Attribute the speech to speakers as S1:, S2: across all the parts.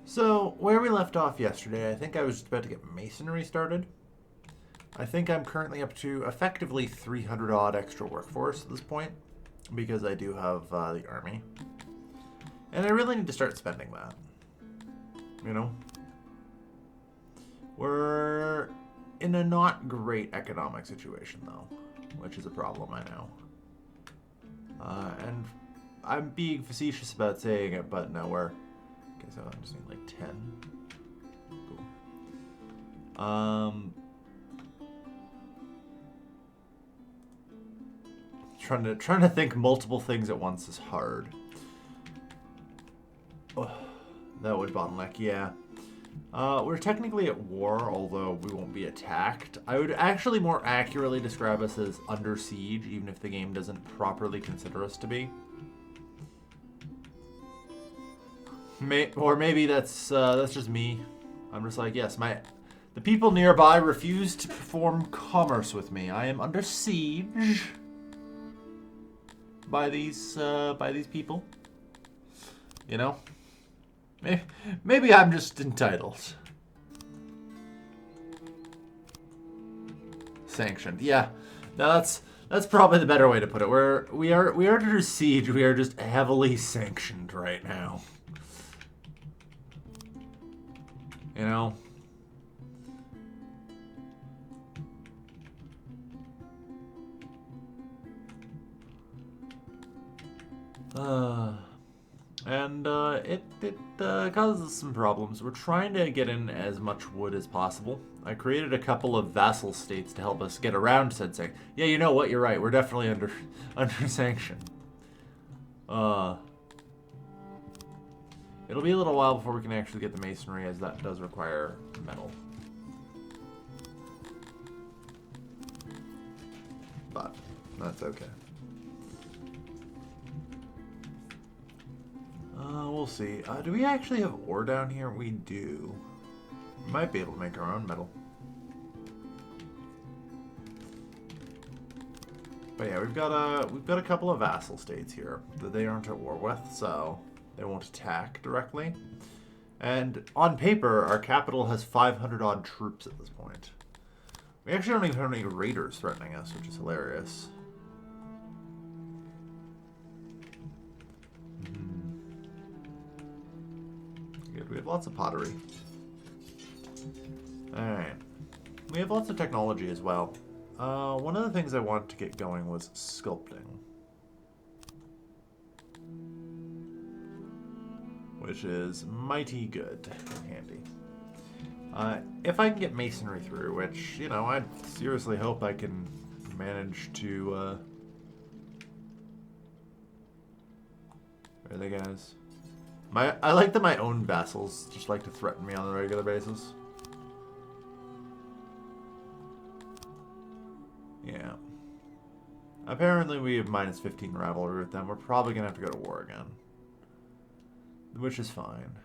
S1: So, where we left off yesterday, I think I was just about to get masonry started. I think I'm currently up to effectively 300 odd extra workforce at this point, because I do have the army. And I really need to start spending that. You know? We're in a not great economic situation, though, which is a problem, I know. And I'm being facetious about saying it, but no, we're... Okay, so I just need like 10. Cool. Trying to think multiple things at once is hard. Oh, that would bottleneck, yeah. We're technically at war, although we won't be attacked. I would actually more accurately describe us as under siege, even if the game doesn't properly consider us to be. Or maybe that's just me. I'm just like, yes, the people nearby refuse to perform commerce with me. I am under siege by these people. You know? Maybe I'm just entitled. Sanctioned. Yeah. No, that's probably the better way to put it. We are under siege. We are just heavily sanctioned right now. You know? And it causes some problems. We're trying to get in as much wood as possible. I created a couple of vassal states to help us get around said saying, yeah, you know what, you're right. We're definitely under sanction. It'll be a little while before we can actually get the masonry, as that does require metal. But that's okay. We'll see. Do we actually have ore down here? We do. We might be able to make our own metal. But yeah, we've got a couple of vassal states here that they aren't at war with, so they won't attack directly. And on paper, our capital has 500 odd troops at this point. We actually don't even have any raiders threatening us, which is hilarious. Good, we have lots of pottery. Alright. We have lots of technology as well. One of the things I wanted to get going was sculpting. Which is mighty good and handy. If I can get masonry through, which, you know, I seriously hope I can manage to, where are they, guys? I like that my own vassals just like to threaten me on a regular basis. Yeah. Apparently we have minus 15 rivalry with them. We're probably going to have to go to war again. Which is fine.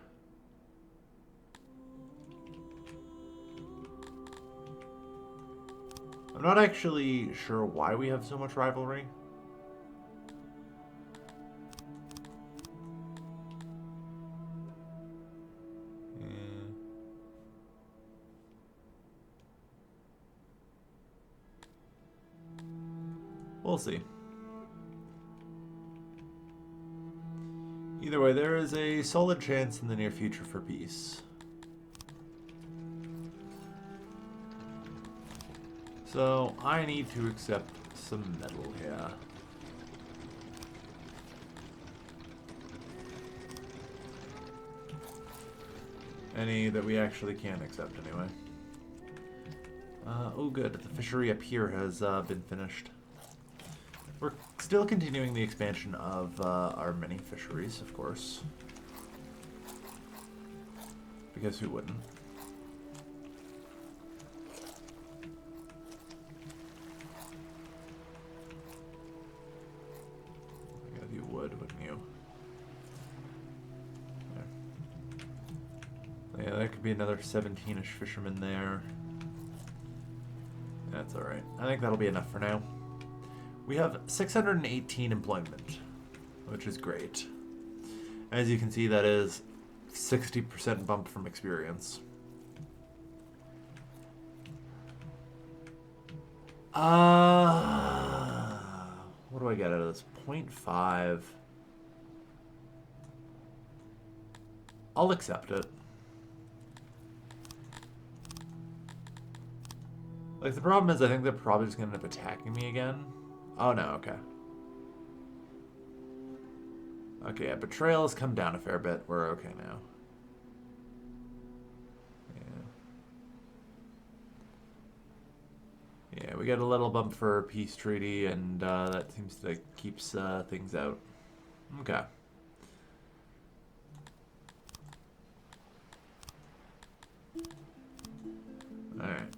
S1: I'm not actually sure why we have so much rivalry. We'll see. Either way, there is a solid chance in the near future for peace. So, I need to accept some metal here. Any that we actually can accept, anyway. Oh good, the fishery up here has been finished. We're still continuing the expansion of our mini fisheries, of course. Because who wouldn't? I guess you would, wouldn't you? There. Yeah, there could be another 17-ish fishermen there. That's alright. I think that'll be enough for now. We have 618 employment, which is great. As you can see, that is 60% bump from experience. What do I get out of this? 0.5. I'll accept it. Like, the problem is I think they're probably just going to end up attacking me again. Oh, no, okay. Okay, yeah, betrayal has come down a fair bit. We're okay now. Yeah, we got a little bump for peace treaty, and that seems to keeps things out. Okay. Alright.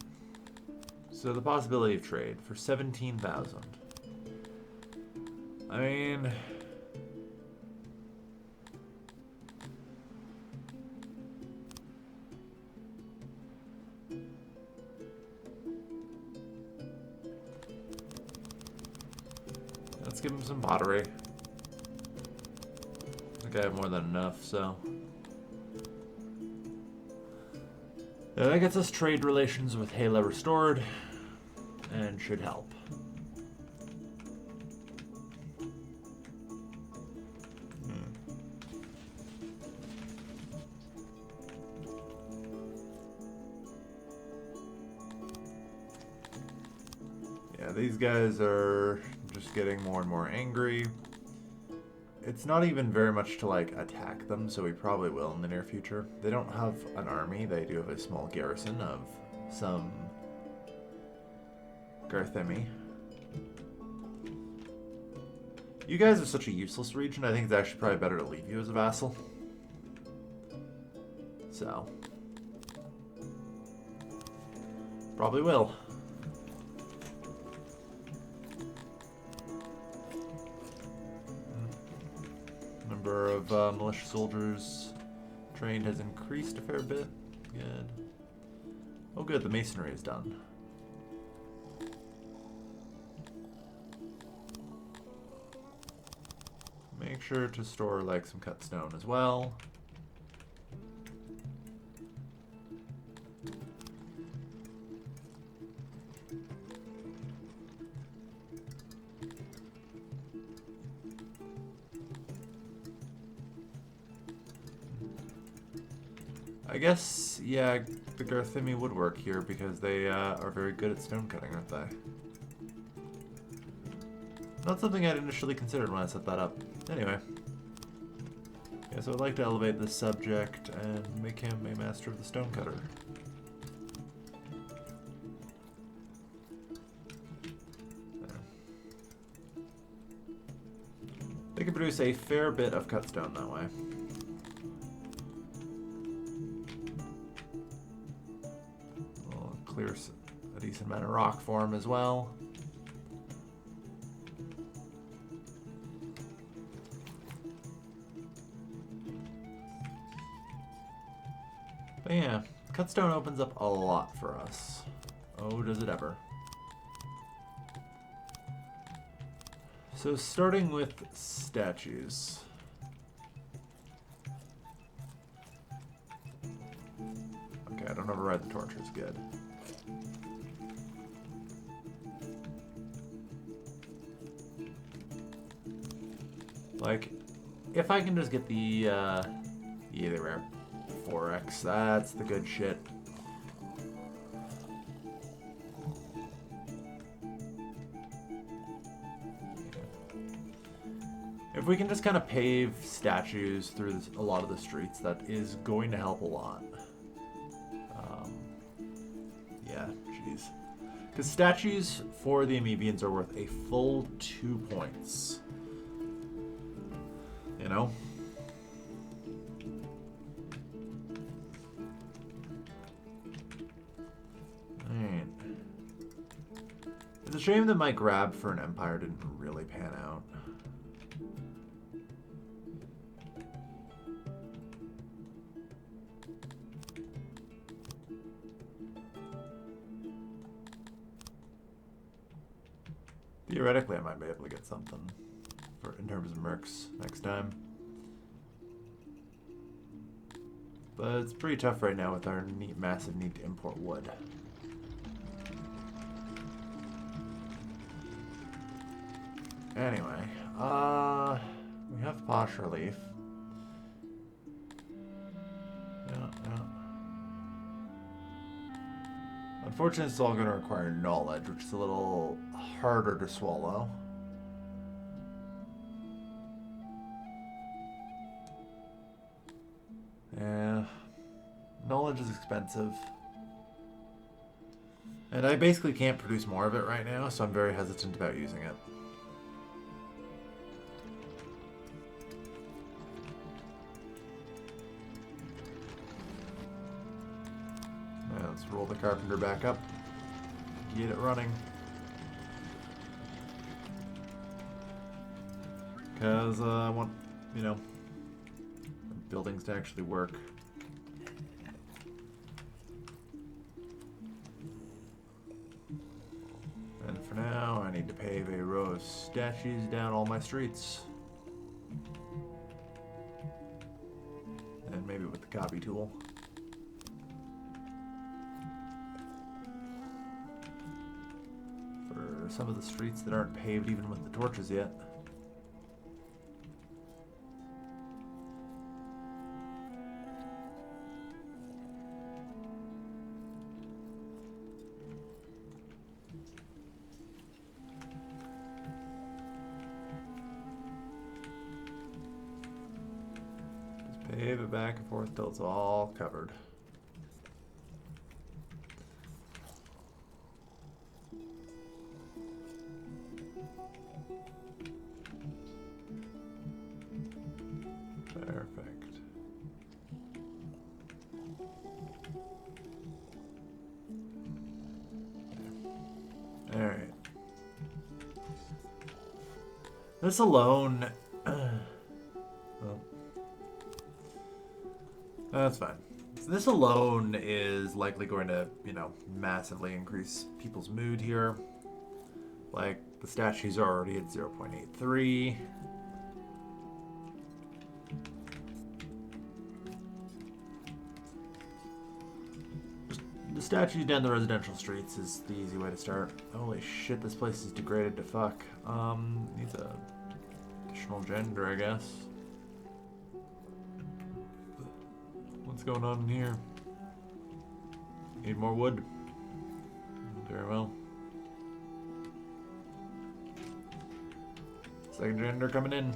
S1: So the possibility of trade for 17,000. I mean... let's give him some pottery. I think I have more than enough, so... yeah, that gets us trade relations with Hela restored, and should help. Yeah, these guys are just getting more and more angry. It's not even very much to, like, attack them, so we probably will in the near future. They don't have an army. They do have a small garrison of some Garthemi. You guys are such a useless region. I think it's actually probably better to leave you as a vassal. So. Probably will. Number of militia soldiers trained has increased a fair bit. Good. Oh good, the masonry is done. Make sure to store like some cut stone as well. I guess, yeah, the Garthemi would work here because they are very good at stone cutting, aren't they? Not something I'd initially considered when I set that up. Anyway. Yeah, so I'd like to elevate this subject and make him a master of the stonecutter. They can produce a fair bit of cut stone that way. We'll clear a decent amount of rock for him as well. But yeah, Cutstone opens up a lot for us. Oh, does it ever. So starting with statues. Okay, I don't override the torches, good. Like, if I can just get the, yeah, they were 4x, that's the good shit. If we can just kind of pave statues through this, a lot of the streets, that is going to help a lot. Yeah, jeez. Because statues for the Amevians are worth a full 2 points. You know? Alright. It's a shame that my grab for an empire didn't really pan out. Theoretically, I might be able to get something in terms of mercs next time. But it's pretty tough right now with our massive need to import wood. Anyway, we have posh relief. Yeah. Unfortunately, it's all going to require knowledge, which is a little harder to swallow. Yeah, knowledge is expensive. And I basically can't produce more of it right now, so I'm very hesitant about using it. Now let's roll the carpenter back up. Get it running. Because I want, buildings to actually work. And for now, I need to pave a row of statues down all my streets. And maybe with the copy tool. For some of the streets that aren't paved even with the torches yet. Pave it back and forth till it's all covered. Perfect. All right. This alone. Well, that's fine. So this alone is likely going to, massively increase people's mood here. Like, the statues are already at 0.83. The statues down the residential streets is the easy way to start. Holy shit, this place is degraded to fuck. Needs a additional gender, I guess. What's going on in here? Need more wood. Very well. Second gender coming in.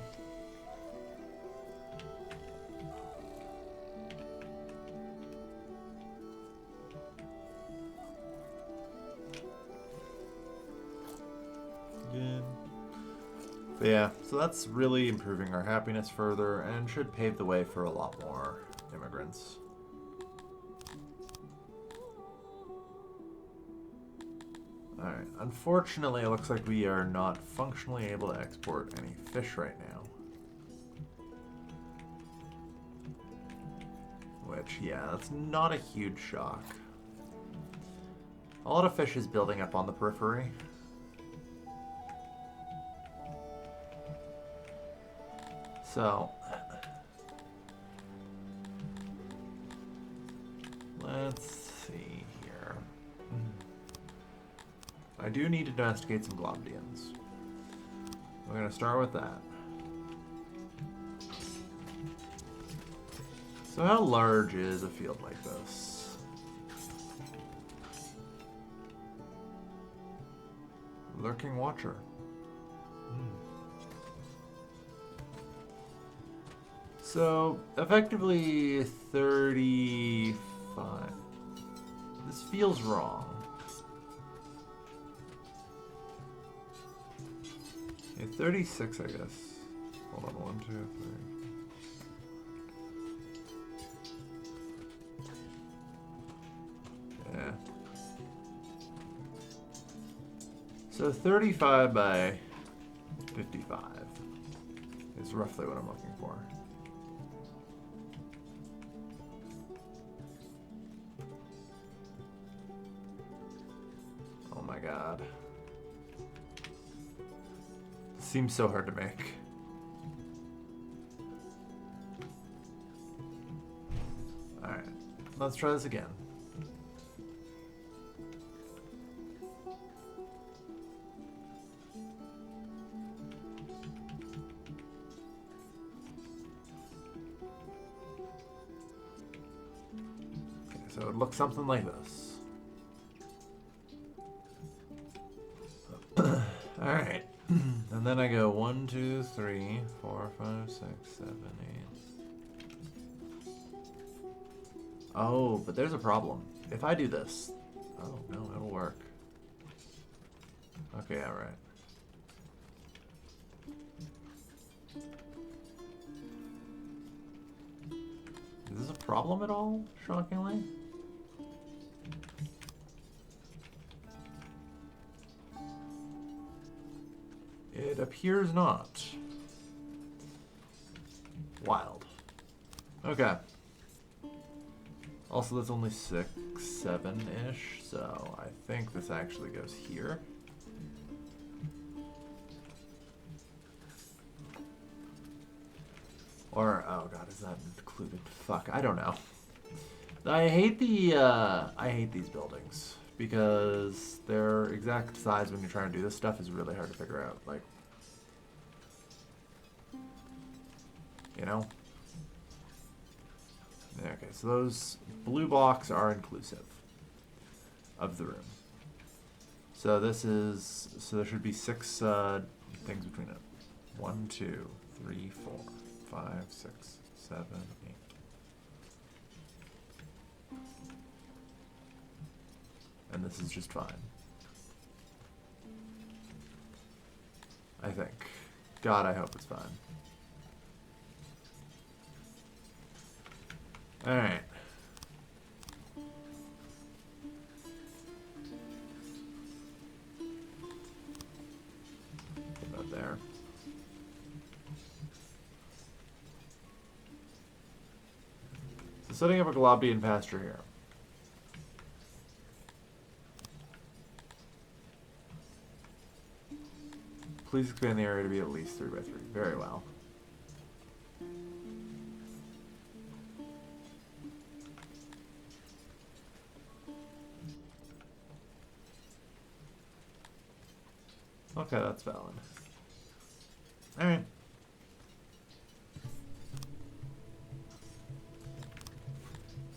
S1: Good. But yeah, so that's really improving our happiness further and should pave the way for a lot more immigrants. Alright, unfortunately it looks like we are not functionally able to export any fish right now. Which, yeah, that's not a huge shock. A lot of fish is building up on the periphery. So, let's see here. I do need to domesticate some Globdians. We're going to start with that. So how large is a field like this? Lurking Watcher. So, effectively 35. This feels wrong. Yeah, 36, I guess. Hold on, 1, 2, 3. Yeah. So 35 by 55 is roughly what I'm looking for. Oh my god. Seems so hard to make. Alright, let's try this again. Okay, so it looks something like this. Alright. And then I go 1, 2, 3, 4, 5, 6, 7, 8. Oh, but there's a problem. If I do this. Oh, no, it'll work. Okay, alright. Is this a problem at all, shockingly? It appears not. Wild. Okay. Also, that's only 6, 7-ish, so I think this actually goes here. Or, oh god, is that included? Fuck, I don't know. I hate these buildings. Because their exact size when you're trying to do this stuff is really hard to figure out. Like, you know? Okay, so those blue blocks are inclusive of the room. So this is, so there should be 6 things between it. 1, 2, 3, 4, 5, 6, 7, 8. And this is just fine. I think. God, I hope it's fine. Alright. Put that there. So setting up a Globian pasture here. Please expand the area to be at least 3 by 3. Very well. Okay, that's valid. Alright.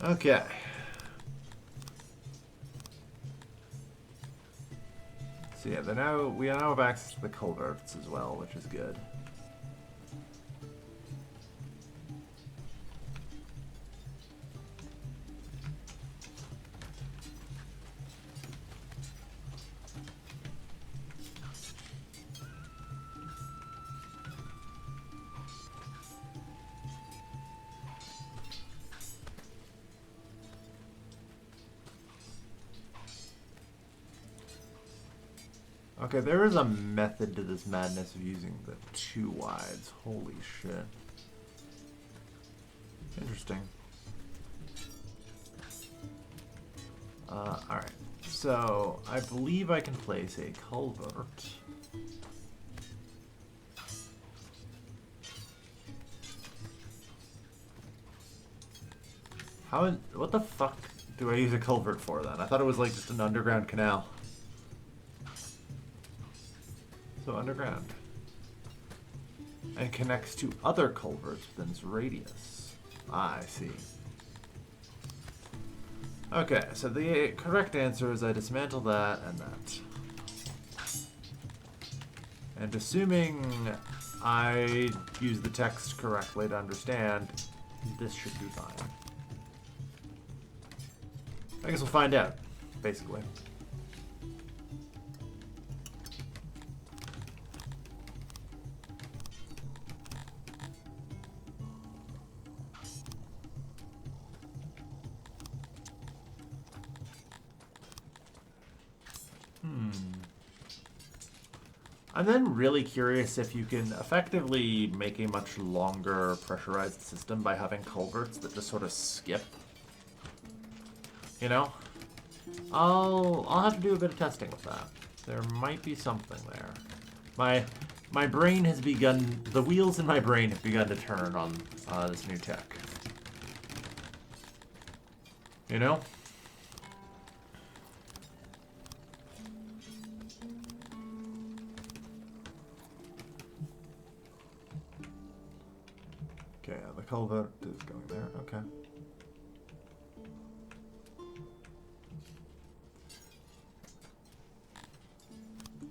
S1: Okay. So yeah, we now have access to the culverts as well, which is good. Okay, there is a method to this madness of using the 2 wides. Holy shit. Interesting. Alright. So, I believe I can place a culvert. What the fuck do I use a culvert for then? I thought it was like just an underground canal. So underground. And connects to other culverts within its radius. Ah, I see. Okay, so the correct answer is I dismantle that and that. And assuming I use the text correctly to understand, this should be fine. I guess we'll find out, basically. I'm then really curious if you can effectively make a much longer pressurized system by having culverts that just sort of skip. You know? I'll have to do a bit of testing with that. There might be something there. My brain has begun, the wheels in my brain have begun to turn on this new tech. You know? Okay, the culvert is going there. Okay.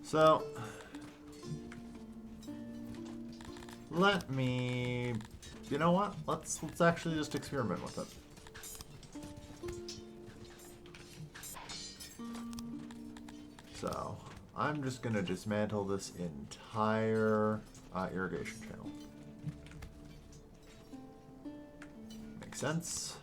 S1: So, let me, you know what? Let's actually just experiment with it. So, I'm just gonna dismantle this entire irrigation channel. Makes sense.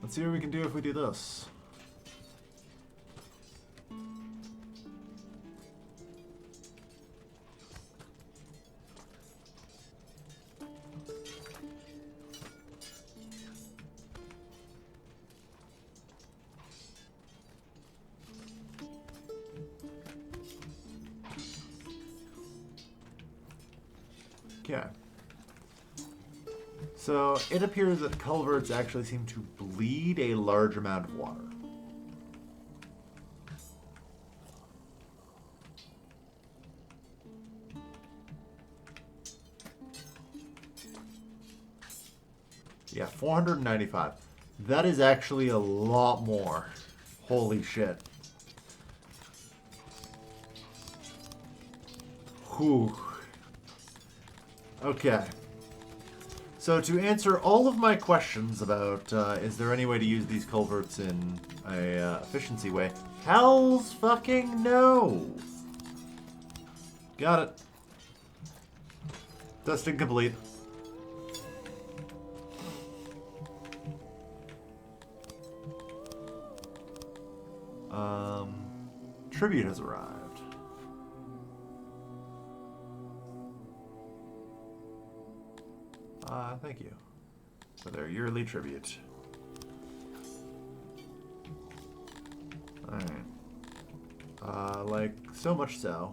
S1: Let's see what we can do if we do this. Okay. So it appears that culverts actually seem to bleed a large amount of water. Yeah, 495. That is actually a lot more. Holy shit. Whew. Okay. So to answer all of my questions about is there any way to use these culverts in a efficiency way, hell's fucking no. Got it. Testing complete. Tribute has arrived. Thank you for their yearly tribute. Alright. Like, so much so.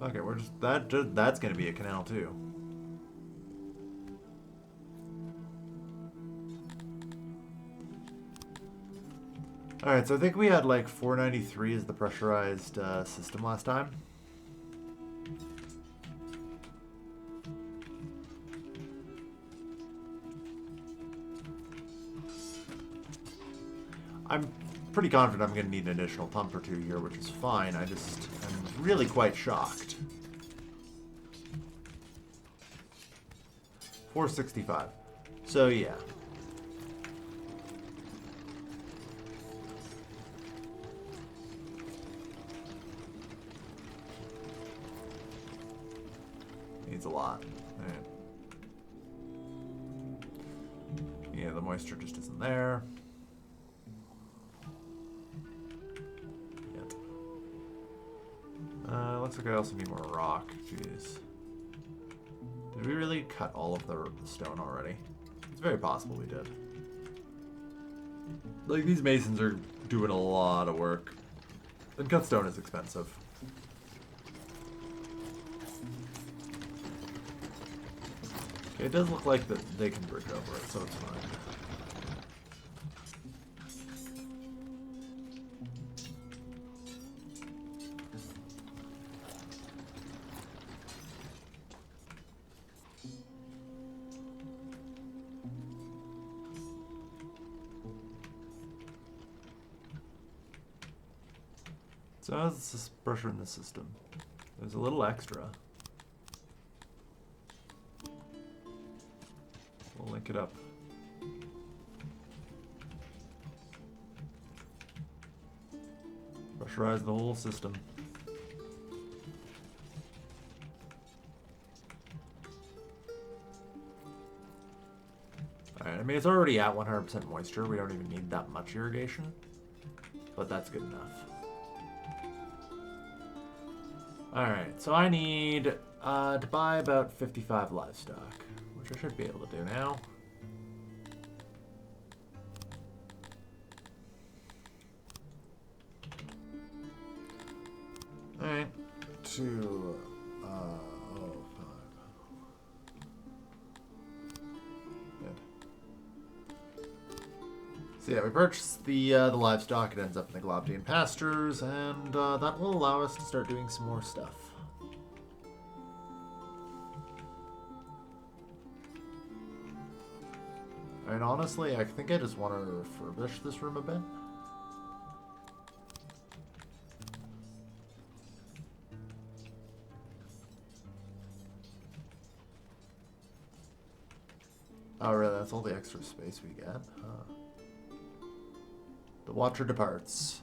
S1: Okay, we're just, that's gonna be a canal too. Alright, so I think we had like 493 as the pressurized system last time. I'm pretty confident I'm going to need an additional pump or two here, which is fine. I'm really quite shocked. 465. So yeah. Needs a lot. Right. Yeah, the moisture just isn't there. Yet. Looks like I also need more rock. Jeez. Did we really cut all of the stone already? It's very possible we did. Like, these masons are doing a lot of work. And cut stone is expensive. Okay, it does look like that they can bridge over it, so it's fine. So how's this pressure in the system? There's a little extra. We'll link it up. Pressurize the whole system. Alright, I mean, it's already at 100% moisture. We don't even need that much irrigation. But that's good enough. Alright, so I need to buy about 55 livestock, which I should be able to do now. Alright, So yeah, we purchased the livestock. It ends up in the Globdian pastures, and that will allow us to start doing some more stuff. And honestly, I think I just want to refurbish this room a bit. Oh, really? That's all the extra space we get? Huh. The Watcher departs.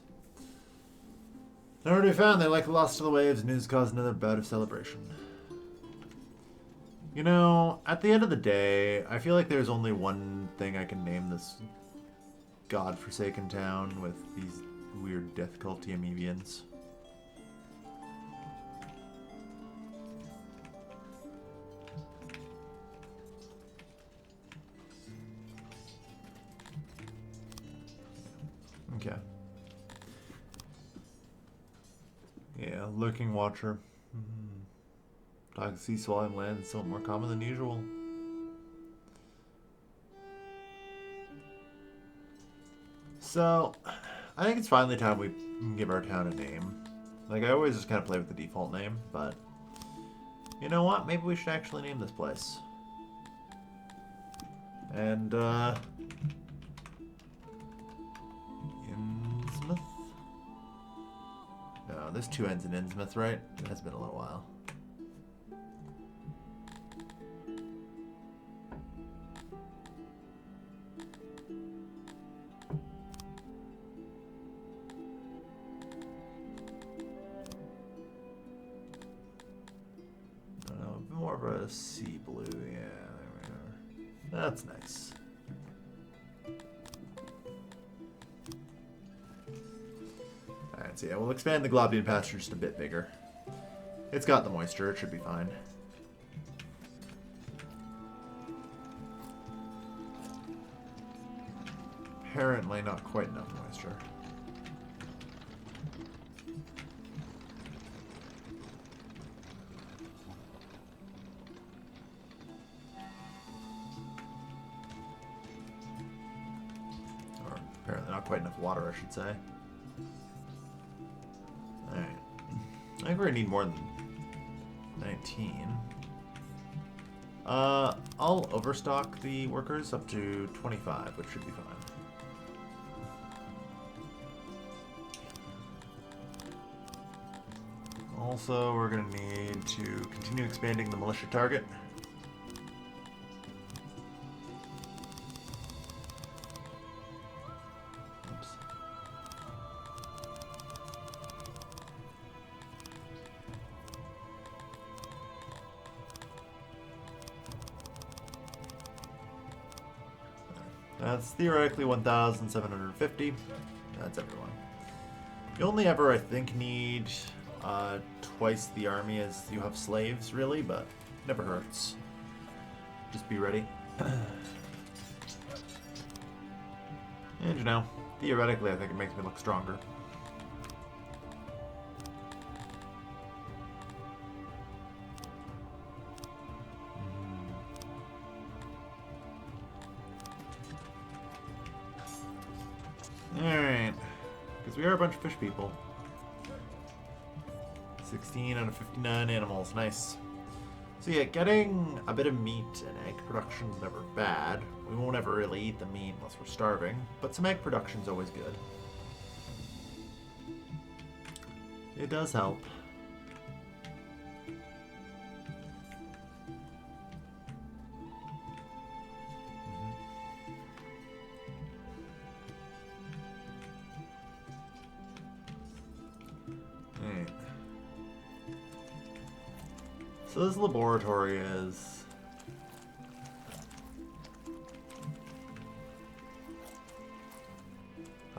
S1: Nowhere to be found. They like the lost to the waves. News caused another bout of celebration. You know, at the end of the day, I feel like there's only one thing I can name this godforsaken town with these weird death culty Amevians. Okay. Yeah, lurking watcher. Dog sea swallowing land is somewhat more common than usual. So, I think it's finally time we give our town a name. Like, I always just kind of play with the default name, but you know what? Maybe we should actually name this place. And, Innsmouth? No, there's two N's in Innsmouth, right? It has been a little while. More of a sea blue, yeah, there we are. That's nice. Alright, so yeah, we'll expand the Globdian pasture just a bit bigger. It's got the moisture, it should be fine. Apparently not quite enough moisture. Apparently not quite enough water, I should say. Alright. I think we're gonna need more than 19. I'll overstock the workers up to 25, which should be fine. Also, we're gonna need to continue expanding the militia target. That's theoretically 1,750. That's everyone. You only ever, I think, need twice the army as you have slaves, really, but never hurts. Just be ready. And you know, theoretically, I think it makes me look stronger. Alright. Because we are a bunch of fish people. 16 out of 59 animals. Nice. So yeah, getting a bit of meat and egg production is never bad. We won't ever really eat the meat unless we're starving, but some egg production is always good. It does help. So this laboratory is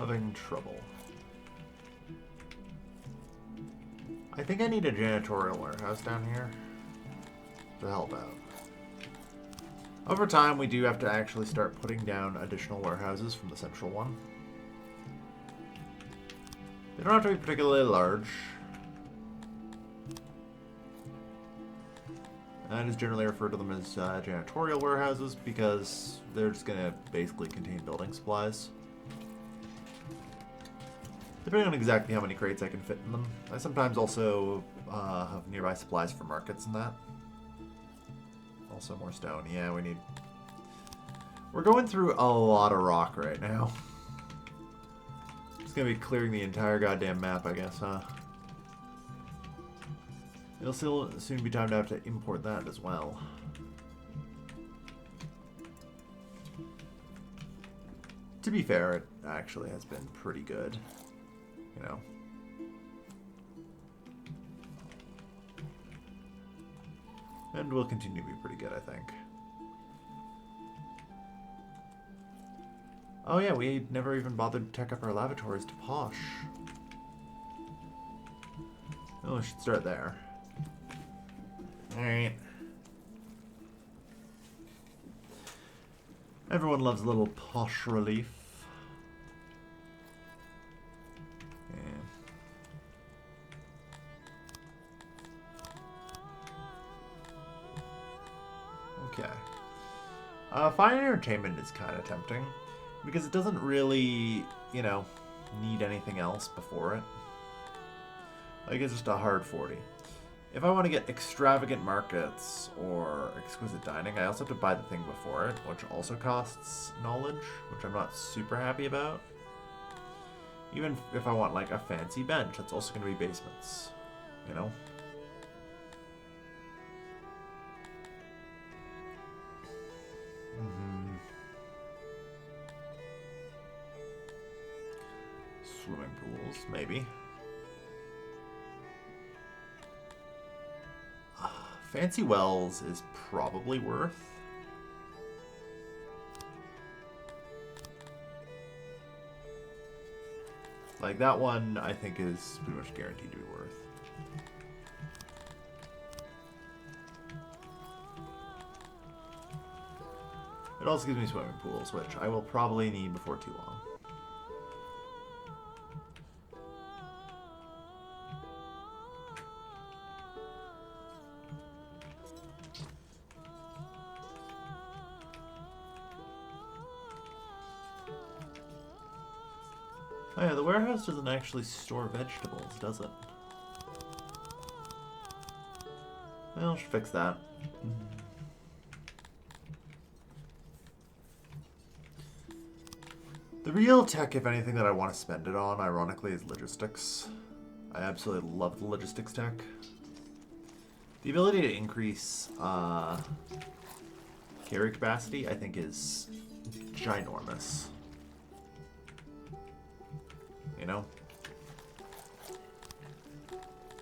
S1: Having trouble. I think I need a janitorial warehouse down here to help out. Over time, we do have to actually start putting down additional warehouses from the central one. They don't have to be particularly large. I just generally refer to them as janitorial warehouses because they're just going to basically contain building supplies. Depending on exactly how many crates I can fit in them. I sometimes also have nearby supplies for markets and that. Also more stone. Yeah, we need... We're going through a lot of rock right now. It's going to be clearing the entire goddamn map, I guess, huh? It'll still soon be time to have to import that as well. To be fair, it actually has been pretty good. You know. And will continue to be pretty good, I think. Oh yeah, we never even bothered to tech up our lavatories to posh. Oh, we should start there. Alright. Everyone loves a little posh relief. Okay. Fine entertainment is kind of tempting because it doesn't really, you know, need anything else before it. Like, it's just a hard 40. If I want to get extravagant markets or exquisite dining, I also have to buy the thing before it, which also costs knowledge, which I'm not super happy about. Even if I want, like, a fancy bench, that's also going to be basements, you know? Swimming pools, maybe. Fancy wells is probably worth. Like, that one, I think, is pretty much guaranteed to be worth. It also gives me swimming pools, which I will probably need before too long. Oh yeah, the warehouse doesn't actually store vegetables, does it? Well, I should fix that. The real tech, if anything, that I want to spend it on, ironically, is logistics. I absolutely love the logistics tech. The ability to increase carry capacity, I think, is ginormous. You know?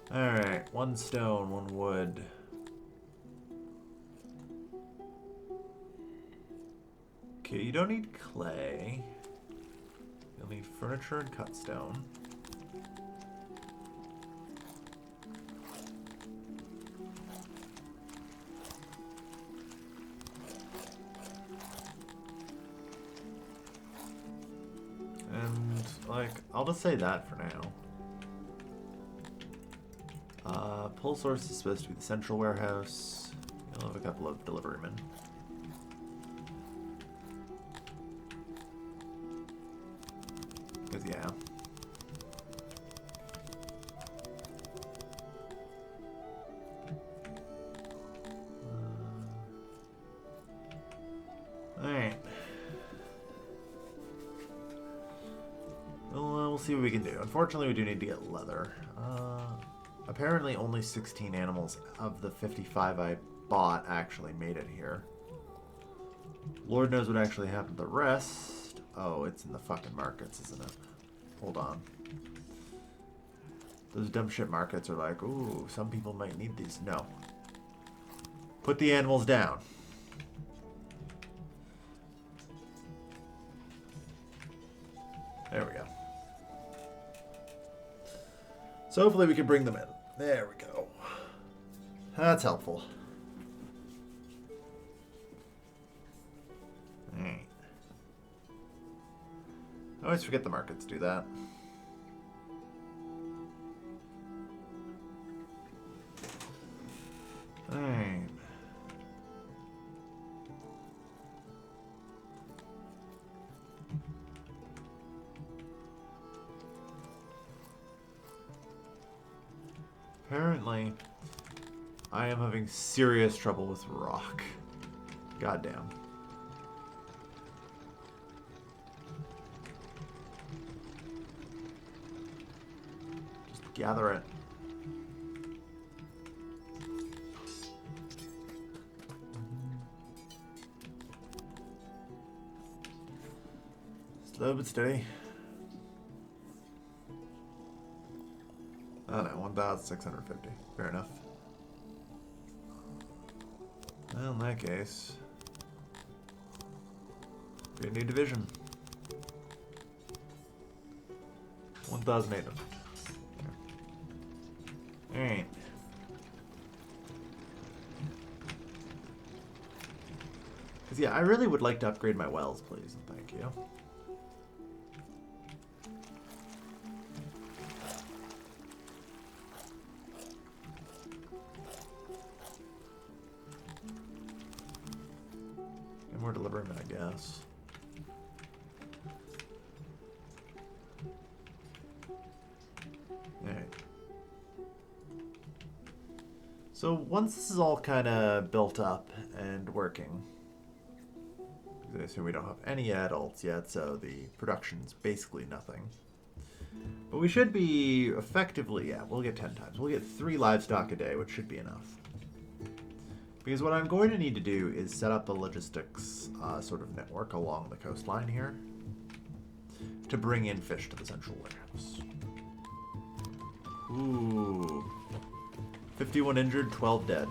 S1: Alright, 1 stone, 1 wood. Okay, you don't need clay. You'll need furniture and cut stone. And, like, I'll just say that for now. Pull source is supposed to be the central warehouse. You'll have a couple of deliverymen. Because, yeah. Alright. Well, we'll see what we can do. Unfortunately, we do need to get leather. Apparently, only 16 animals of the 55 I bought actually made it here. Lord knows what actually happened to the rest. Oh, it's in the fucking markets, isn't it? Hold on. Those dumb shit markets are like, ooh, some people might need these. No. Put the animals down. There we go. So hopefully we can bring them in. There we go. That's helpful. Alright. I always forget the markets do that. Alright. Apparently, I am having serious trouble with rock. Goddamn. Just gather it. Slow but steady. Oh no, 1,650. Fair enough. Well, in that case, we need division. 1,800. Alright. Because, yeah, I really would like to upgrade my wells, please, and thank you. And we're delivering, I guess. Alright. So once this is all kind of built up and working, I assume we don't have any adults yet, so the production's basically nothing. But we should be effectively, yeah, we'll get 10 times. We'll get 3 livestock a day, which should be enough. Because what I'm going to need to do is set up a logistics sort of network along the coastline here to bring in fish to the central warehouse. Ooh. 51 injured, 12 dead.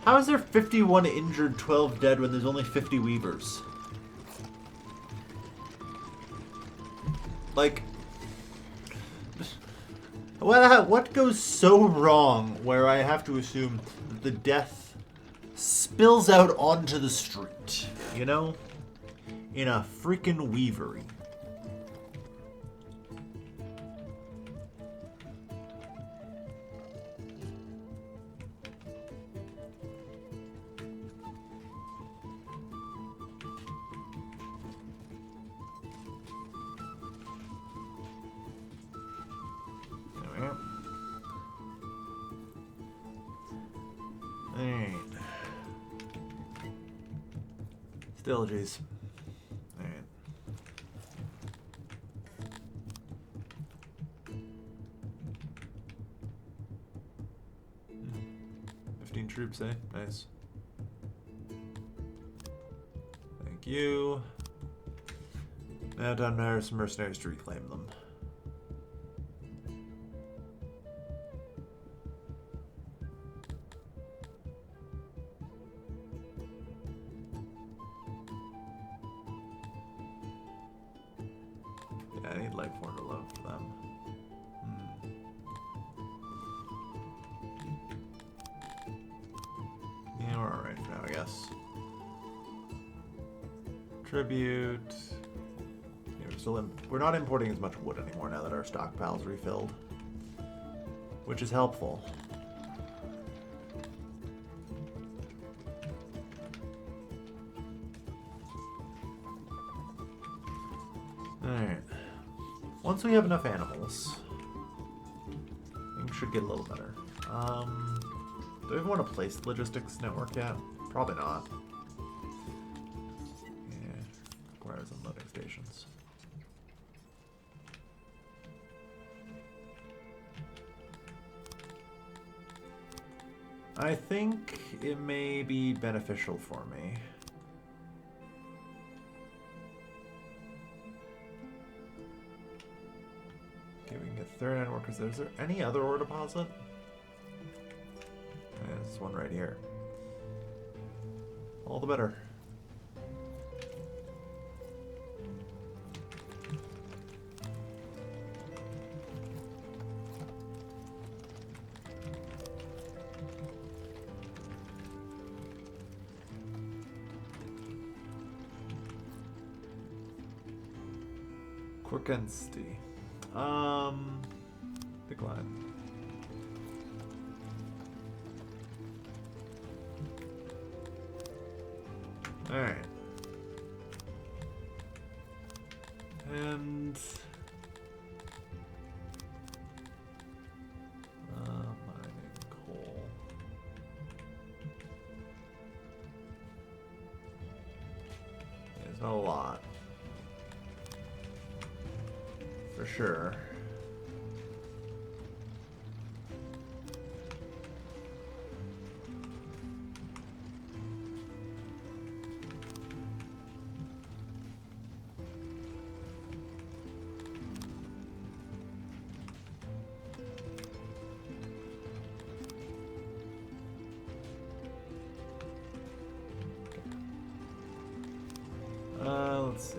S1: How is there 51 injured, 12 dead when there's only 50 weavers? Like, what goes so wrong where I have to assume that the death spills out onto the street, you know? In a freaking weavery. Still, geez. Alright. 15 troops, eh? Nice. Thank you. Now time to hire some mercenaries to reclaim them. I need like 4 to load for them. Yeah, we're alright for now, I guess. Tribute. Yeah, we're not importing as much wood anymore now that our stockpile's refilled, which is helpful. Alright. Once we have enough animals, things should get a little better. Do we even want to place the logistics network yet? Probably not. Yeah, requires unloading stations. I think it may be beneficial for me. Okay, we can get 39 workers there. Is there any other ore deposit? Yeah, there's one right here. All the better. Quirkensty. Decline. Alright. And mining coal. There's not a lot. For sure. Let's see.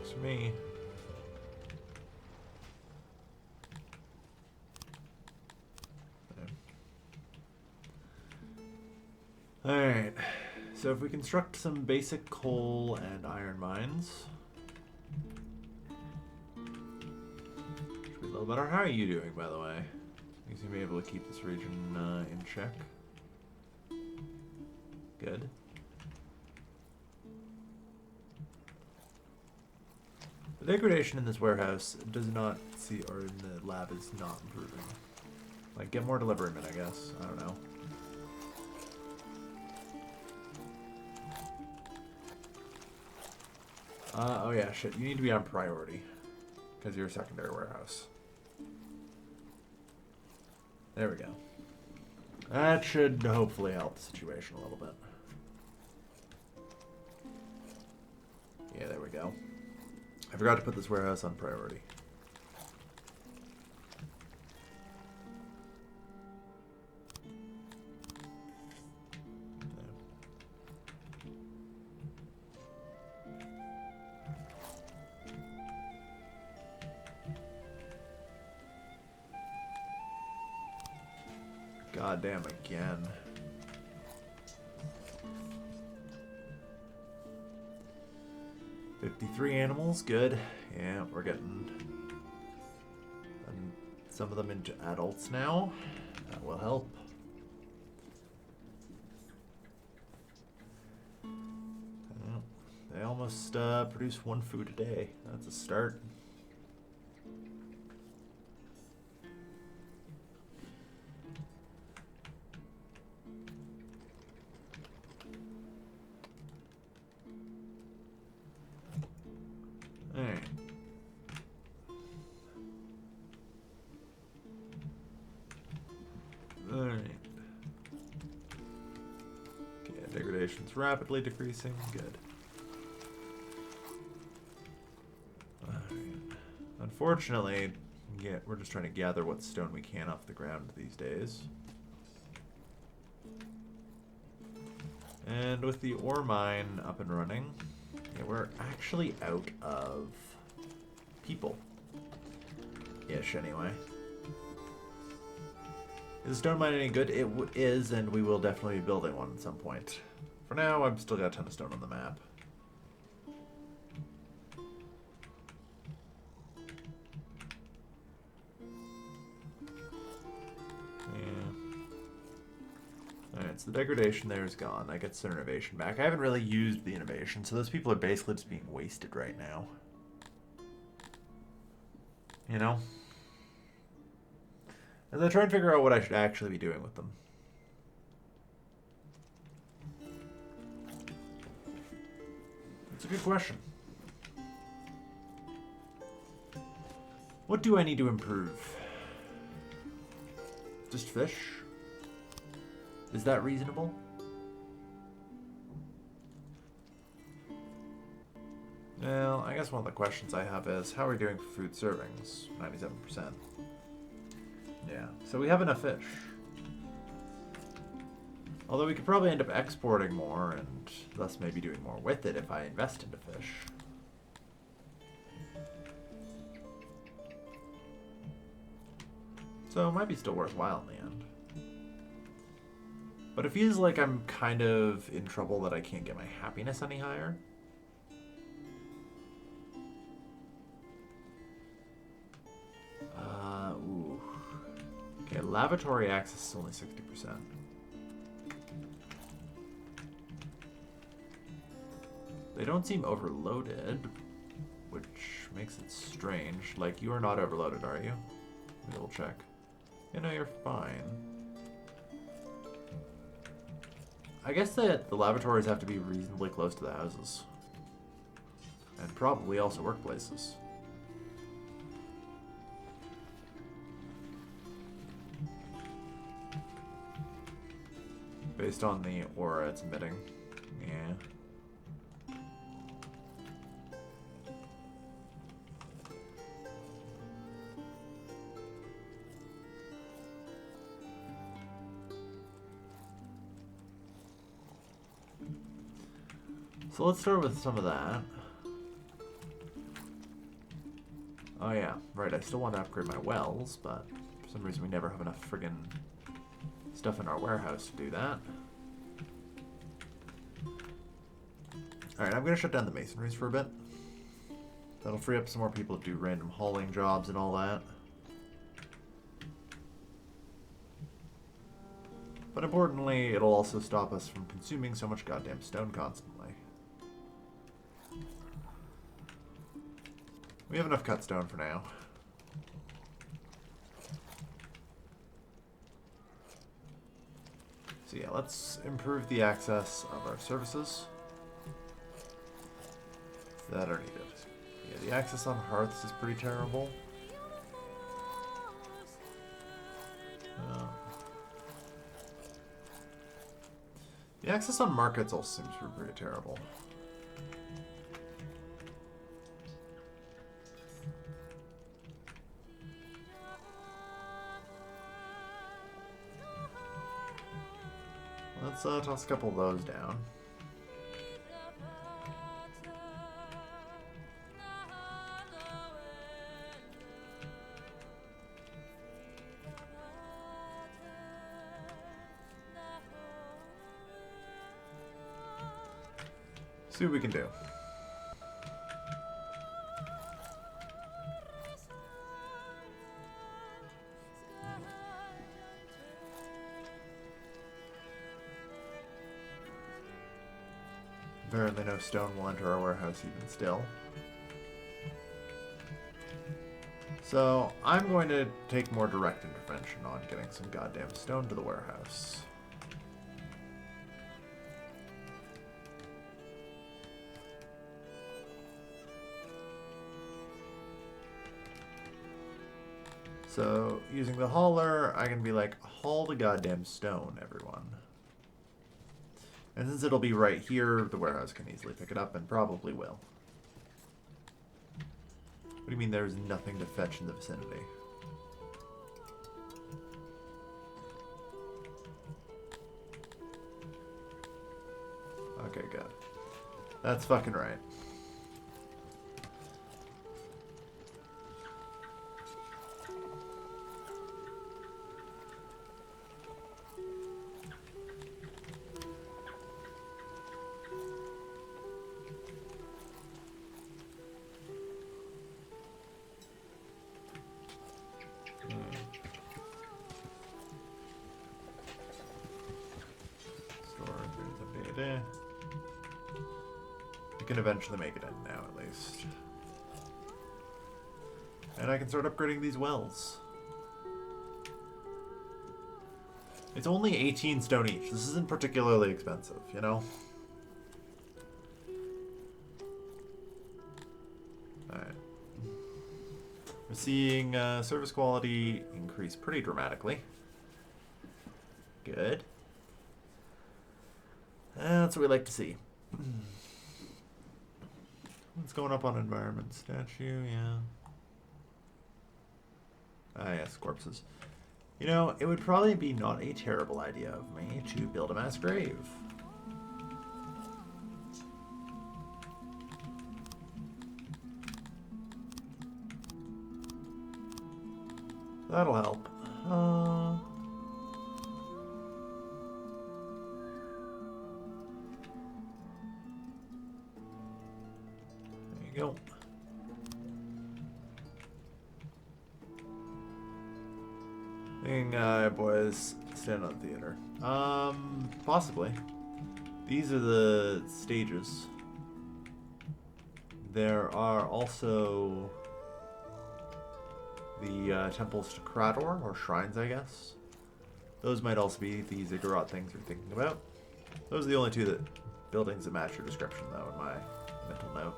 S1: It's me. Alright, so if we construct some basic coal and iron mines, should be a little better. How are you doing, by the way? You seem to be able to keep this region in check. Good. The degradation in this warehouse does not see, or in the lab is not improving. Like, get more deliverment, I guess. I don't know. Oh yeah, shit. You need to be on priority. Because you're a secondary warehouse. There we go. That should hopefully help the situation a little bit. Yeah, there we go. I forgot to put this warehouse on priority. God damn, again. $53 animals, good. Yeah, we're getting some of them into adults now. That will help. Well, they almost produce 1 food a day. That's a start. Degradation's rapidly decreasing. Good. Unfortunately, yeah, we're just trying to gather what stone we can off the ground these days. And with the ore mine up and running, yeah, we're actually out of people. Ish, anyway. Is the stone mine any good? It is, and we will definitely be building one at some point. For now, I've still got a ton of stone on the map. Alright, so the degradation there is gone. That gets their innovation back. I haven't really used the innovation, so those people are basically just being wasted right now. You know? As I try and figure out what I should actually be doing with them. That's a good question. What do I need to improve? Just fish? Is that reasonable? Well, I guess one of the questions I have is, how are we doing for food servings? 97%. Yeah, so we have enough fish. Although we could probably end up exporting more and thus maybe doing more with it if I invest into fish. So it might be still worthwhile in the end. But it feels like I'm kind of in trouble that I can't get my happiness any higher. Ooh. Okay, lavatory access is only 60%. They don't seem overloaded, which makes it strange. Like, you are not overloaded, are you? Let me double check. You know, you're fine. I guess that the lavatories have to be reasonably close to the houses. And probably also workplaces. Based on the aura it's emitting. Yeah. So let's start with some of that. Oh yeah, right, I still want to upgrade my wells, but for some reason we never have enough friggin' stuff in our warehouse to do that. Alright, I'm going to shut down the masonries for a bit. That'll free up some more people to do random hauling jobs and all that. But importantly, it'll also stop us from consuming so much goddamn stone constantly. We have enough cut stone for now. So yeah, let's improve the access of our services that are needed. Yeah, the access on hearths is pretty terrible. The access on markets also seems to be pretty terrible. Let's toss a couple of those down. See what we can do. Apparently no stone will enter our warehouse even still. So I'm going to take more direct intervention on getting some goddamn stone to the warehouse. So using the hauler, I can be like, haul the goddamn stone, everyone. And since it'll be right here, the warehouse can easily pick it up and probably will. What do you mean there's nothing to fetch in the vicinity? Okay, good. That's fucking right. I can eventually make it in now, at least. And I can start upgrading these wells. It's only 18 stone each. This isn't particularly expensive, you know? Alright. We're seeing service quality increase pretty dramatically. Good. That's what we like to see. What's going up on environment? Statue, yeah. Ah, yes, corpses. You know, it would probably be not a terrible idea of me to build a mass grave. That'll help. you go. Boys, stand on the theater. Possibly. These are the stages. There are also the temples to Krator, or shrines, I guess. Those might also be the ziggurat things you're thinking about. Those are the only two buildings that match your description, though, in my mental note.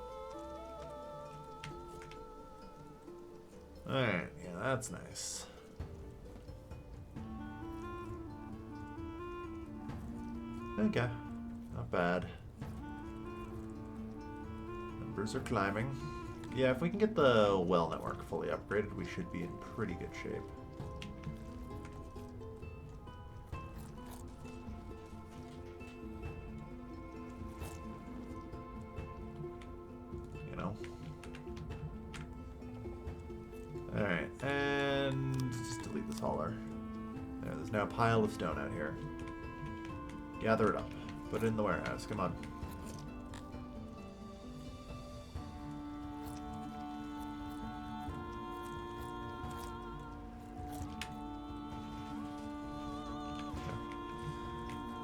S1: Alright, yeah, that's nice. Okay, not bad. Numbers are climbing. Yeah, if we can get the well network fully upgraded, we should be in pretty good shape. You know? Alright, and just delete this hauler. There's now a pile of stone out here. Gather it up. Put it in the warehouse. Come on.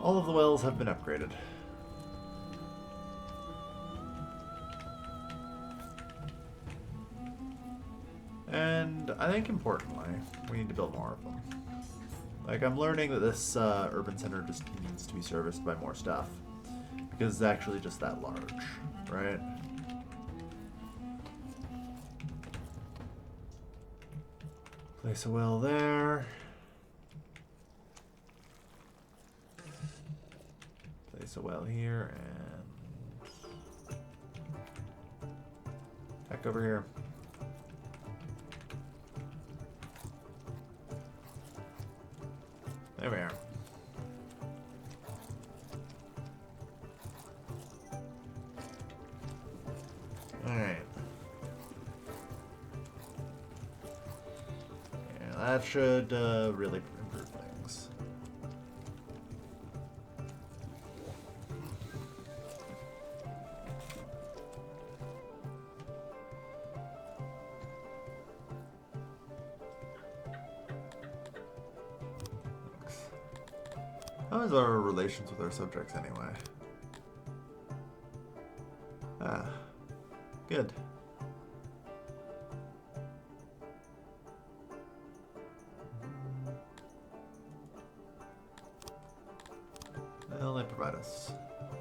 S1: All of the wells have been upgraded. And I think importantly, we need to build more of them. Like, I'm learning that this urban center just needs to be serviced by more stuff. Because it's actually just that large, right? Place a well there. Place a well here, and back over here. There we are. Alright. Yeah, that should really improve things. How is our relations with our subjects anyway? Ah, good. Well, they provide us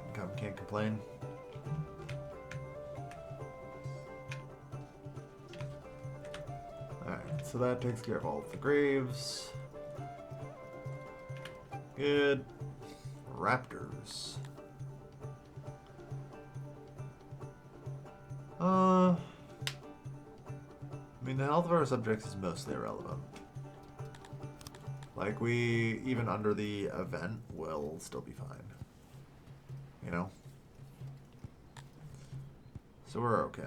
S1: income, can't complain. Alright, so that takes care of all of the graves. Good. Raptors. I mean, the health of our subjects is mostly irrelevant. Like, we, even under the event, will still be fine. You know? So we're okay.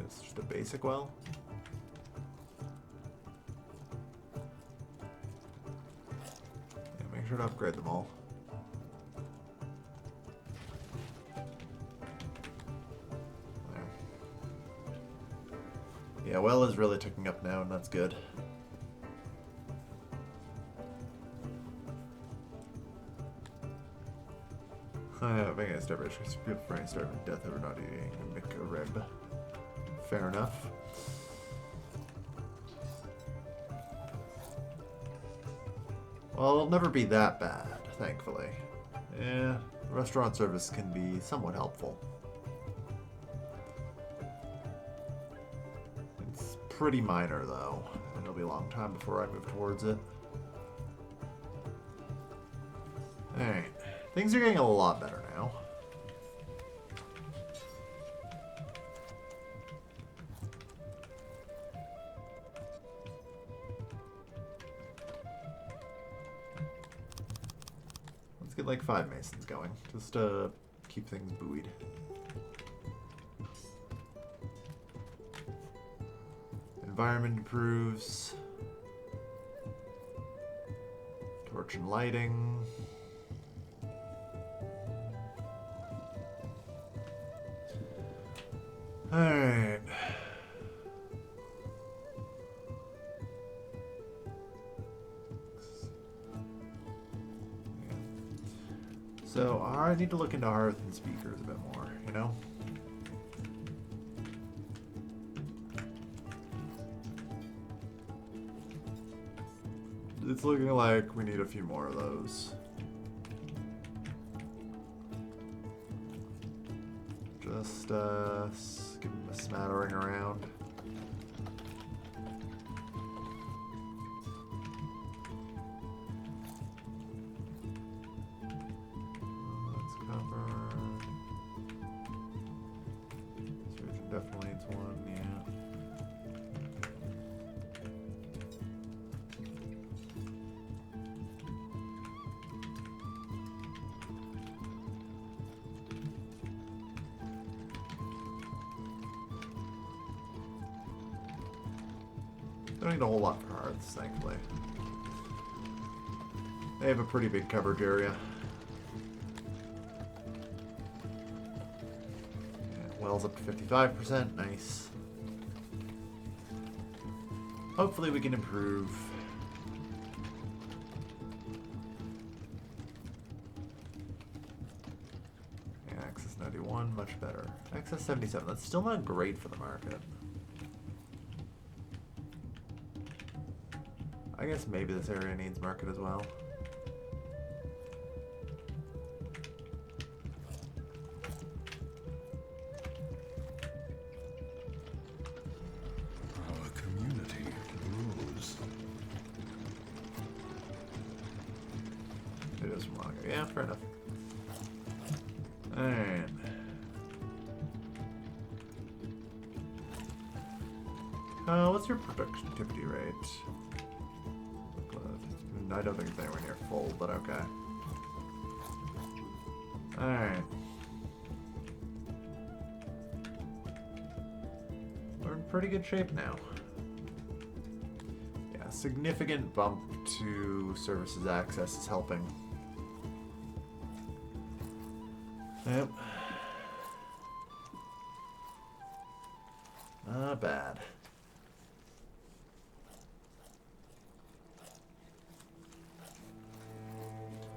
S1: It's just a basic well. Yeah, make sure to upgrade them all. There. Yeah, well is really ticking up now, and that's good. Being a starvation is good for any starving death over not eating a rib. Fair enough. Well, it'll never be that bad, thankfully. Yeah, restaurant service can be somewhat helpful. It's pretty minor, though, and it'll be a long time before I move towards it. Alright, things are getting a lot better now. get like 5 masons going, just to keep things buoyed. Environment improves. Torch and lighting. Alright. So I need to look into hearth and speakers a bit more, you know? It's looking like we need a few more of those. Just give them a smattering around. Let's cover. Surgeon definitely needs one, yeah. Don't need a whole lot for hearths, thankfully. They have a pretty big coverage area. Yeah, wells up to 55%, nice. Hopefully we can improve. Yeah, access 91, much better. Access 77, that's still not great for the market. I guess maybe this area needs market as well.
S2: Our community grows.
S1: It is from long ago. Yeah, fair enough. Alright. What's your productivity rate? I don't think it's anywhere near full, but okay. Alright. We're in pretty good shape now. Yeah, significant bump to services access is helping. Yep. Not bad.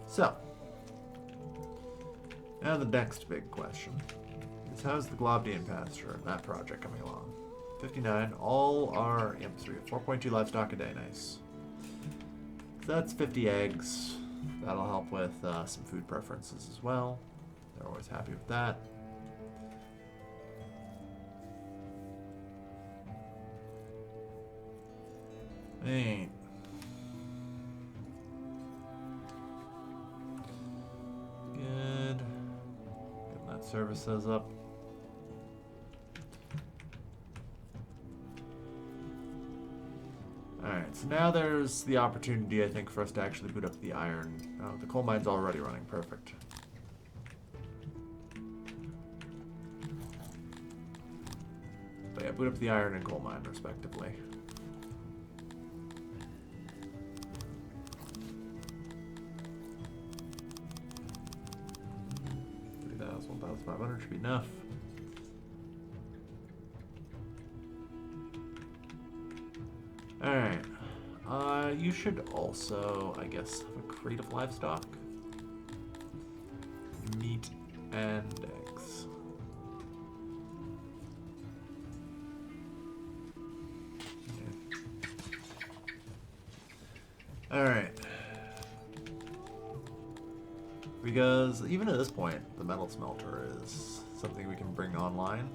S1: So, now the next big question is how's the Globdian pasture and that project coming along? 59, all are imps. We have 4.2 livestock a day, nice. So that's 50 eggs. That'll help with some food preferences as well. They're always happy with that. Hey. Good. Getting that services up. Alright, so now there's the opportunity, I think, for us to actually boot up the iron. Oh, the coal mine's already running perfect. But yeah, boot up the iron and coal mine, respectively. $1,500 should be enough. Alright. You should also, I guess, have a crate of livestock. Meat and eggs. Yeah. Alright. Because even at this point, the metal smelter is something we can bring online.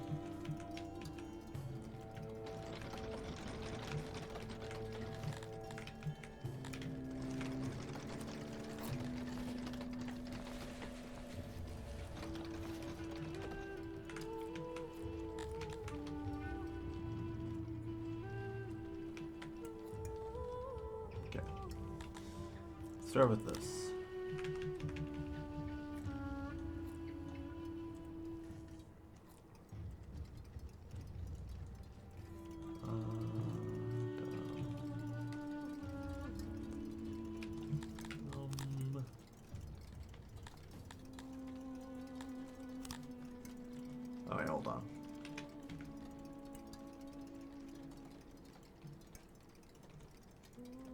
S1: Okay. Start with this. Oh, wait, hold on.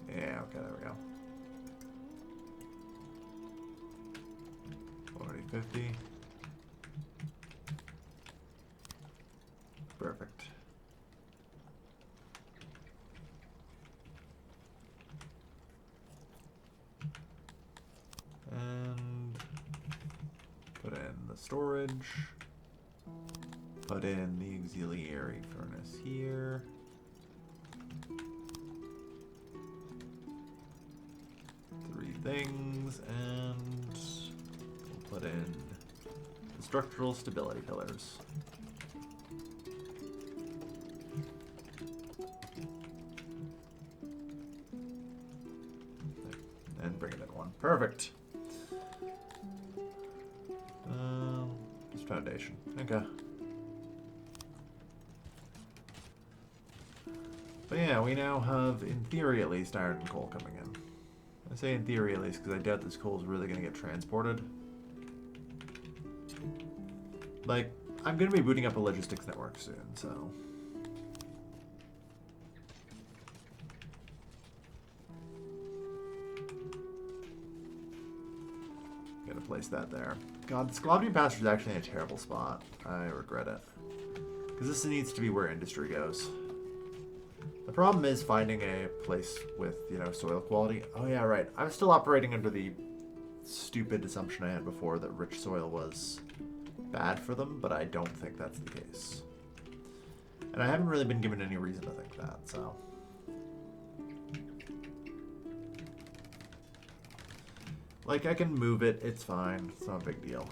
S1: Yeah, okay, there we go. 40, 50. Perfect. And put in the storage. Put in the auxiliary furnace here. Three things, and we'll put in the structural stability pillars. And bring it in one. Perfect. This foundation. Okay. But yeah, we now have, in theory at least, iron and coal coming in. I say in theory at least because I doubt this coal is really going to get transported. Like, I'm going to be booting up a logistics network soon, so... Gonna place that there. God, this Amevian pasture is actually in a terrible spot. I regret it. Because this needs to be where industry goes. The problem is finding a place with, you know, soil quality. Oh yeah, right. I'm still operating under the stupid assumption I had before that rich soil was bad for them, but I don't think that's the case. And I haven't really been given any reason to think that, so... Like, I can move it, it's fine. It's not a big deal.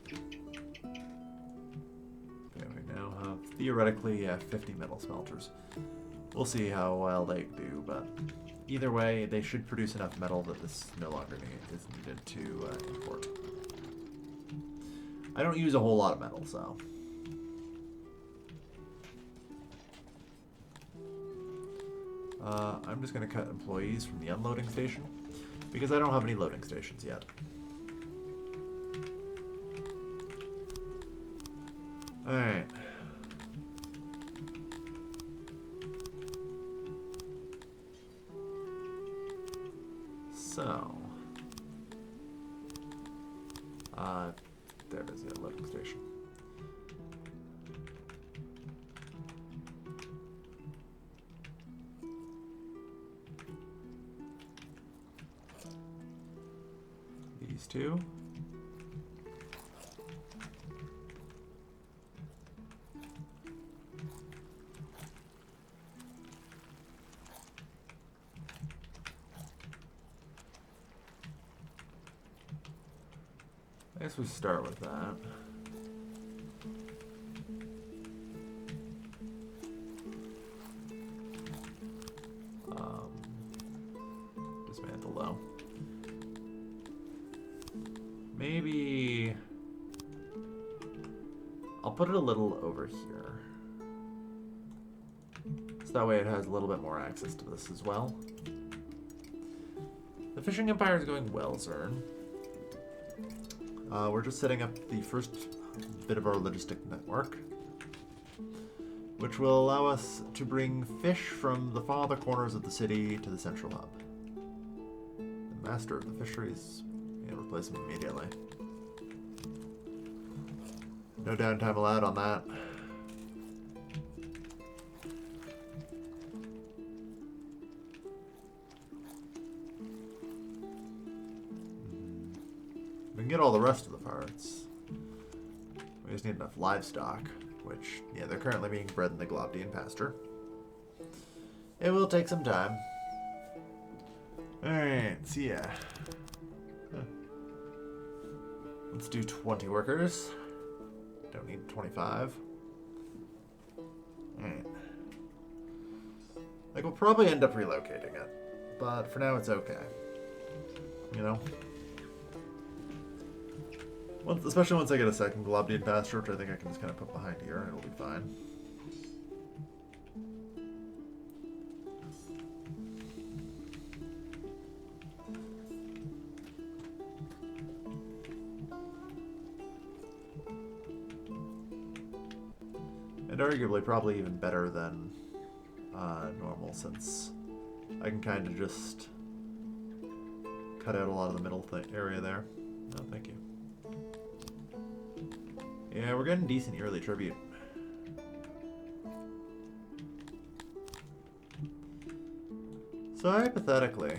S1: Okay, we now have, theoretically, 50 metal smelters. We'll see how well they do, but either way, they should produce enough metal that this no longer is needed to import. I don't use a whole lot of metal, so... I'm just going to cut employees from the unloading station, because I don't have any loading stations yet. Alright. So... there it is, the unloading station. These two. I guess we start with that. Dismantle though. Maybe I'll put it a little over here. So that way it has a little bit more access to this as well. The fishing empire is going well, Zern. We're just setting up the first bit of our logistic network, which will allow us to bring fish from the farther corners of the city to the central hub. The master of the fisheries, replace him immediately. No downtime allowed on that. We can get all the rest of the parts. We just need enough livestock, which, yeah, they're currently being bred in the Amevian pasture. It will take some time. Alright, so yeah. Let's do 20 workers. Don't need 25. Alright. Like, we'll probably end up relocating it, but for now it's okay. You know? Especially once I get a second Amevian pasture, which I think I can just kind of put behind here, and it'll be fine. And arguably probably even better than normal, since I can kind of just cut out a lot of the middle area there. No, thank you. Yeah, we're getting decent yearly tribute. So hypothetically,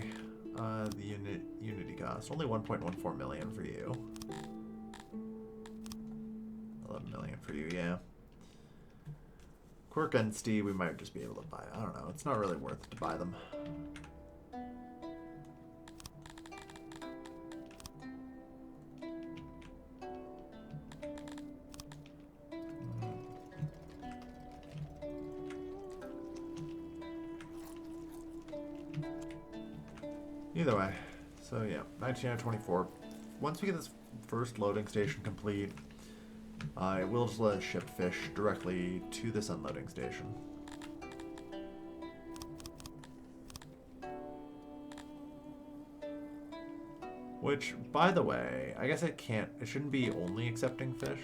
S1: the unity cost, only 1.14 million for you. 11 million for you, yeah. Quirk and Steve, we might just be able to buy. I don't know. It's not really worth it to buy them. Either way. So yeah, 19 out of 24. Once we get this first loading station complete, I will just let us ship fish directly to this unloading station. Which, by the way, I guess it shouldn't be only accepting fish.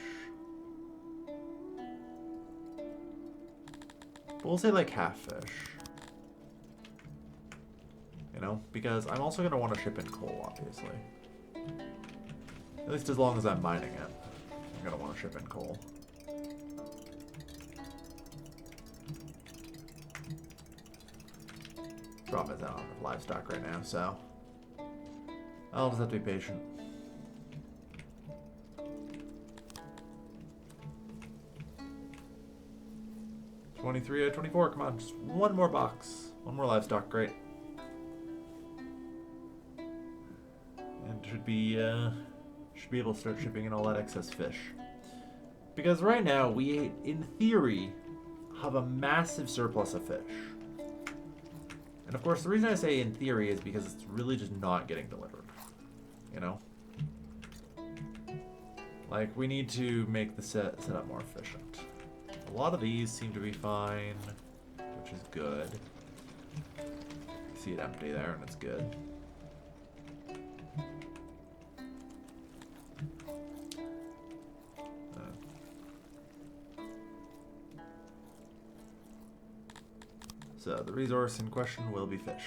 S1: But we'll say like half fish. You know, because I'm also going to want to ship in coal, obviously. At least as long as I'm mining it. I'm going to want to ship in coal. Problem is I don't have enough livestock right now, so I'll just have to be patient. $23 out of 24, come on, just one more box. One more livestock, great. And should be able to start shipping in all that excess fish. Because right now, we, in theory, have a massive surplus of fish. And of course, the reason I say in theory is because it's really just not getting delivered. You know? Like, we need to make the setup more efficient. A lot of these seem to be fine, which is good. You see it empty there, and it's good. So the resource in question will be fish.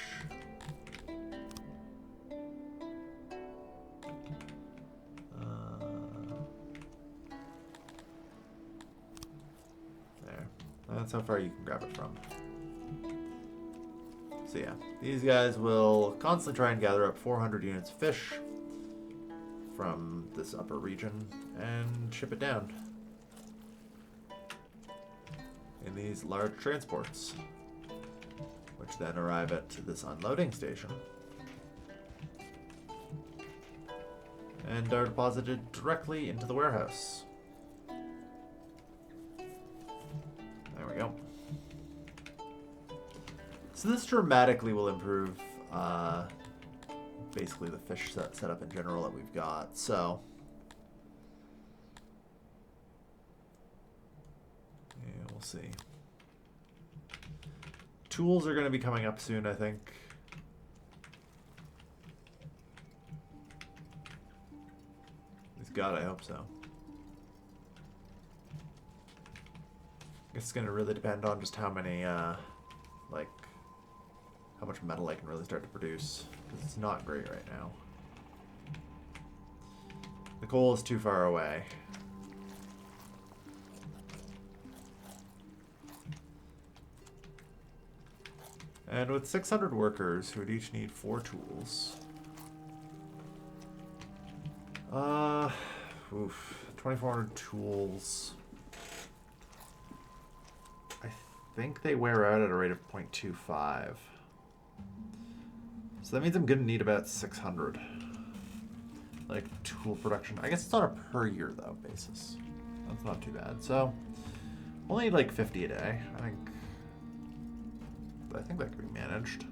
S1: There. That's how far you can grab it from. So yeah, these guys will constantly try and gather up 400 units of fish from this upper region and ship it down in these large transports, which then arrive at this unloading station and are deposited directly into the warehouse. There we go. So this dramatically will improve basically the fish setup in general that we've got. So yeah, we'll see. Tools are going to be coming up soon, I think. At least God, I hope so. It's going to really depend on just how many, like, how much metal I can really start to produce. Because it's not great right now. The coal is too far away. And with 600 workers who would each need 4 tools. 2,400 tools. I think they wear out at a rate of 0.25. So that means I'm gonna need about 600. Like, tool production. I guess it's on a per year, though, basis. That's not too bad. So, only like 50 a day. I think that could be managed.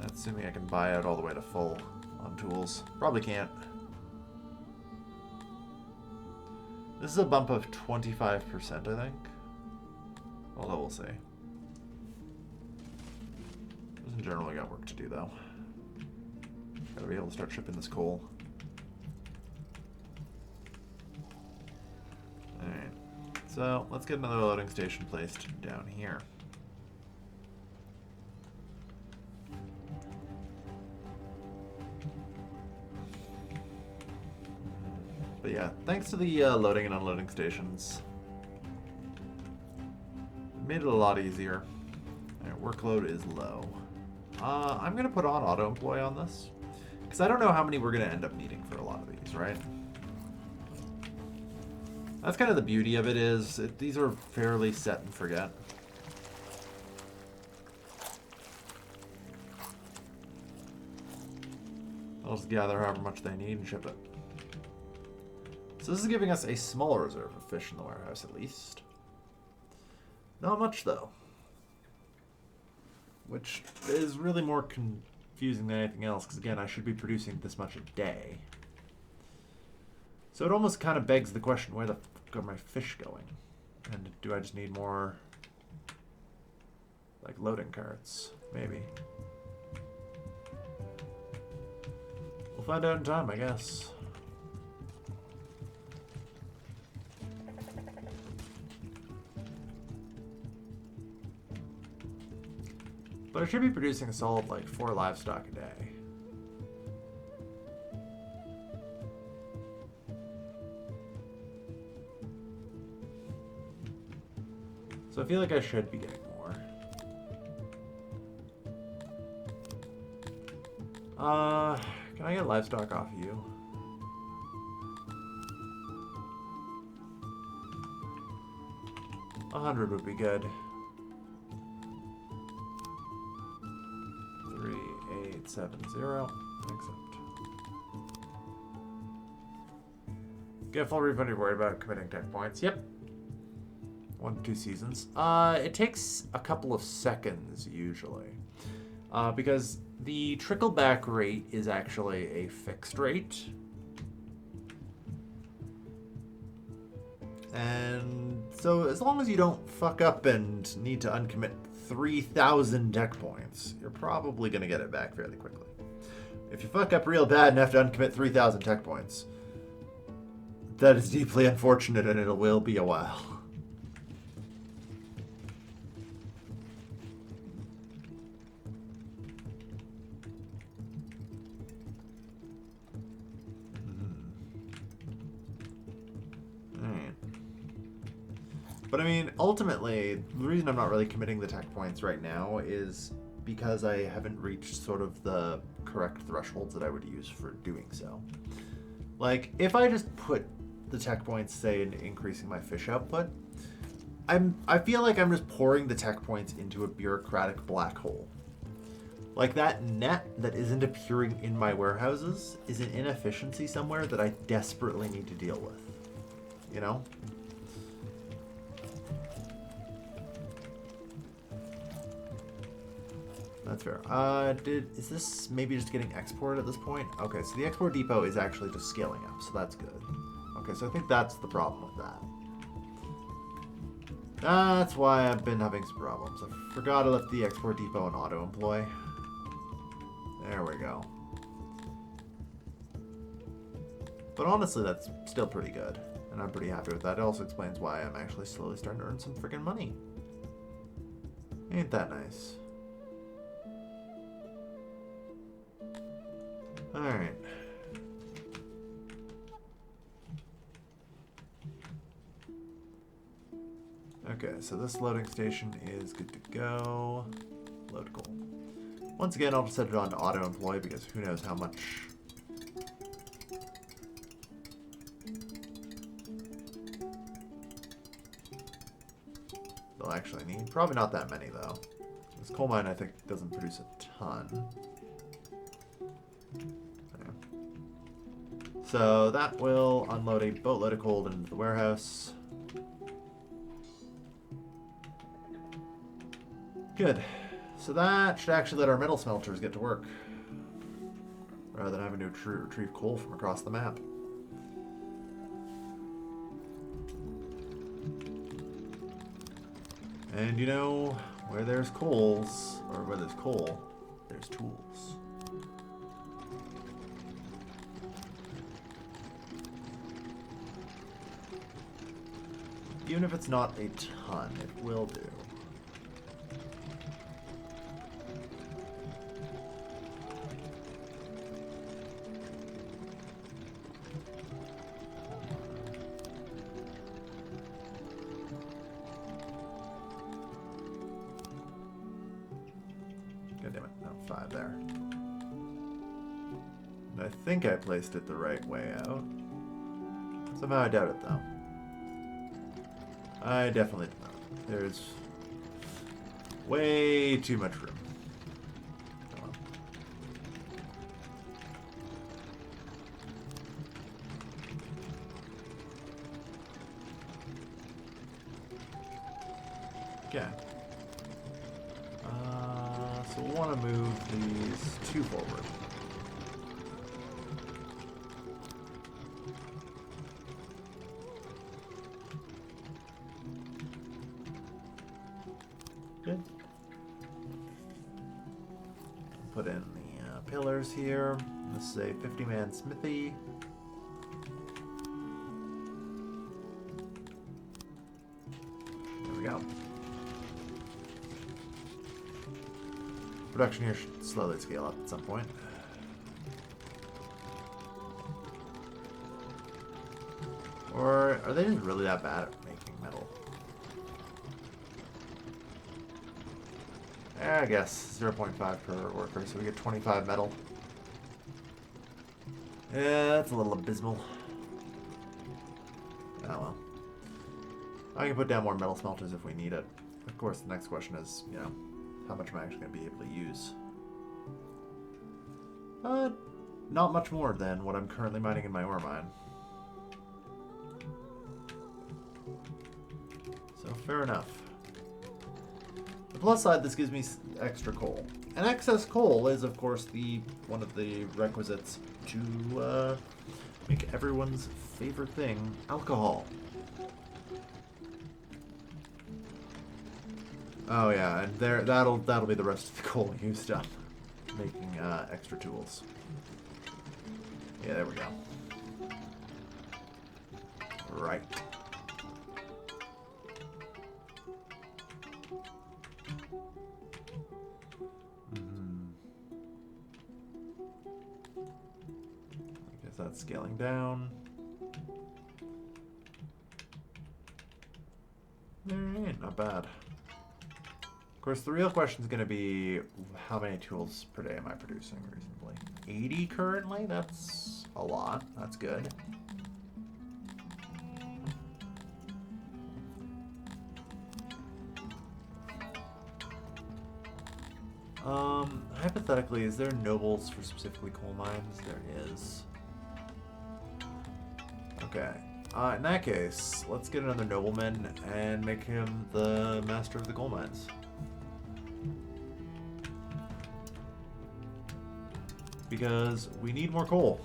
S1: That's assuming I can buy out all the way to full on tools. Probably can't. This is a bump of 25%, I think. Although we'll see. In general, I got work to do, though. Gotta be able to start shipping this coal. Alright. So, let's get another loading station placed down here. But yeah, thanks to the loading and unloading stations, it made it a lot easier. Alright, workload is low. I'm going to put on auto-employ on this, because I don't know how many we're going to end up needing for a lot of these, right? That's kind of the beauty of it is, these are fairly set and forget. I'll just gather however much they need and ship it. So this is giving us a small reserve of fish in the warehouse, at least. Not much, though. Which is really more confusing than anything else, because again, I should be producing this much a day. So it almost kind of begs the question, where the fuck are my fish going? And do I just need more, like, loading carts? Maybe. We'll find out in time, I guess. But I should be producing a solid, like, 4 livestock a day. So I feel like I should be getting more. Can I get livestock off you? $100 would be good. 3870. Accept. Get a full refund if you're worried about committing tech points. Yep. 1 to 2 seasons. It takes a couple of seconds usually. Because the trickle-back rate is actually a fixed rate. And so as long as you don't fuck up and need to uncommit 3,000 tech points, you're probably going to get it back fairly quickly. If you fuck up real bad and have to uncommit 3,000 tech points, that is deeply unfortunate and it will be a while. But I mean, ultimately, the reason I'm not really committing the tech points right now is because I haven't reached sort of the correct thresholds that I would use for doing so. Like, if I just put the tech points, say, into increasing my fish output, I feel like I'm just pouring the tech points into a bureaucratic black hole. Like, that net that isn't appearing in my warehouses is an inefficiency somewhere that I desperately need to deal with. You know? That's fair. Is this maybe just getting exported at this point? Okay, so the export depot is actually just scaling up, so that's good. Okay, so I think that's the problem with that. That's why I've been having some problems. I forgot to let the export depot in auto-employ. There we go. But honestly, that's still pretty good, and I'm pretty happy with that. It also explains why I'm actually slowly starting to earn some freaking money. Ain't that nice? Alright. Okay, so this loading station is good to go. Load coal. Once again, I'll just set it on to auto-employ because who knows how much they'll actually need. Probably not that many, though. This coal mine, I think, doesn't produce a ton. So that will unload a boatload of coal into the warehouse. Good. So that should actually let our metal smelters get to work, rather than having to retrieve coal from across the map. And you know, where there's coals, or where there's coal, there's tools. Even if it's not a ton, it will do. God damn it. No, 5 there. And I think I placed it the right way out. Somehow I doubt it, though. I definitely did not. There's way too much room. Come on. Okay. So we'll want to move these 2 forward. Good. Put in the pillars here. This is a 50-man smithy. There we go. Production here should slowly scale up at some point. Or are they just really that bad at making metal? I guess 0.5 per worker, so we get 25 metal. Yeah, that's a little abysmal. Oh well. I can put down more metal smelters if we need it. Of course, the next question is, you know, how much am I actually going to be able to use? Not much more than what I'm currently mining in my ore mine. So, fair enough. The plus side, this gives me extra coal. And excess coal is, of course, one of the requisites to make everyone's favorite thing, alcohol. Oh yeah, and that'll be the rest of the coal used up making extra tools. Yeah, there we go. Right. I guess that's scaling down. Alright, not bad. Of course, the real question is going to be, how many tools per day am I producing reasonably? 80 currently? That's a lot. That's good. Hypothetically, is there nobles for specifically coal mines? There is. Okay. In that case, let's get another nobleman and make him the master of the coal mines. Because we need more coal.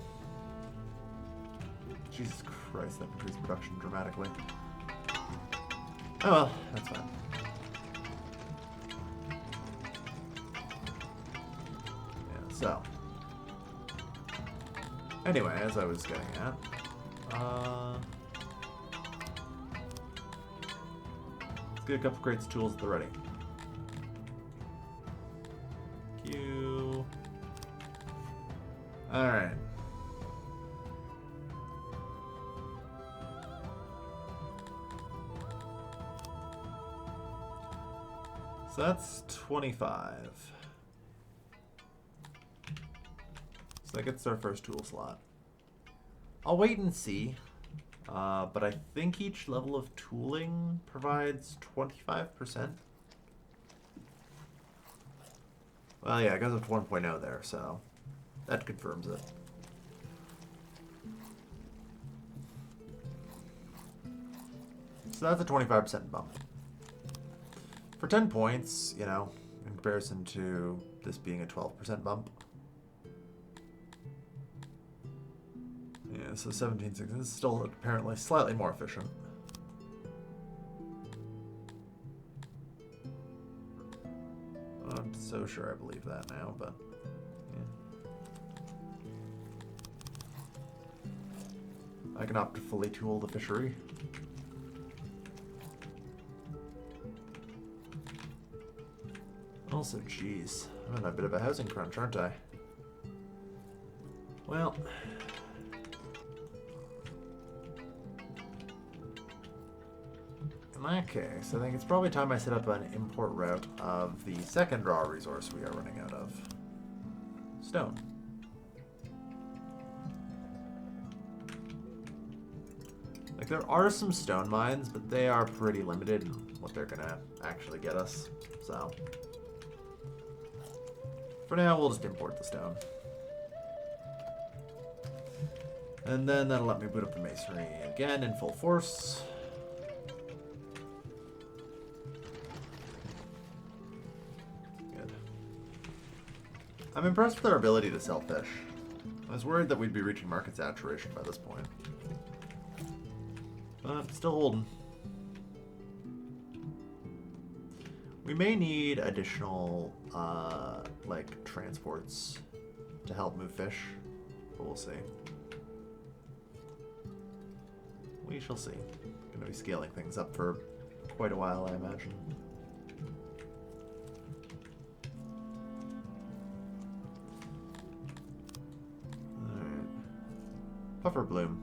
S1: Jesus Christ, that increased production dramatically. Oh well, that's fine. Yeah, so. Anyway, as I was getting at, let's get a couple crates of tools at the ready. Q. Alright. So that's 25. So that gets our first tool slot. I'll wait and see. But I think each level of tooling provides 25%. Well, yeah, it goes up to 1.0 there, so that confirms it. So that's a 25% bump. For 10 points, you know, in comparison to this being a 12% bump. Yeah, so 17.6 is still apparently slightly more efficient. I'm so sure I believe that now, but yeah. I can opt to fully tool the fishery. Also, geez, I'm in a bit of a housing crunch, aren't I? Well, in that case, I think it's probably time I set up an import route of the second raw resource we are running out of. Stone. Like, there are some stone mines, but they are pretty limited in what they're gonna actually get us, so... For now, we'll just import the stone. And then that'll let me boot up the masonry again in full force. Good. I'm impressed with our ability to sell fish. I was worried that we'd be reaching market saturation by this point. But still holding. We may need additional, like, transports to help move fish, but we'll see. We shall see. Gonna be scaling things up for quite a while, I imagine. Alright. Puffer bloom.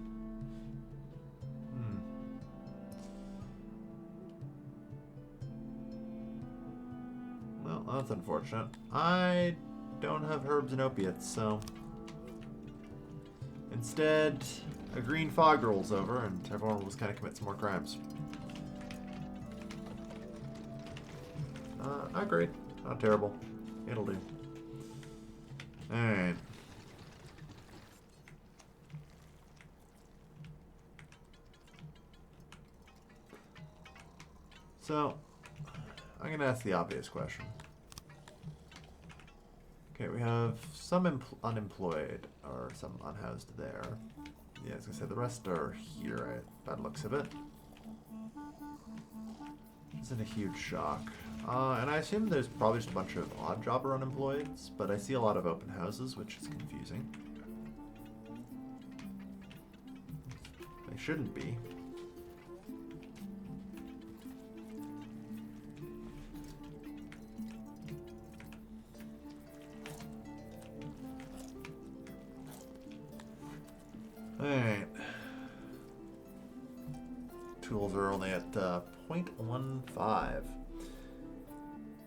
S1: Well, that's unfortunate. I don't have herbs and opiates, so... Instead, a green fog rolls over, and everyone will just kind of commit some more crimes. Not great. Not terrible. It'll do. Alright. So, I'm going to ask the obvious question. Okay, we have some unemployed, or some unhoused there. Yeah, I was going to say, the rest are here, by the looks of it. Isn't a huge shock. And I assume there's probably just a bunch of odd jobber unemployeds, but I see a lot of open houses, which is confusing. They shouldn't be. Alright. Tools are only at 0.15.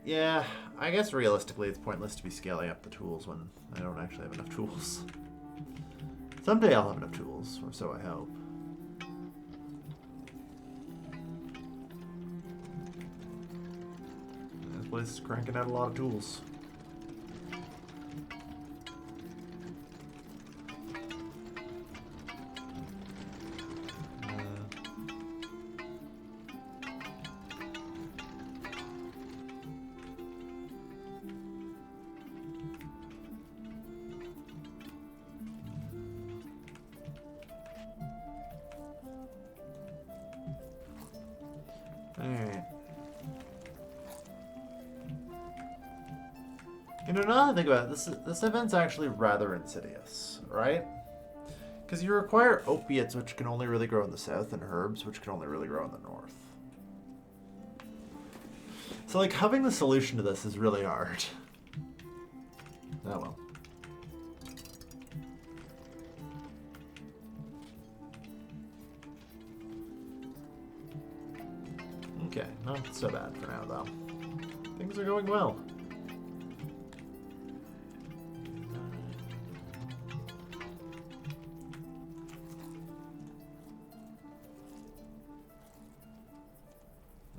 S1: Yeah, I guess realistically it's pointless to be scaling up the tools when I don't actually have enough tools. Someday I'll have enough tools, or so I hope. This place is cranking out a lot of tools. Alright. You know, now that I think about it, this event's actually rather insidious, right? Because you require opiates, which can only really grow in the south, and herbs, which can only really grow in the north. So, like, having the solution to this is really hard. Oh well. Okay, not so bad for now, though. Things are going well.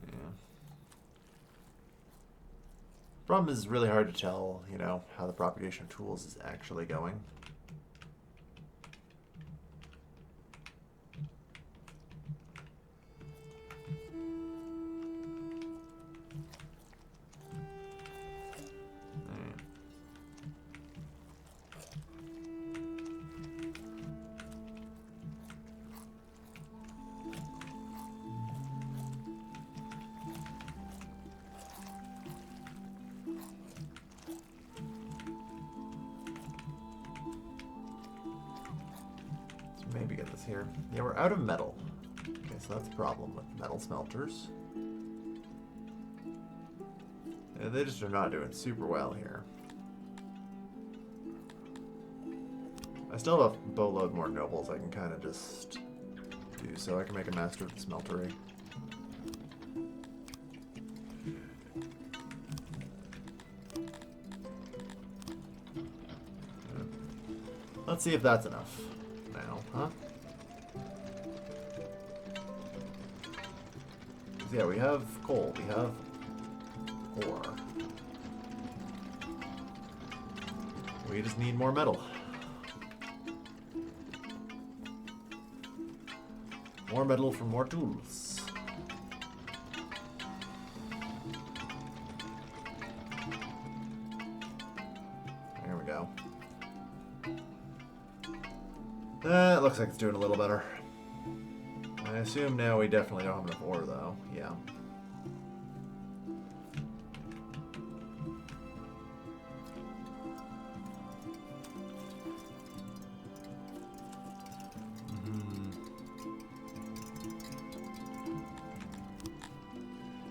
S1: Yeah. Problem is, it's really hard to tell, you know, how the propagation of tools is actually going. Maybe get this here. Yeah, we're out of metal. Okay, so that's a problem with metal smelters. Yeah, they just are not doing super well here. I still have a boatload more nobles I can kind of just do, so I can make a master of the smeltery. Let's see if that's enough now, huh? Yeah, we have coal, we have ore. We just need more metal. More metal for more tools. There we go. That looks like it's doing a little better. I assume now we definitely don't have enough ore, though. Yeah.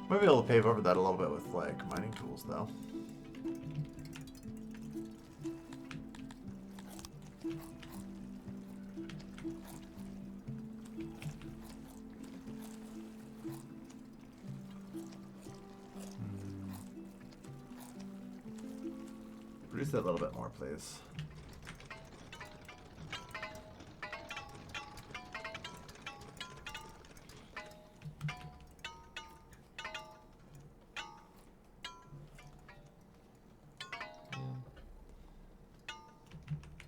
S1: Might be able to pave over that a little bit with, like, mining tools, though. Produce that a little bit more, please.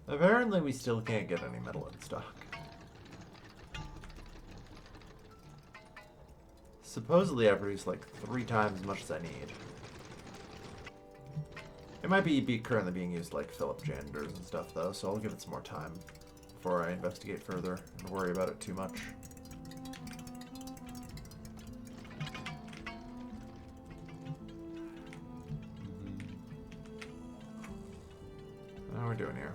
S1: Apparently we still can't get any metal in stock. Supposedly I produce like 3 times as much as I need. It might be currently being used like Philip janitors and stuff though, so I'll give it some more time before I investigate further and worry about it too much. How are we doing here?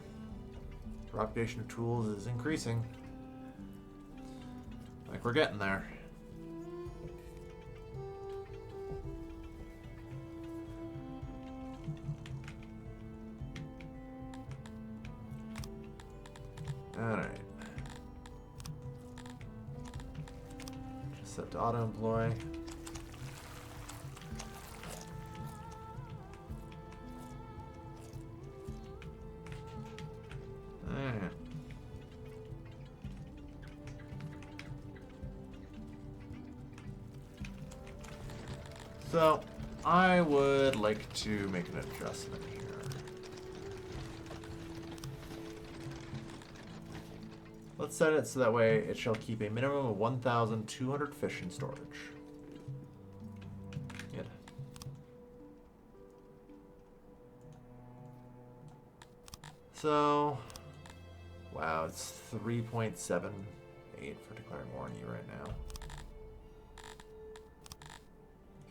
S1: Propagation of tools is increasing. Like we're getting there. Alright. Just set to auto employ. Alright. So, I would like to make an adjustment here. Let's set it so that way it shall keep a minimum of 1,200 fish in storage. Good. So, wow, it's 3.78 for declaring war on you right now.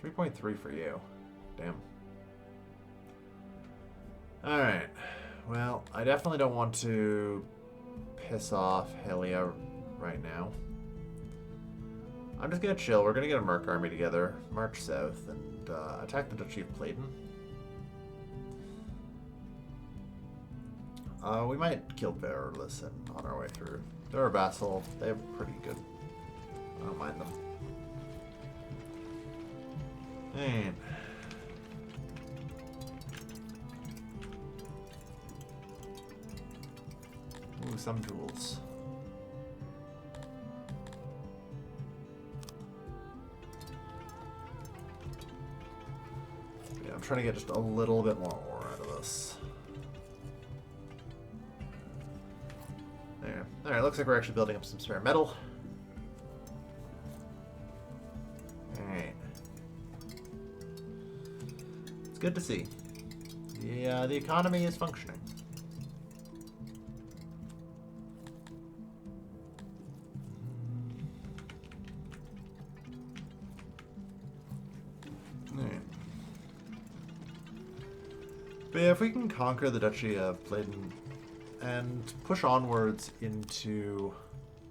S1: 3.3 for you. Damn. Alright. Well, I definitely don't want to piss off Helia right now. I'm just gonna chill. We're gonna get a merc army together, march south, and attack the Duchy of Pladen. We might kill Bearless on our way through. They're a vassal. They're pretty good. I don't mind them. And ooh, some tools. Yeah, I'm trying to get just a little bit more ore out of this. There. Alright, looks like we're actually building up some spare metal. Alright. It's good to see. The economy is functioning. But yeah, if we can conquer the Duchy of Pladen and push onwards into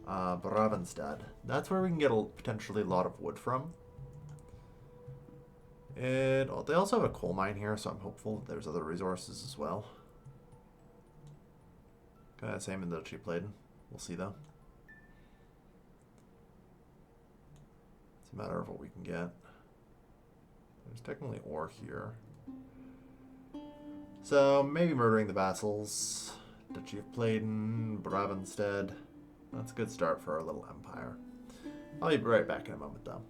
S1: Bravenstad, that's where we can get a potentially lot of wood from. They also have a coal mine here, so I'm hopeful that there's other resources as well. Kind of same in the cheap laden. We'll see though. It's a matter of what we can get. There's technically ore here. So maybe murdering the vassals. Duchy of Pladen, Bravenstead. That's a good start for our little empire. I'll be right back in a moment though.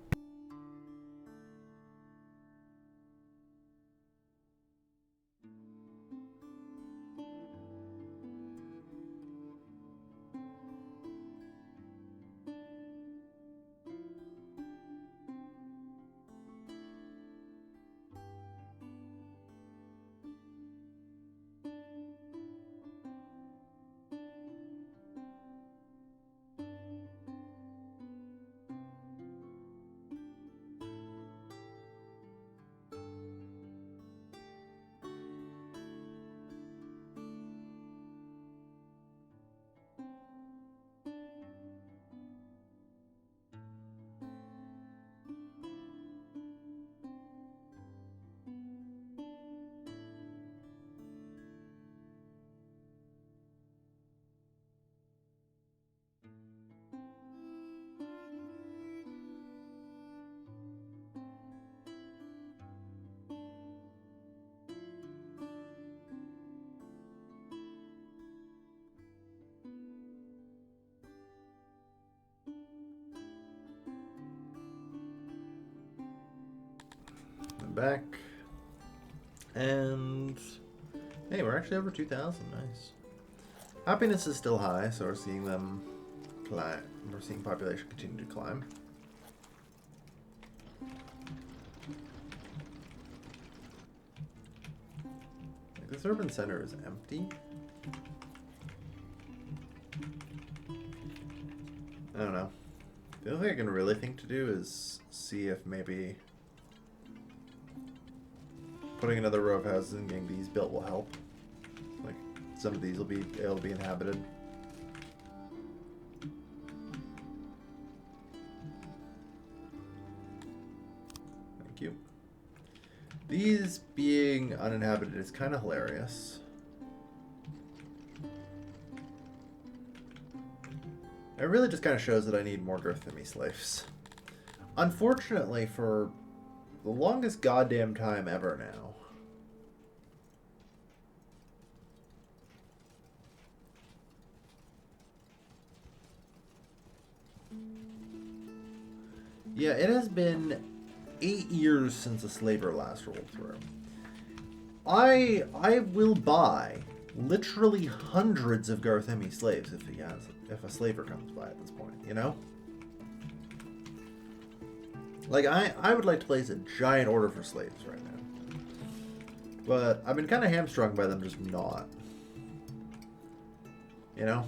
S1: Back, and hey, we're actually over 2,000. Nice. Happiness is still high, so we're seeing them climb. We're seeing population continue to climb. Like, this urban center is empty. I don't know. The only thing I can really think to do is see if maybe putting another row of houses and getting these built will help. Like, some of these will be able to be inhabited. Thank you. These being uninhabited is kind of hilarious. It really just kind of shows that I need more Girthimi slaves. Unfortunately, for the longest goddamn time ever now, yeah, it has been 8 years since a slaver last rolled through. I will buy literally hundreds of Garthemi slaves if a slaver comes by at this point, you know? Like, I would like to place a giant order for slaves right now. But I've been kind of hamstrung by them just not. You know?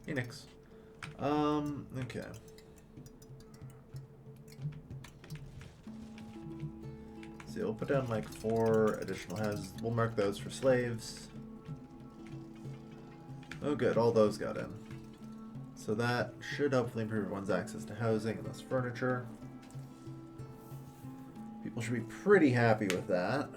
S1: Phoenix. Okay. So we'll put down like 4 additional houses. We'll mark those for slaves. Oh good, all those got in. So that should hopefully improve everyone's access to housing and thus furniture. People should be pretty happy with that.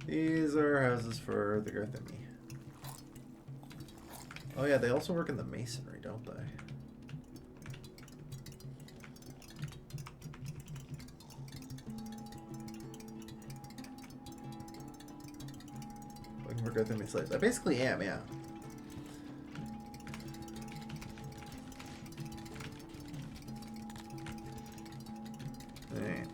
S1: These are houses for the Garthemi. Oh yeah, they also work in the masonry, don't they? Looking for Garthemi slaves. I basically am, yeah. Alright.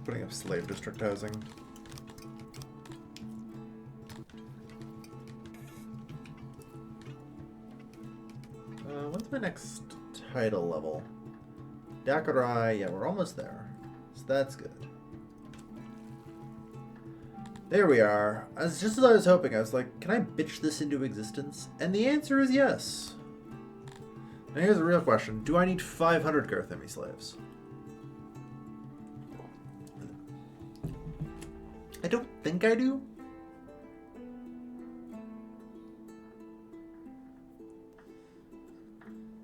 S1: Putting up slave district housing. What's my next title level? Dakarai, yeah, we're almost there. So that's good. There we are. Just as I was hoping, I was like, can I bitch this into existence? And the answer is yes. Now here's a real question. Do I need 500 Garthemi slaves? I don't think I do.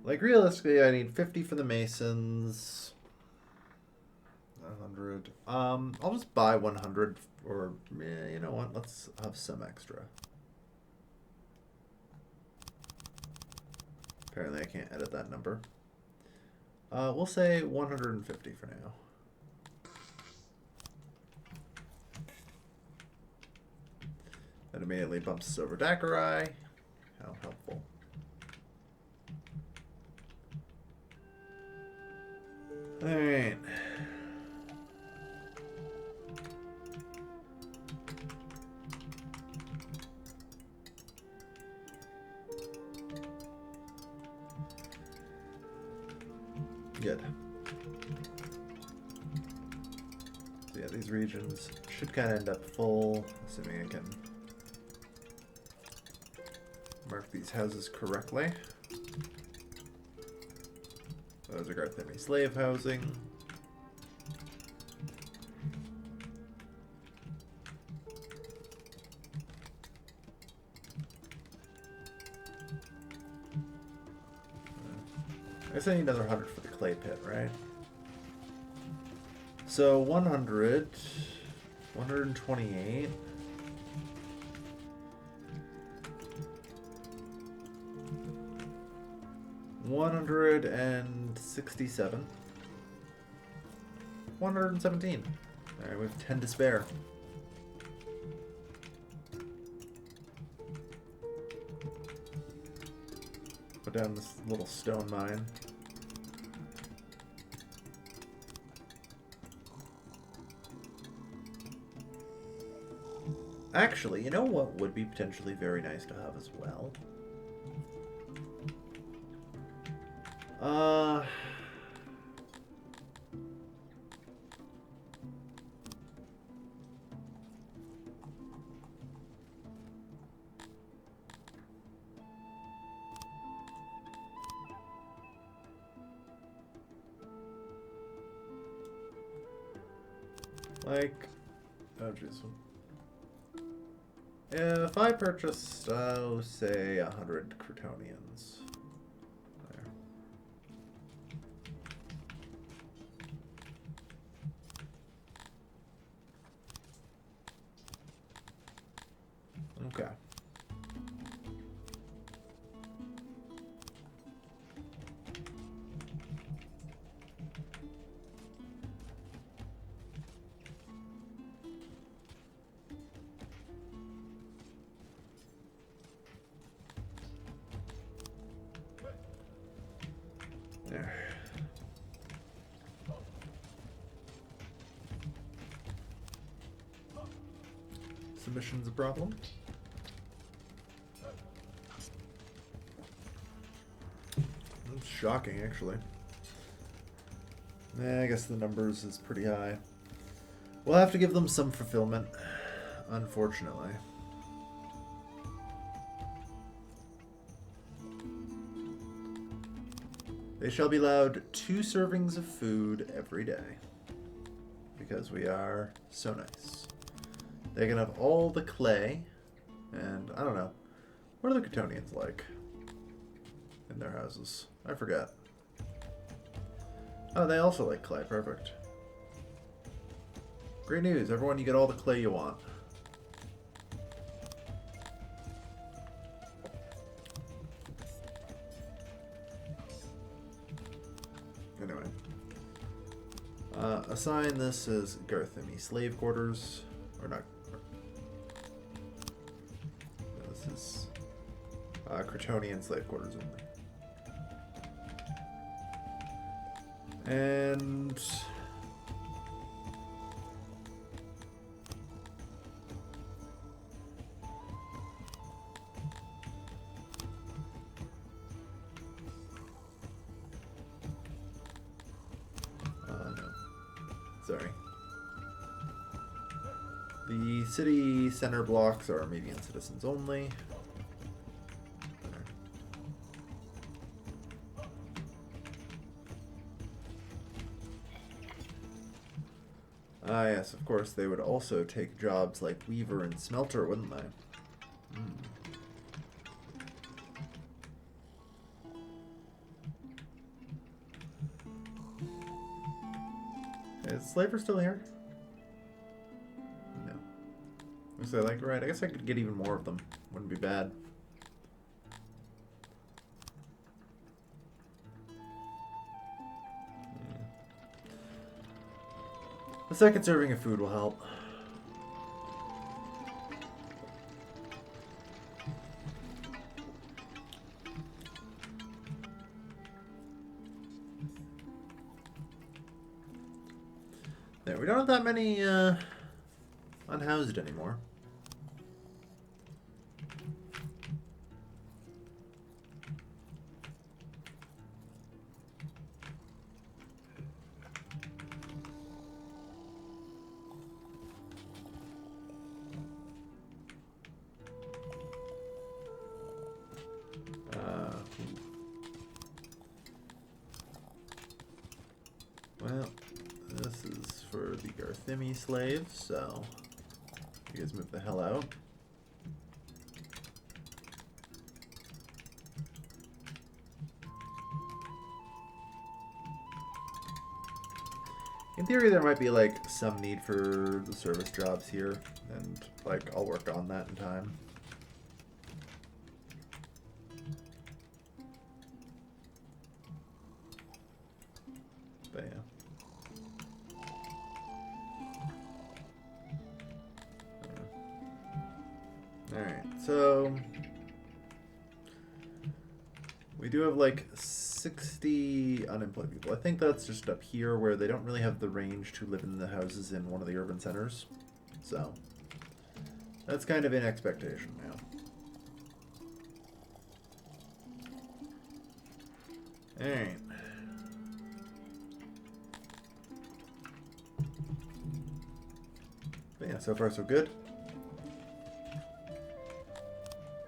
S1: Like, realistically, I need 50 for the Masons. 100. I'll just buy 100, or, you know what? Let's have some extra. Apparently I can't edit that number. We'll say 150 for now. That immediately bumps us over Dakarai. How helpful. Alright. Good. So yeah, these regions should kind of end up full, assuming I can mark these houses correctly. Those are Garthemi slave housing. I guess I need another 100 for the clay pit, right? So 100, 128. $167. 117. Alright, we have 10 to spare. Put down this little stone mine. Actually, you know what would be potentially very nice to have as well? Like, oh jeez. If I purchased, say 100 Crotonians. There. Okay. There. Submission's a problem. That's shocking, actually. I guess the numbers is pretty high. We'll have to give them some fulfillment, unfortunately. They shall be allowed 2 servings of food every day. Because we are so nice. They can have all the clay. And, I don't know. What are the Catonians like? In their houses? I forget. Oh, they also like clay. Perfect. Great news. Everyone, you get all the clay you want. Anyway. Assign this as Garthemi slave quarters. Or not. This is Crotonian slave quarters only. And Sorry. The city center blocks are Amevian citizens only. Ah, yes, of course, they would also take jobs like weaver and smelter, wouldn't they? Is Slaver still here? No. So, like, right, I guess I could get even more of them. Wouldn't be bad. The second serving of food will help. There, we don't have that many unhoused anymore. Well, this is for the Garthimi slaves, so you guys move the hell out. In theory, there might be like some need for the service jobs here, and like I'll work on that in time. But yeah. Alright, so we do have like 60 unemployed people. I think that's just up here where they don't really have the range to live in the houses in one of the urban centers. So that's kind of in expectation now. Alright. But yeah, so far so good.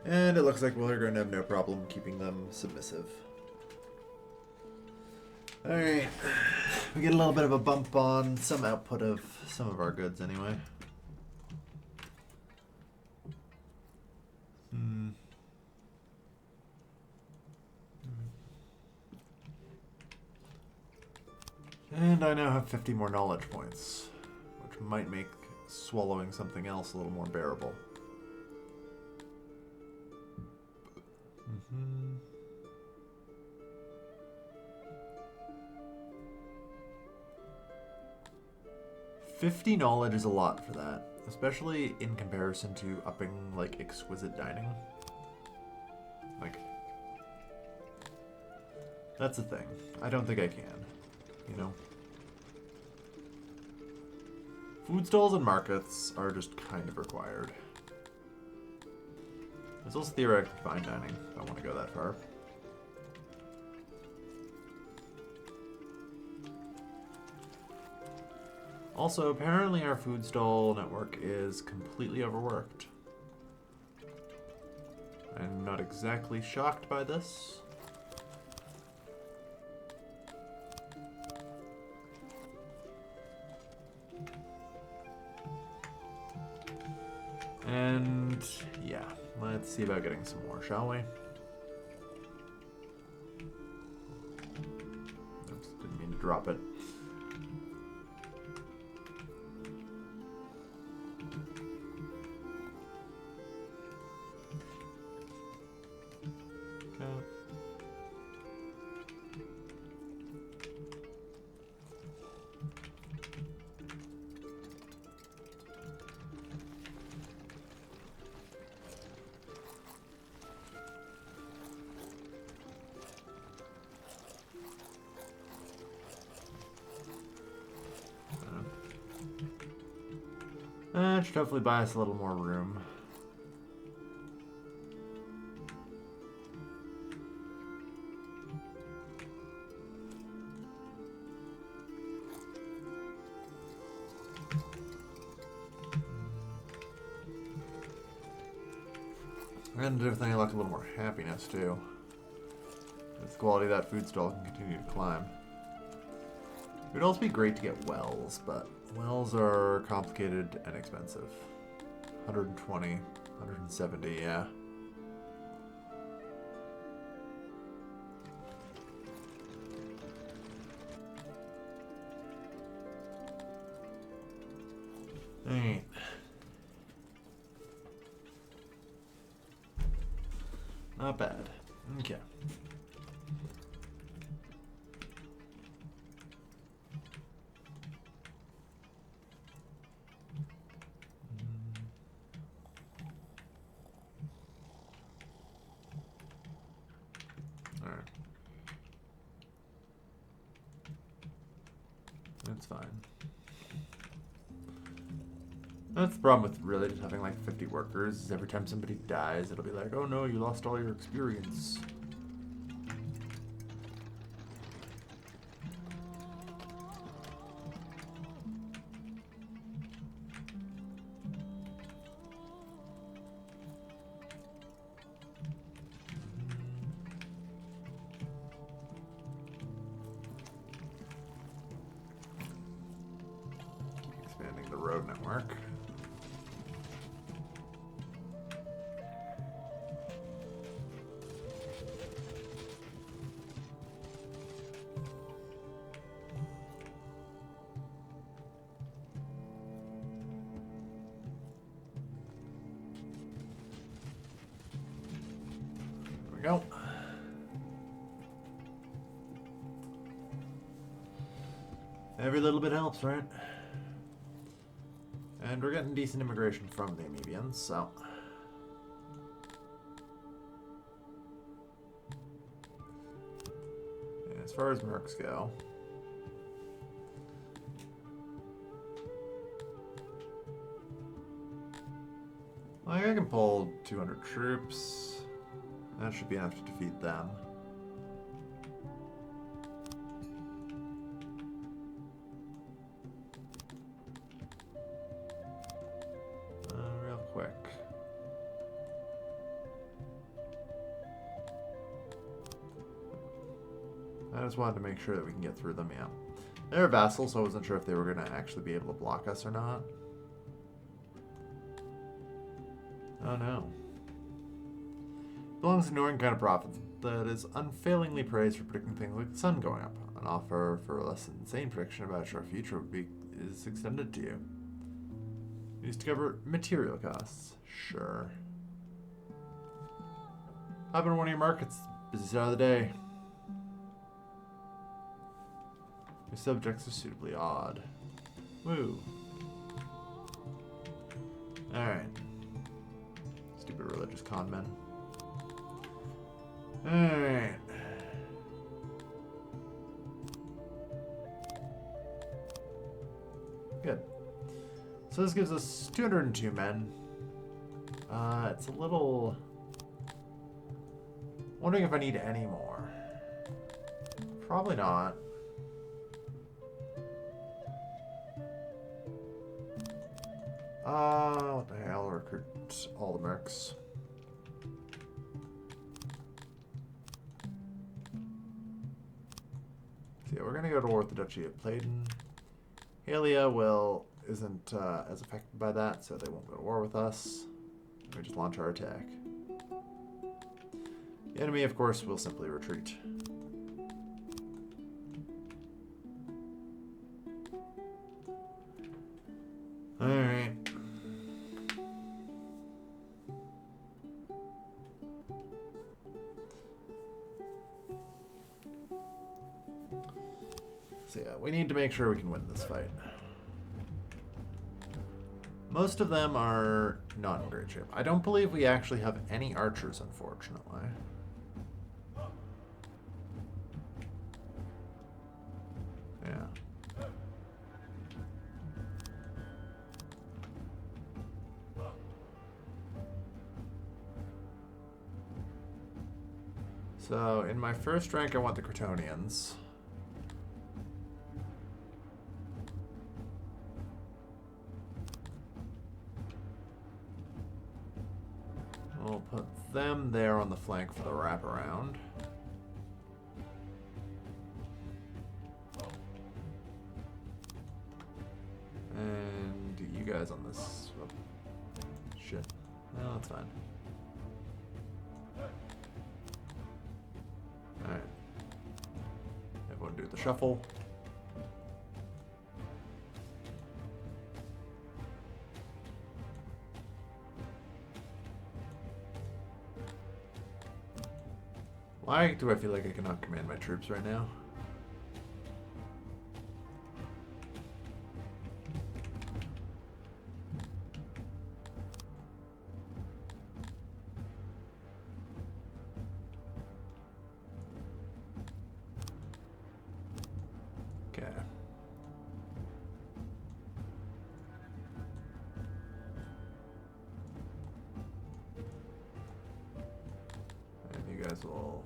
S1: And it looks like we're going to have no problem keeping them submissive. Alright. We get a little bit of a bump on some output of some of our goods anyway. And I now have 50 more knowledge points, which might make swallowing something else a little more bearable. $50 knowledge is a lot for that, especially in comparison to upping like exquisite dining. Like, that's the thing. I don't think I can, you know? Food stalls and markets are just kind of required. There's also theoretically fine dining. I don't want to go that far. Also, apparently our food stall network is completely overworked. I'm not exactly shocked by this. And yeah, let's see about getting some more, shall we? Oops, didn't mean to drop it. That should hopefully buy us a little more room. And if they unlock a little more happiness too. The quality of that food stall can continue to climb. It would also be great to get wells, but wells are complicated and expensive. 120, 170, yeah. Alright. Not bad. Okay. Alright. That's fine. That's the problem with really just having like 50 workers. Is every time somebody dies, it'll be like, oh no, you lost all your experience. Keep expanding the road network. There we go. Every little bit helps, right? And we're getting decent immigration from the Amevians, so... And as far as mercs go... Like, I can pull 200 troops. That should be enough to defeat them. Real quick. I just wanted to make sure that we can get through them, yeah. They're vassals, so I wasn't sure if they were going to actually be able to block us or not. Oh no. Belongs to Northern kind of prophet that is unfailingly praised for predicting things like the sun going up. An offer for a less insane prediction about your future would be is extended to you. Used to cover material costs. Sure. Hop in one of your markets. Busy start of the day. Your subjects are suitably odd. Woo. Alright. Stupid religious con men. Alright. Good. So this gives us 202 men. It's a little... Wondering if I need any more. Probably not. What the hell? Recruit all the mercs. So yeah, we're gonna go to war with the Duchy of Pladen. Halia isn't as affected by that, so they won't go to war with us. We just launch our attack. The enemy, of course, will simply retreat. Alright. So yeah, we need to make sure we can win this fight. Most of them are not in great shape. I don't believe we actually have any archers, unfortunately. Yeah. So, in my first rank, I want the Cretonians. We'll put them there on the flank for the wraparound. And you guys on this. Oh, shit. No, that's fine. Alright. Everyone do the shuffle. Why do I feel like I cannot command my troops right now? Okay. And you guys will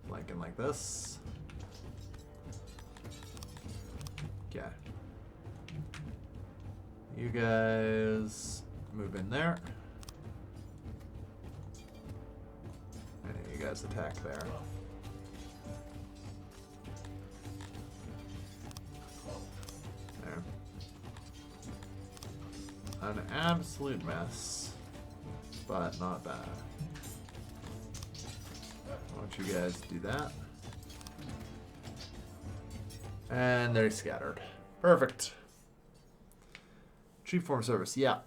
S1: flank in like this. Okay. You guys move in there. And you guys attack there. There. An absolute mess, but not bad. Why don't you guys do that? And they're scattered. Perfect. Chief Form Service, yeah.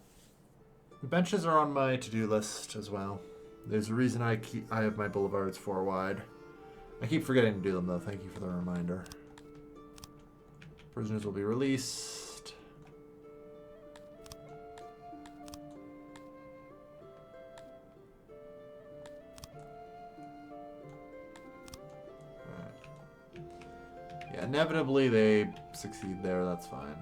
S1: Benches are on my to-do list as well. There's a reason I have my boulevards 4 wide. I keep forgetting to do them though. Thank you for the reminder. Prisoners will be released. Yeah, inevitably they succeed there, that's fine.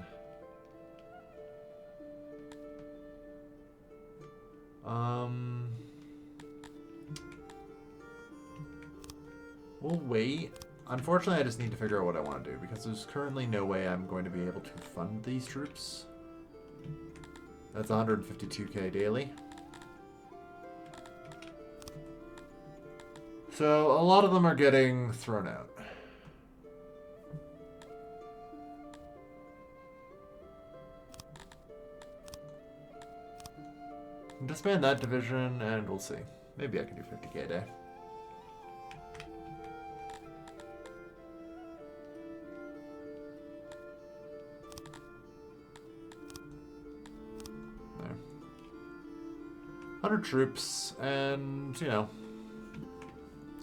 S1: We'll wait. Unfortunately, I just need to figure out what I want to do, because there's currently no way I'm going to be able to fund these troops. That's 152k daily. So, a lot of them are getting thrown out. Disband that division, and we'll see. Maybe I can do 50k a day. There. 100 troops, and, you know,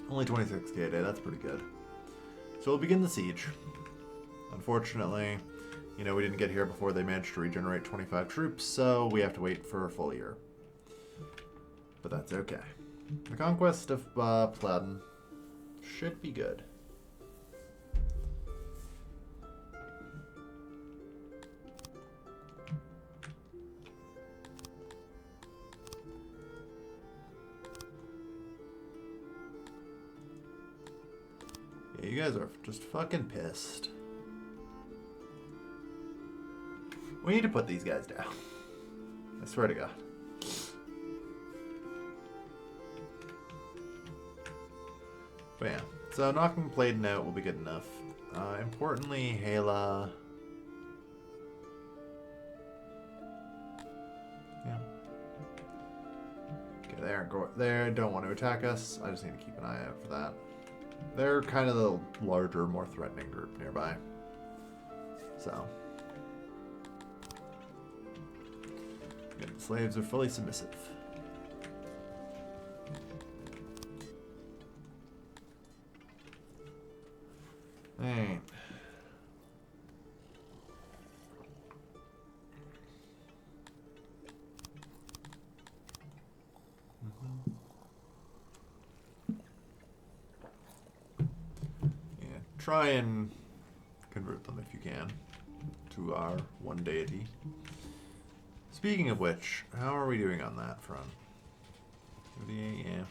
S1: only 26k a day. That's pretty good. So we'll begin the siege. Unfortunately, you know, we didn't get here before they managed to regenerate 25 troops, so we have to wait for a full year. But that's okay. The conquest of Platten should be good. Yeah, you guys are just fucking pissed. We need to put these guys down. I swear to God. But yeah, so knocking Pladen out will be good enough. Importantly, Hala. Yeah. Okay, they don't want to attack us. I just need to keep an eye out for that. They're kind of the larger, more threatening group nearby. So. Good. Slaves are fully submissive. Right. Yeah, try and convert them if you can to our one deity. Speaking of which, how are we doing on that front? 58, yeah.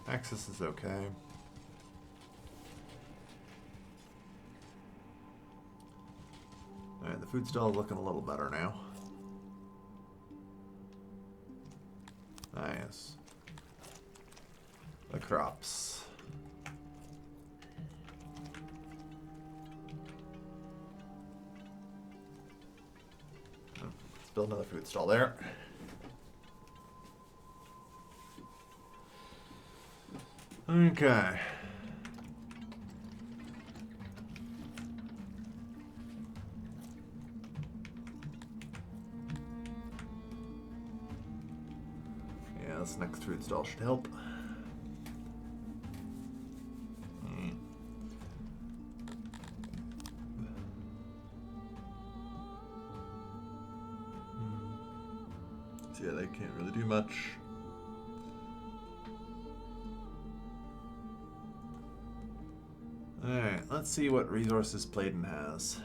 S1: Access is okay. Alright, the food stall is looking a little better now. Nice. The crops. Let's build another food stall there. Okay. Yeah, this next food stall should help. So yeah, they can't really do much. Alright, let's see what resources Playdon has.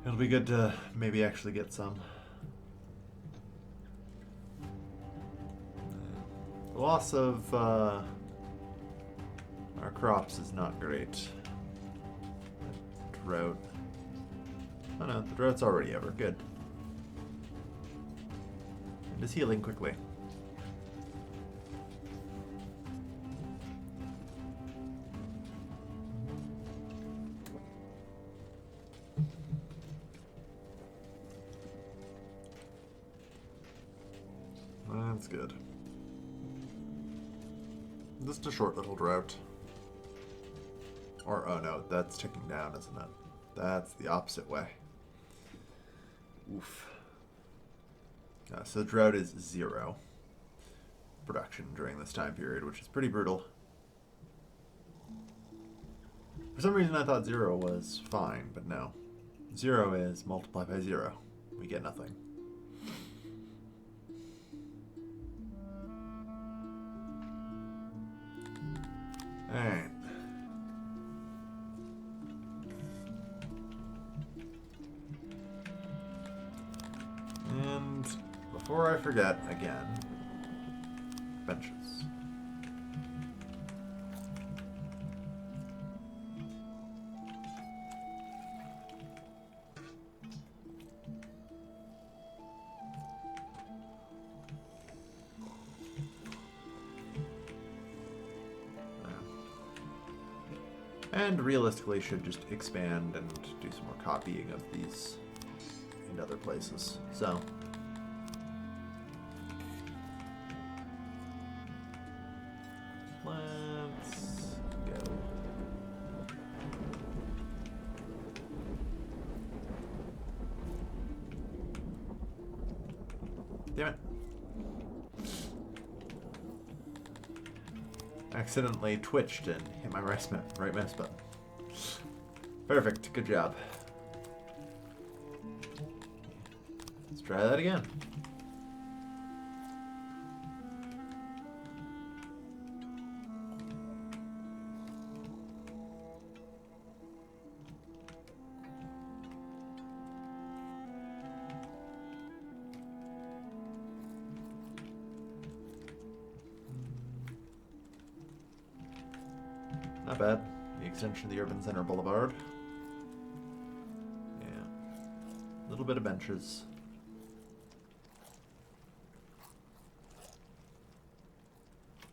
S1: It'll be good to maybe actually get some. The loss of our crops is not great. Drought. Oh no, the drought's already over. Good. It is healing quickly. That's good. Just a short little drought. Or, oh no, that's ticking down, isn't it? That's the opposite way. Oof. So the drought is 0 production during this time period, which is pretty brutal. For some reason I thought 0 was fine, but no. 0 is multiplied by 0. We get nothing. Alright. And before I forget again, benches. And realistically should just expand and do some more copying of these in other places. So let's go. Damn it. Accidentally twitched and hit my right mouse button. Perfect. Good job. Let's try that again. Not bad. The extension of the Urban Center Boulevard. Yeah. A little bit of benches.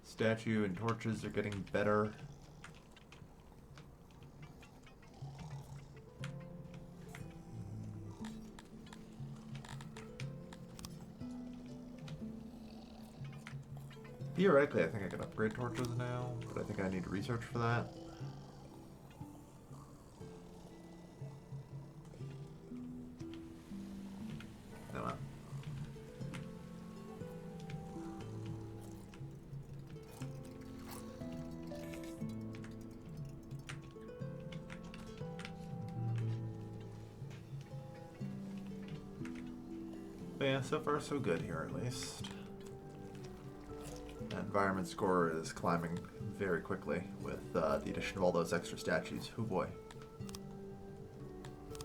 S1: Statue and torches are getting better. Theoretically, I think I can upgrade torches now, but I think I need research for that. No, well. But yeah, so far so good here at least. Environment score is climbing very quickly with the addition of all those extra statues. Oh boy.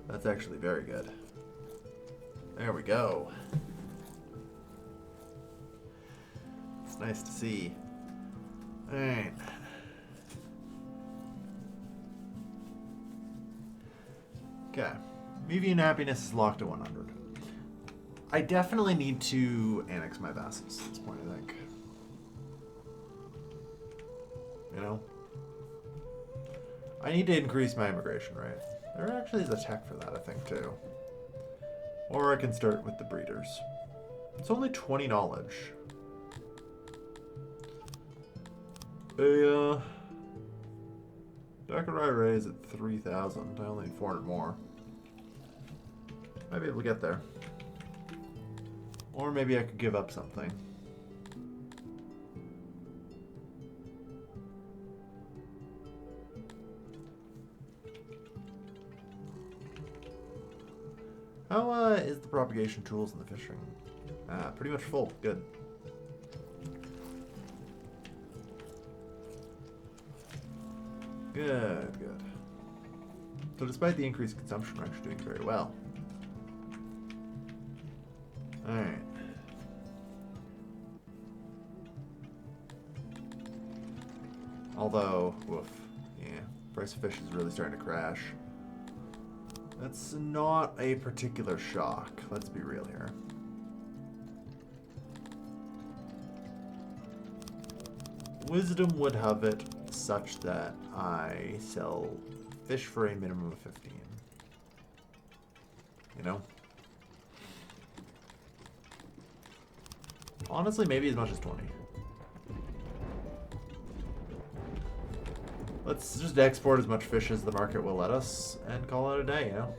S1: That's actually very good. There we go. It's nice to see. Alright. Okay. Amevian happiness is locked at 100. I definitely need to annex my vassals at this point, I think. You know? I need to increase my immigration rate. There actually is a tech for that, I think, too. Or I can start with the breeders. It's only 20 knowledge. Dakurai Ray is at 3,000. I only need 400 more. Might be able to get there. Or maybe I could give up something. How is the propagation tools and the fishing? Pretty much full. Good. Good, good. So despite the increased consumption, we're actually doing very well. Alright. Although, woof. Yeah, price of fish is really starting to crash. That's not a particular shock. Let's be real here. Wisdom would have it such that I sell fish for a minimum of 15. You know? Honestly, maybe as much as 20. Let's just export as much fish as the market will let us and call it a day, you know?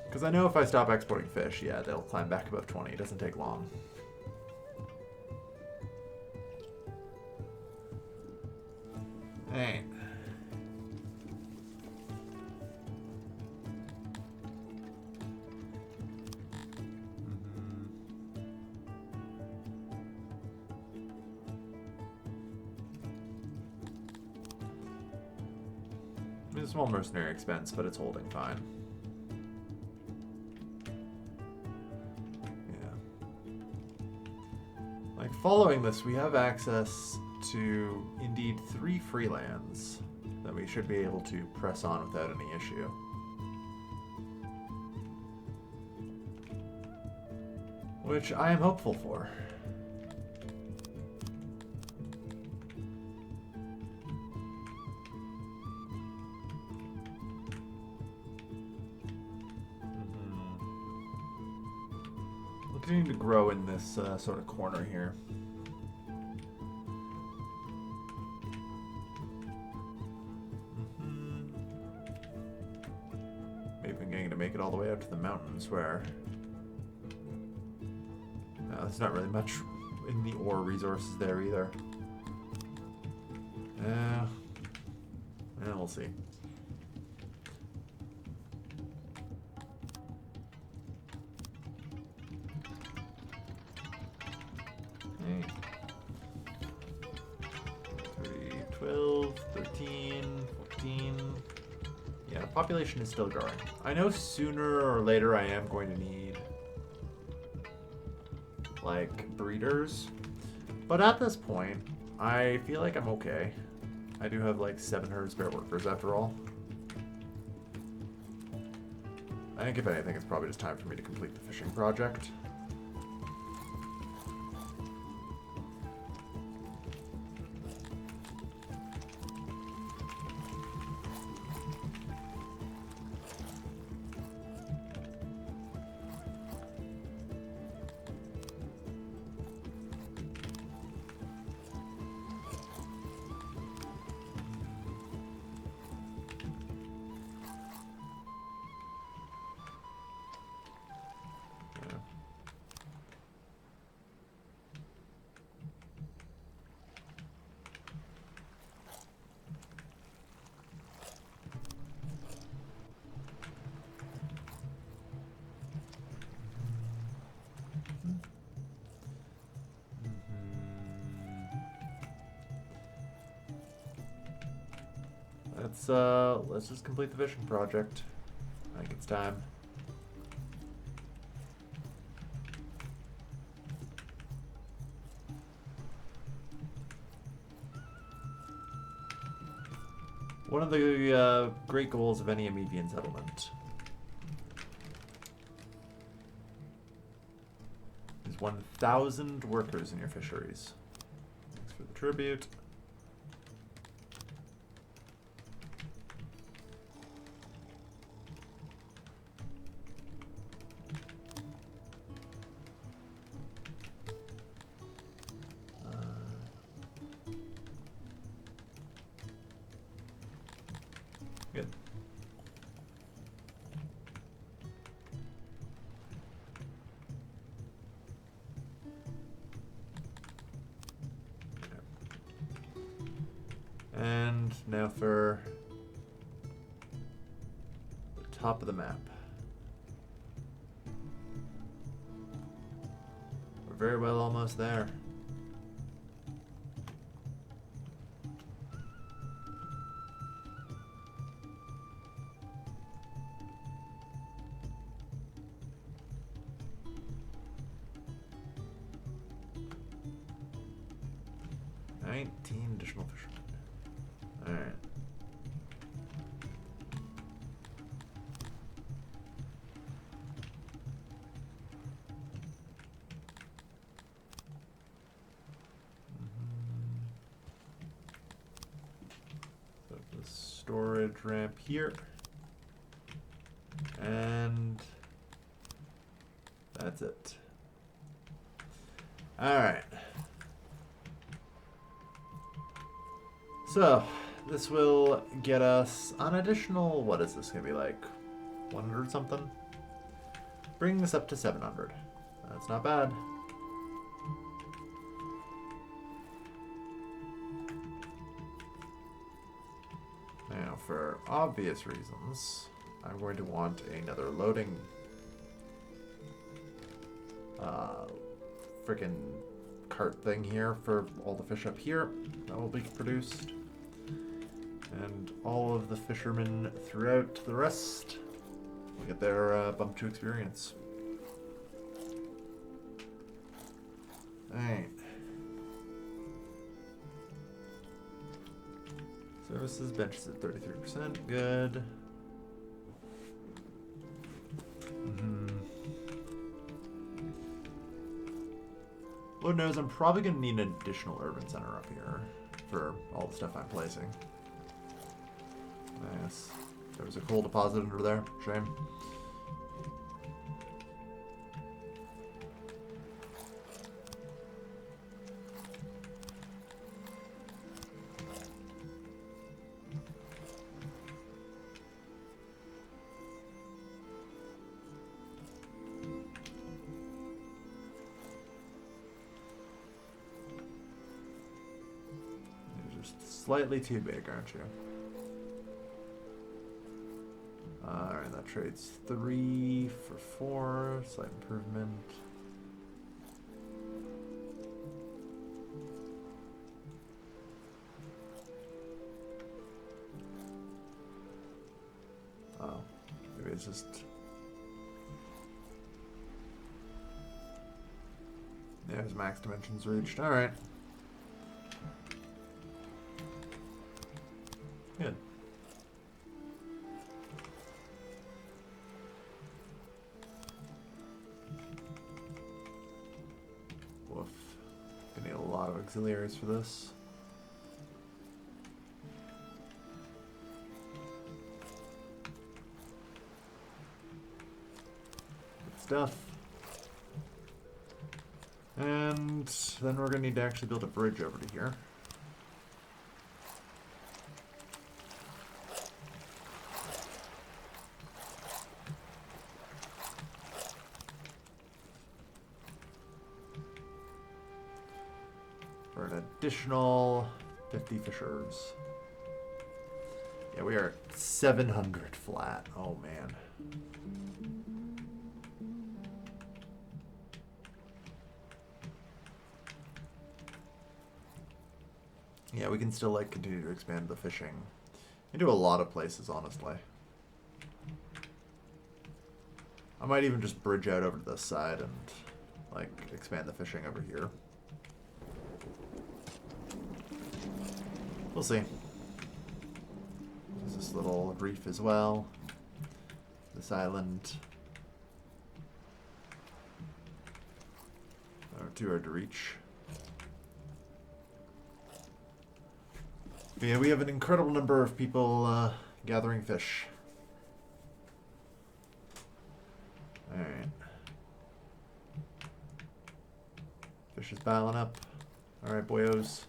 S1: Because I know if I stop exporting fish, yeah, they'll climb back above 20. It doesn't take long. Alright. It's a small mercenary expense, but it's holding fine. Like, following this, we have access to, indeed, 3 free lands that we should be able to press on without any issue. Which I am hopeful for. Continuing to grow in this sort of corner here. Maybe I'm getting to make it all the way out to the mountains where there's not really much in the ore resources there either. Yeah, we'll see. Population is still growing. I know sooner or later I am going to need like breeders, but at this point I feel like I'm okay. I do have like 700 spare workers after all. I think if anything it's probably just time for me to complete the fishing project. Let's just complete the fishing project. I think it's time. One of the great goals of any Amevian settlement is 1,000 workers in your fisheries. Thanks for the tribute. Good. And now for the top of the map. We're very well almost there. Additional fishermen. Alright. So the storage ramp here. And that's it. Alright. So, this will get us an additional, what is this going to be like, 100 something? Bring this up to 700. That's not bad. Now, for obvious reasons, I'm going to want another loading frickin' cart thing here for all the fish up here that will be produced. And all of the fishermen throughout the rest will get their bump to experience. Alright. Services benches at 33%. Good. Lord knows I'm probably going to need an additional urban center up here for all the stuff I'm placing. Nice. There was a coal deposit under there. Shame. You're just slightly too big, aren't you? Alright, that trades 3 for 4. Slight improvement. Oh, maybe it's just... There's max dimensions reached. Alright. Good. Woof. Gonna need a lot of auxiliaries for this. Good stuff. And then we're gonna need to actually build a bridge over to here. For an additional 50 fishers. Yeah, we are at 700 flat. Oh man. Yeah, we can still like continue to expand the fishing into a lot of places, honestly. I might even just bridge out over to this side and like expand the fishing over here. We'll see. this little reef as well. This island. Too hard to reach. But yeah, we have an incredible number of people gathering fish. Alright. Fish is piling up. Alright, boyos.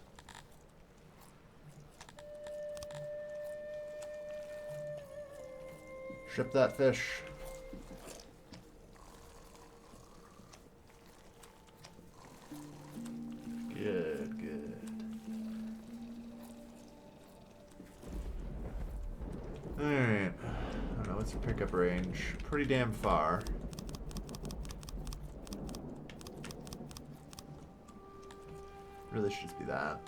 S1: Ship that fish. Good, good. Alright. I don't know, what's your pickup range? Pretty damn far. Really should just be that.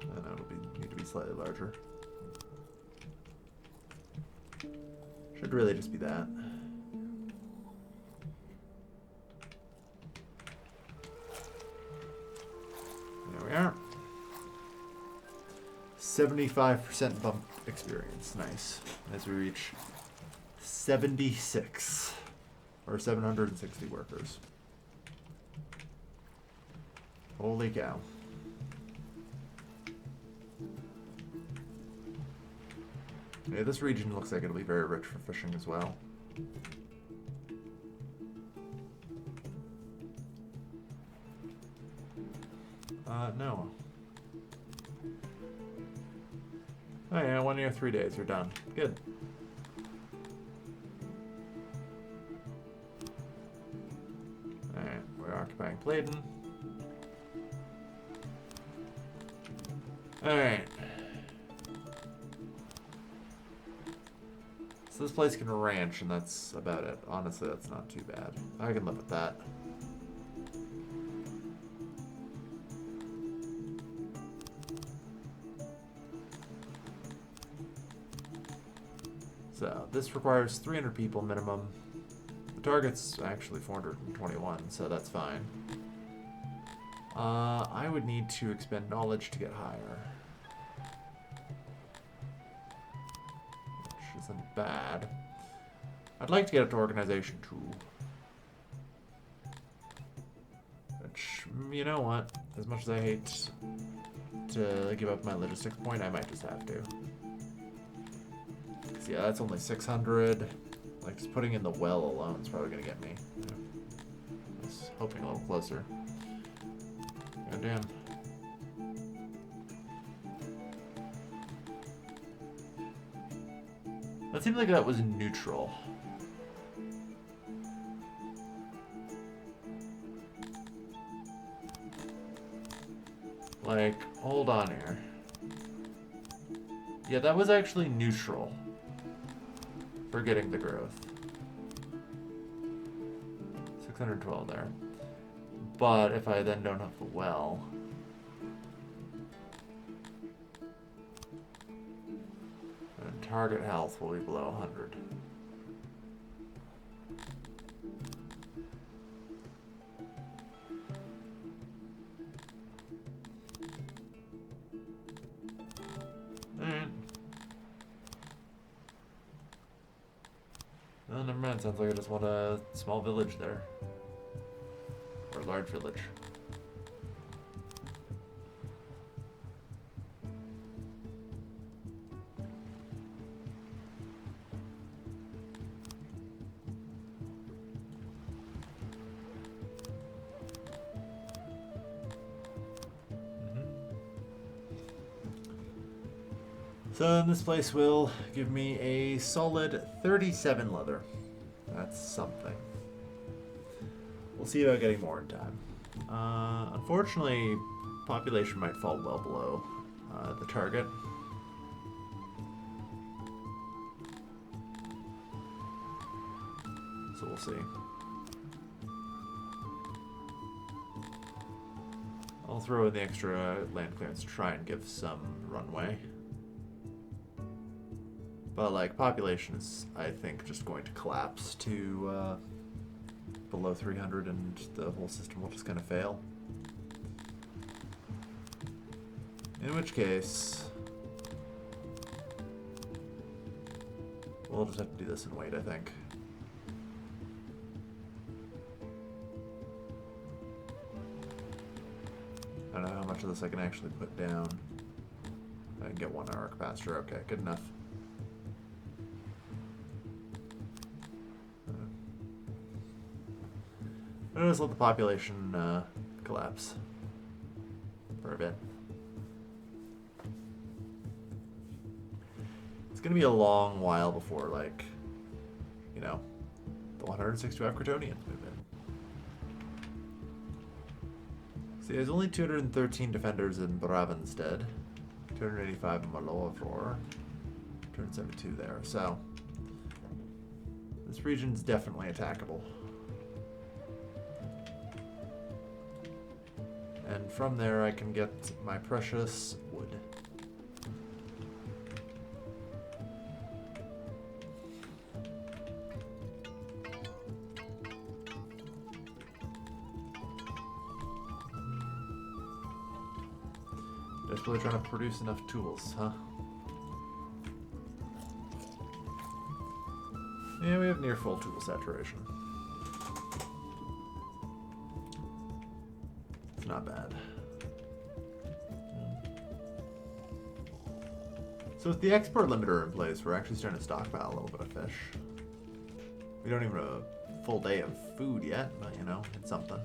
S1: I don't know, it'll need to be slightly larger. Should really just be that. There we are. 75% bump experience. Nice. As we reach 76 or 760 workers. Holy cow. Yeah, this region looks like it'll be very rich for fishing as well. No. Oh yeah, 1 year, 3 days, you're done. Good. Alright, we're occupying Pladen. Alright. So this place can ranch, and that's about it. Honestly, that's not too bad. I can live with that. So, this requires 300 people minimum. The target's actually 421, so that's fine. I would need to expend knowledge to get higher. Which isn't bad. I'd like to get up to organization 2. Which, you know what? As much as I hate to give up my logistics point, I might just have to. Yeah, that's only 600. Like, just putting in the well alone is probably gonna get me. Yeah. I was hoping a little closer. God damn. That seemed like that was neutral. Like, hold on here. Yeah, that was actually neutral. For getting the growth. 612 there. But if I then don't have the well, then target health will be below 100. Alright. Oh, never mind. Sounds like I just want a small village there. Or a large village. So this place will give me a solid 37 leather. That's something. We'll see about getting more in time. Unfortunately, population might fall well below the target. So we'll see. I'll throw in the extra land clearance to try and give some runway. But, like, population is, I think, just going to collapse to below 300 and the whole system will just kind of fail. In which case, We'll just have to do this and wait, I think. I don't know how much of this I can actually put down. I can get 1 arc faster. Okay, good enough. I'll just let the population collapse for a bit. It's gonna be a long while before, like, you know, the 165 Crotonians move in. See, there's only 213 defenders in Bravenstead, 285 in Malovror, 272 there. So this region's definitely attackable. And from there I can get my precious wood. Desperately trying to produce enough tools, huh? Yeah, we have near full tool saturation. It's not bad. So with the export limiter in place, we're actually starting to stockpile a little bit of fish. We don't even have a full day of food yet, but you know, it's something.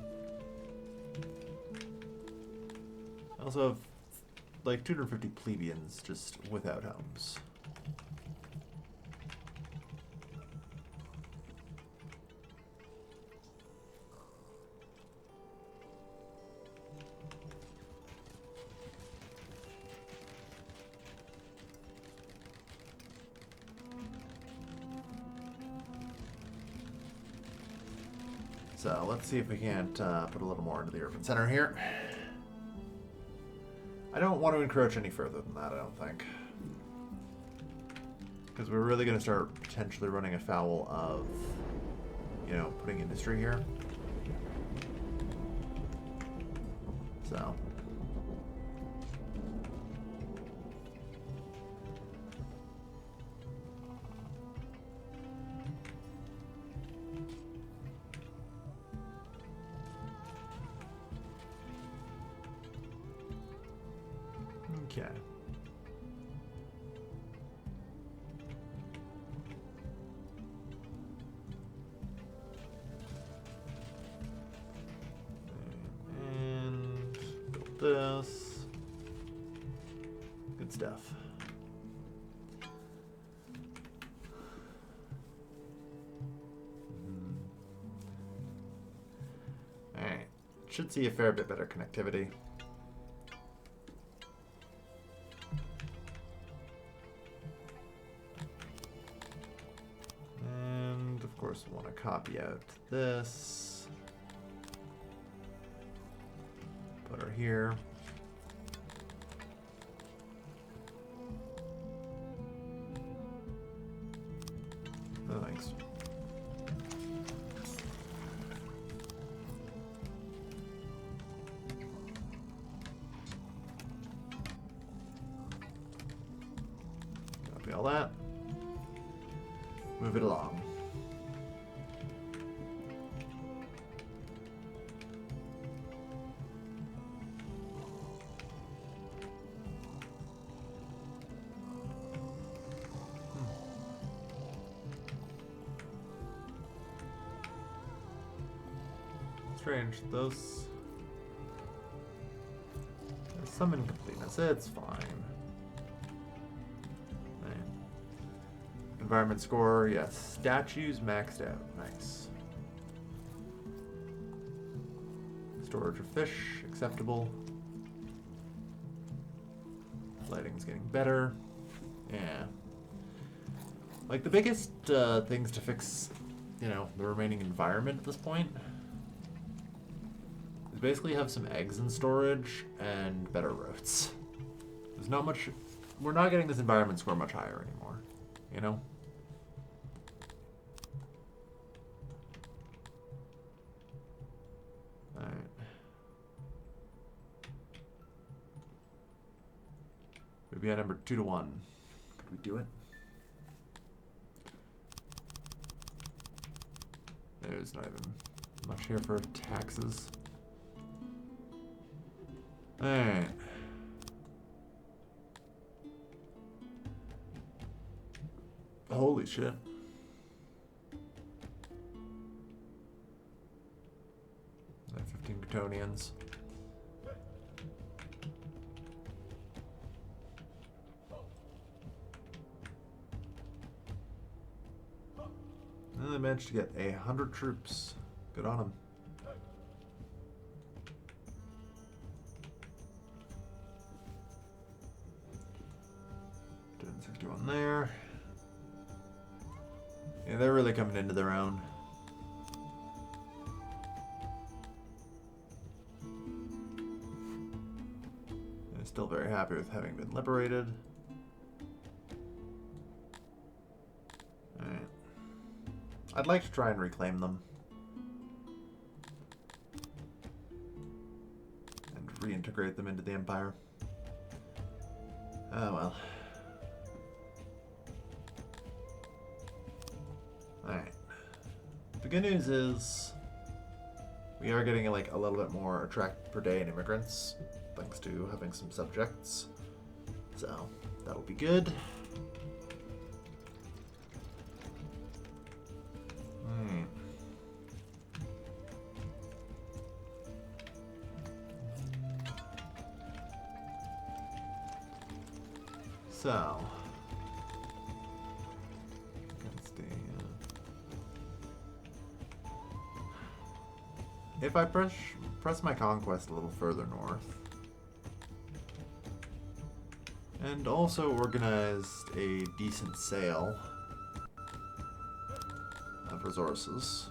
S1: I also have like 250 plebeians just without homes. So let's see if we can't put a little more into the urban center here. I don't want to encroach any further than that, I don't think. Because we're really going to start potentially running afoul of, you know, putting industry here. So. Okay. And build this. Good stuff. Alright. Should see a fair bit better connectivity. Of course, we want to copy out this. Put her here. Oh, thanks. Copy all that. Move it along. Strange, there's some incompleteness. It's fine. Right. Environment score, yes. Statues maxed out. Nice. Storage of fish, acceptable. Lighting's getting better. Yeah. Like the biggest things to fix, you know, the remaining environment at this point. Basically have some eggs in storage and better roads. There's not much, we're not getting this environment score much higher anymore, you know? Alright. We'd be at number 2 to 1. Could we do it? There's not even much here for taxes. Alright. Holy shit. I have 15 Bretonians. And they managed to get 100 troops. Good on them. Doing 61 there. Yeah, they're really coming into their own. I'm still very happy with having been liberated. Alright. I'd like to try and reclaim them. And reintegrate them into the Empire. Oh well. Alright. The good news is we are getting like a little bit more attract per day in immigrants, thanks to having some subjects. So that'll be good. So, if I press my conquest a little further north, and also organized a decent sale of resources,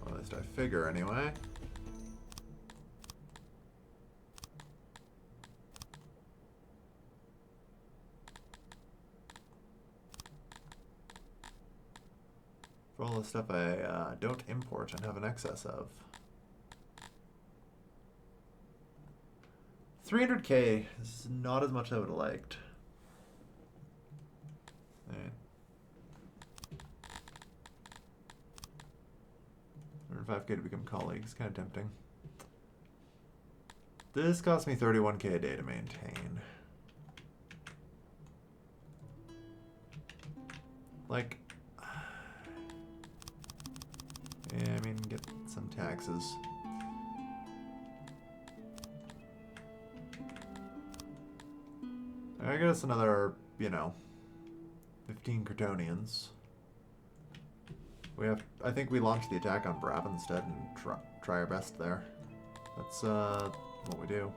S1: or at least I figure anyway. For all the stuff I don't import and have an excess of. 300k is not as much as I would have liked. Right. 105k to become colleagues, kind of tempting. This cost me 31k a day to maintain. Like, yeah, I mean, get some taxes. I get us another, 15 Cretonians. I think we launched the attack on Brab instead and try our best there. That's what we do.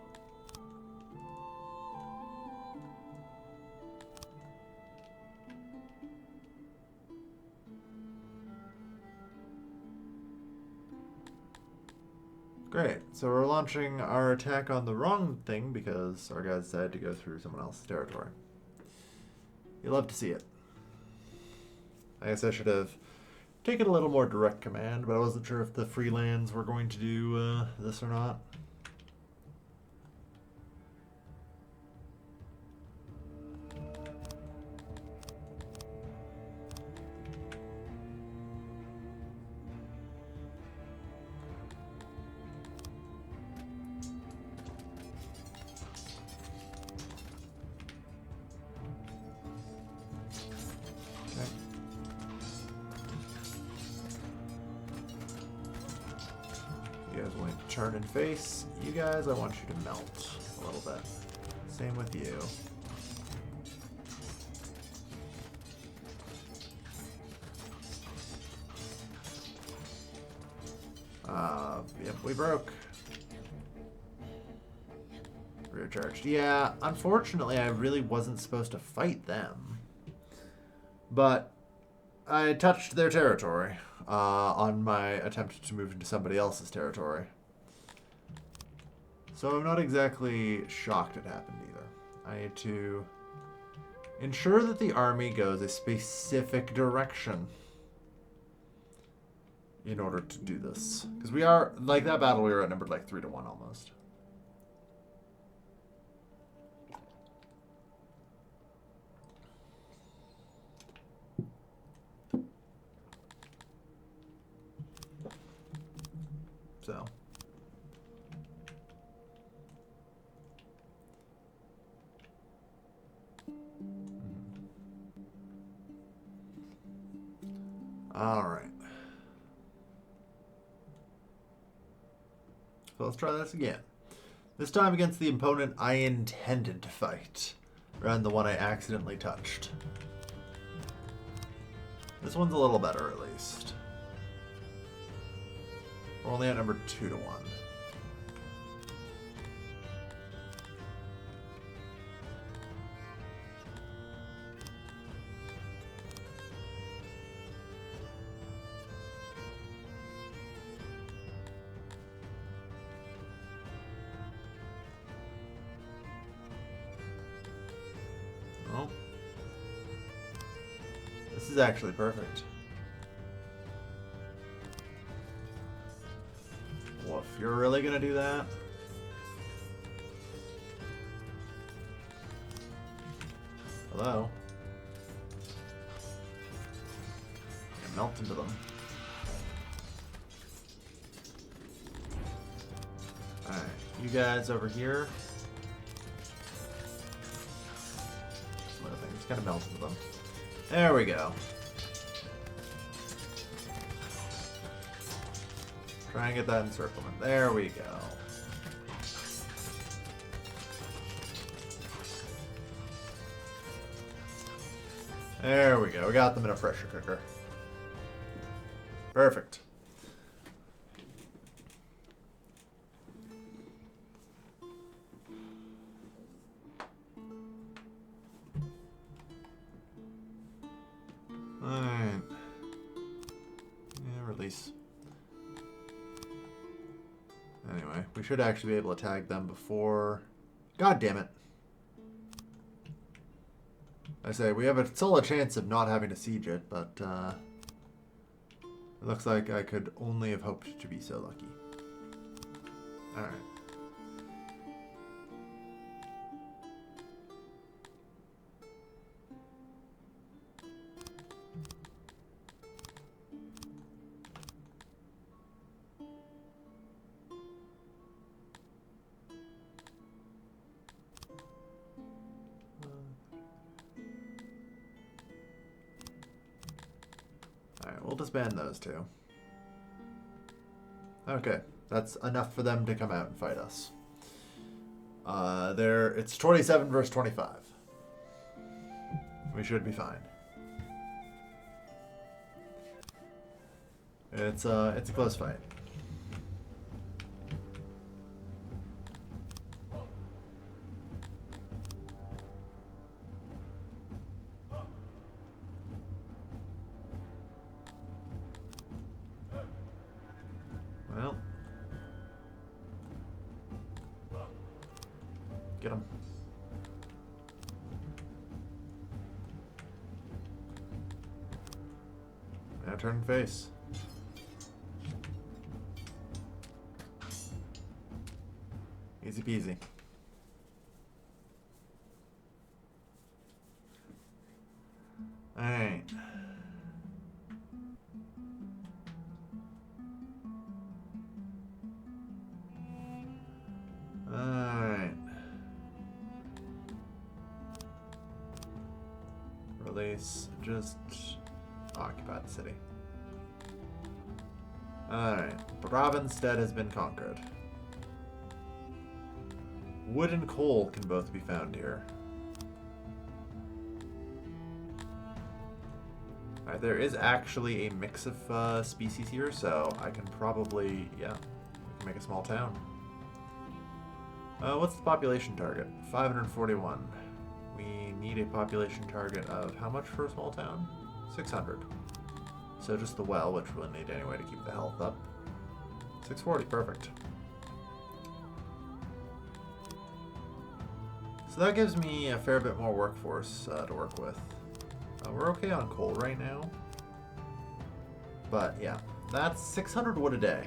S1: Great. So we're launching our attack on the wrong thing because our guys decided to go through someone else's territory. You love to see it. I guess I should have taken a little more direct command, but I wasn't sure if the freelands were going to do this or not. You guys want to turn and face. You guys, I want you to melt a little bit. Same with you. Yep, we broke. Rear charged. Yeah, unfortunately, I really wasn't supposed to fight them. But I touched their territory on my attempt to move into somebody else's territory. So I'm not exactly shocked it happened either. I need to ensure that the army goes a specific direction in order to do this. Because we are, like that battle, we were outnumbered like 3-1 almost. All right. So let's try this again. This time against the opponent I intended to fight, rather than the one I accidentally touched. This one's a little better, at least. We're only at number 2-1. Oh. This is actually perfect. Well, if you're really gonna do that. Hello? And melt into them. Alright, you guys over here. Some other things, gotta melt into them. There we go. Try and get that encirclement. There we go. There we go. We got them in a pressure cooker. Perfect. Alright. Yeah, release. Anyway, we should actually be able to tag them before... God damn it. I say, we have a solid chance of not having to siege it, but it looks like I could only have hoped to be so lucky. Alright. Alright, we'll disband those two. Okay, that's enough for them to come out and fight us. It's 27 versus 25. We should be fine. It's a close fight. Well, get him. Now turn and face. Easy peasy. Alright. Alright. Release. Just occupy the city. Alright. Bravenstead has been conquered. Wood and coal can both be found here. Alright, there is actually a mix of species here, so I can probably, yeah, we can make a small town. What's the population target? 541. We need a population target of how much for a small town? 600. So just the well, which we'll need anyway to keep the health up. 640, perfect. So that gives me a fair bit more workforce to work with. We're okay on coal right now. But yeah, that's 600 wood a day.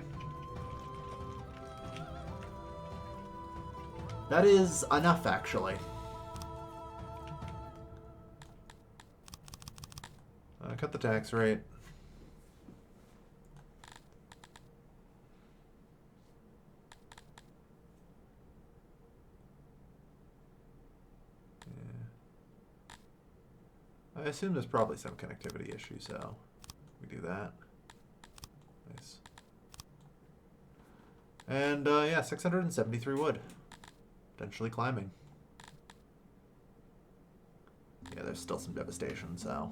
S1: That is enough, actually. Cut the tax rate. I assume there's probably some connectivity issue, so we do that. Nice. And yeah, 673 wood. Potentially climbing. Yeah, there's still some devastation, so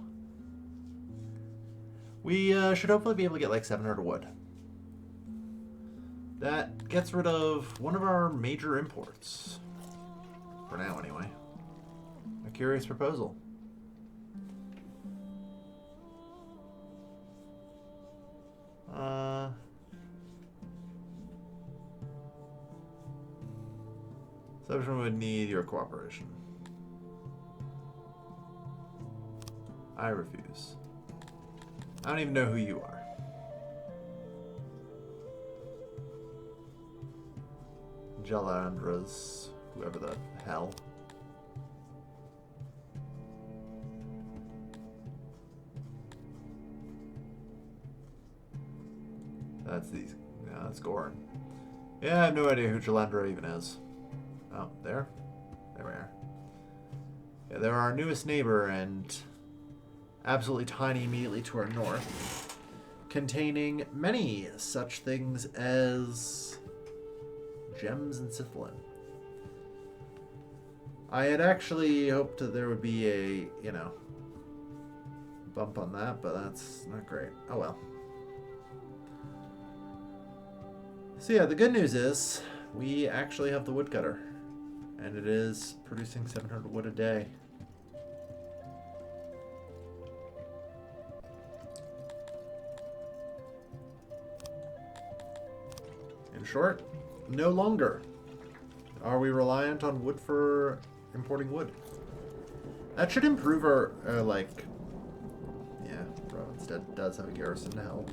S1: we should hopefully be able to get like 700 wood. That gets rid of one of our major imports. For now, anyway. A curious proposal. Submission would need your cooperation. I refuse. I don't even know who you are. Jalandras, whoever the hell. That's these. Yeah, that's Goran. Yeah, I have no idea who Jalandra even is. Oh, there? There we are. Yeah, they're our newest neighbor and absolutely tiny immediately to our north, containing many such things as gems and Sithlin. I had actually hoped that there would be a, you know, bump on that, but that's not great. Oh well. So yeah, the good news is we actually have the woodcutter, and it is producing 700 wood a day. In short, no longer are we reliant on wood for importing wood. That should improve our, like, yeah, province does have a garrison to help.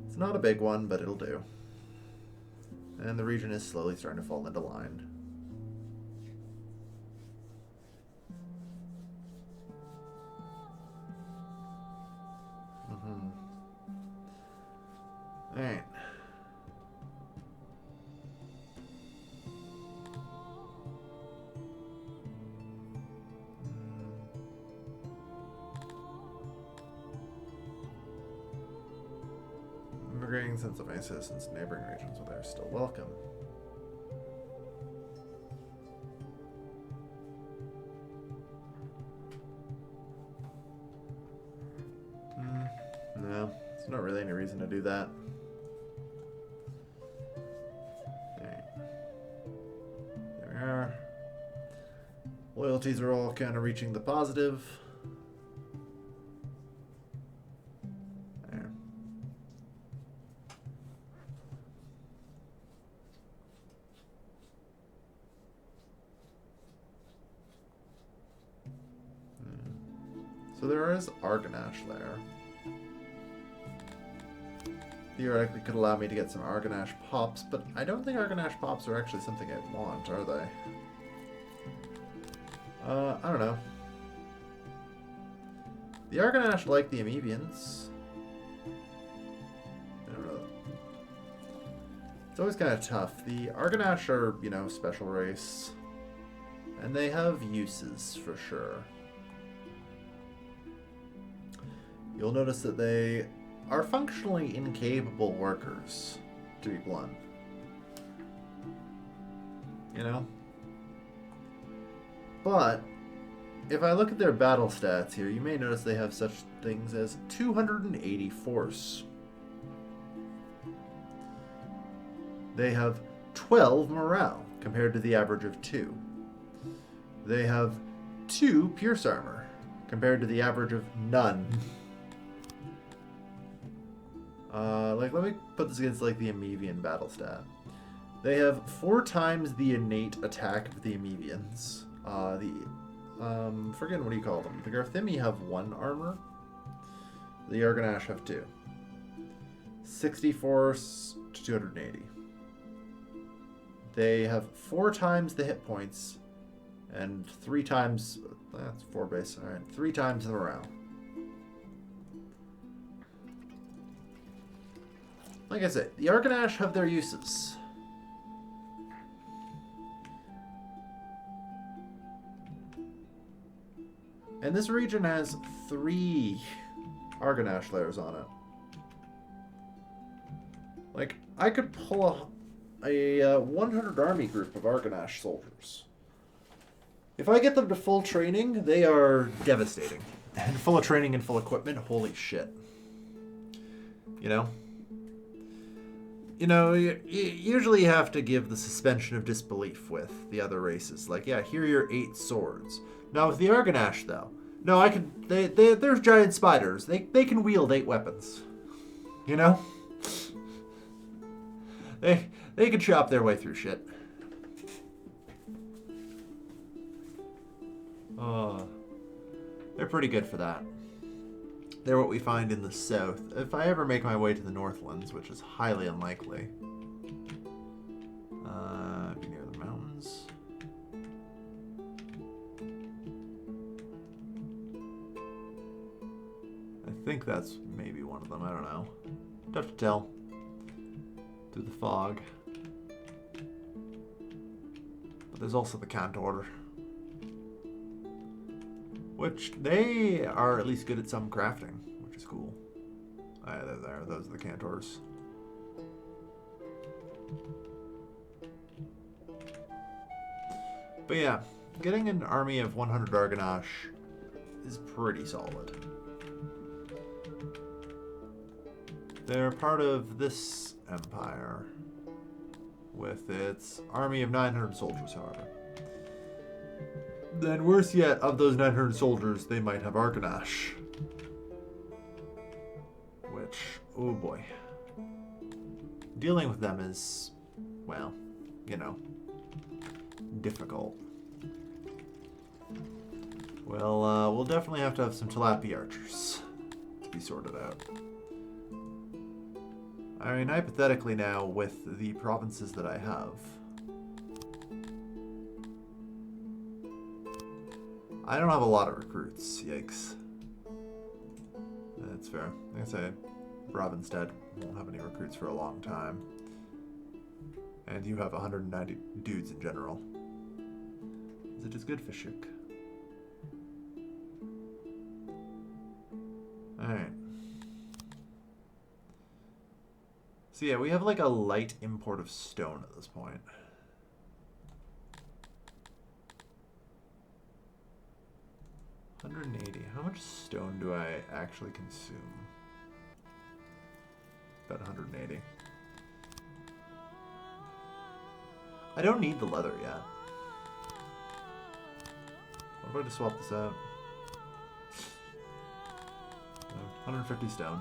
S1: It's not a big one, but it'll do. And the region is slowly starting to fall into line. Alright. Immigrating sense of my citizens in neighboring regions where they're still welcome. No, there's not really any reason to do that. There we are. Loyalties are all kind of reaching the positive. There. So there is Arganash there. Theoretically could allow me to get some Arganash pops, but I don't think Arganash pops are actually something I want, are they? I don't know. The Arganash like the Amevians. I don't know. It's always kind of tough. The Arganash are, you know, special race. And they have uses, for sure. You'll notice that they are functionally incapable workers, to be blunt. You know? But, if I look at their battle stats here, you may notice they have such things as 280 force. They have 12 morale, compared to the average of 2. They have 2 pierce armor, compared to the average of none. Like, let me put this against, like, the Amevian battle stat. They have 4 times the innate attack of the Amevians. Forget what do you call them? The Garthimi have 1 armor. The Arganash have 2. 60 force to 280. They have 4 times the hit points and 3 times, that's 4 base, alright, 3 times the morale. Like I said, the Arganash have their uses. And this region has 3 Argonash layers on it. Like, I could pull a 100 army group of Argonash soldiers. If I get them to full training, they are devastating. And full of training and full equipment, holy shit. You know? Usually you have to give the suspension of disbelief with the other races. Like, yeah, here are your 8 swords. Now with the Argonash, though, no, I can. There's giant spiders. They can wield 8 weapons. You know, they can chop their way through shit. They're pretty good for that. They're what we find in the south. If I ever make my way to the Northlands, which is highly unlikely, be near the mountains. I think that's maybe one of them. I don't know. Tough to tell. Through the fog. But there's also the Cantor, which they are at least good at some crafting, which is cool. They're there. Those are the Cantors. But yeah, getting an army of 100 Argonash is pretty solid. They're part of this empire with its army of 900 soldiers, however. Then worse yet, of those 900 soldiers, they might have Argonash. Which, oh boy. Dealing with them is, well, difficult. Well, we'll definitely have to have some Tilapia archers to be sorted out. I mean, hypothetically now, with the provinces that I have, I don't have a lot of recruits. Yikes. That's fair. Like I say, Ravenstead won't have any recruits for a long time. And you have 190 dudes in general. Is it as good, Fishuk? Alright. So yeah, we have like a light import of stone at this point. $180. How much stone do I actually consume? About 180. I don't need the leather yet. What if I just swap this out? 150 stone.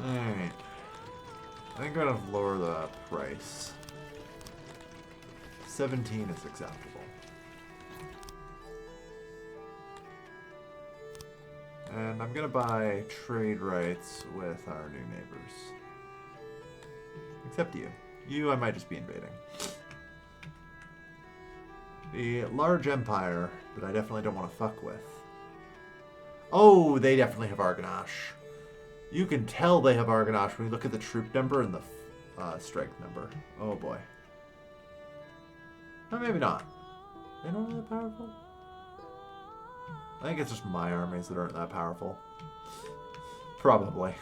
S1: Alright. I think I'm gonna lower the price. 17 is acceptable. And I'm gonna buy trade rights with our new neighbors. Except you. You I might just be invading. The large empire that I definitely don't want to fuck with. Oh, they definitely have Argonash. You can tell they have Argonash when you look at the troop number and the strength number. Oh boy. Or maybe not. They don't really powerful? I think it's just my armies that aren't that powerful. Probably.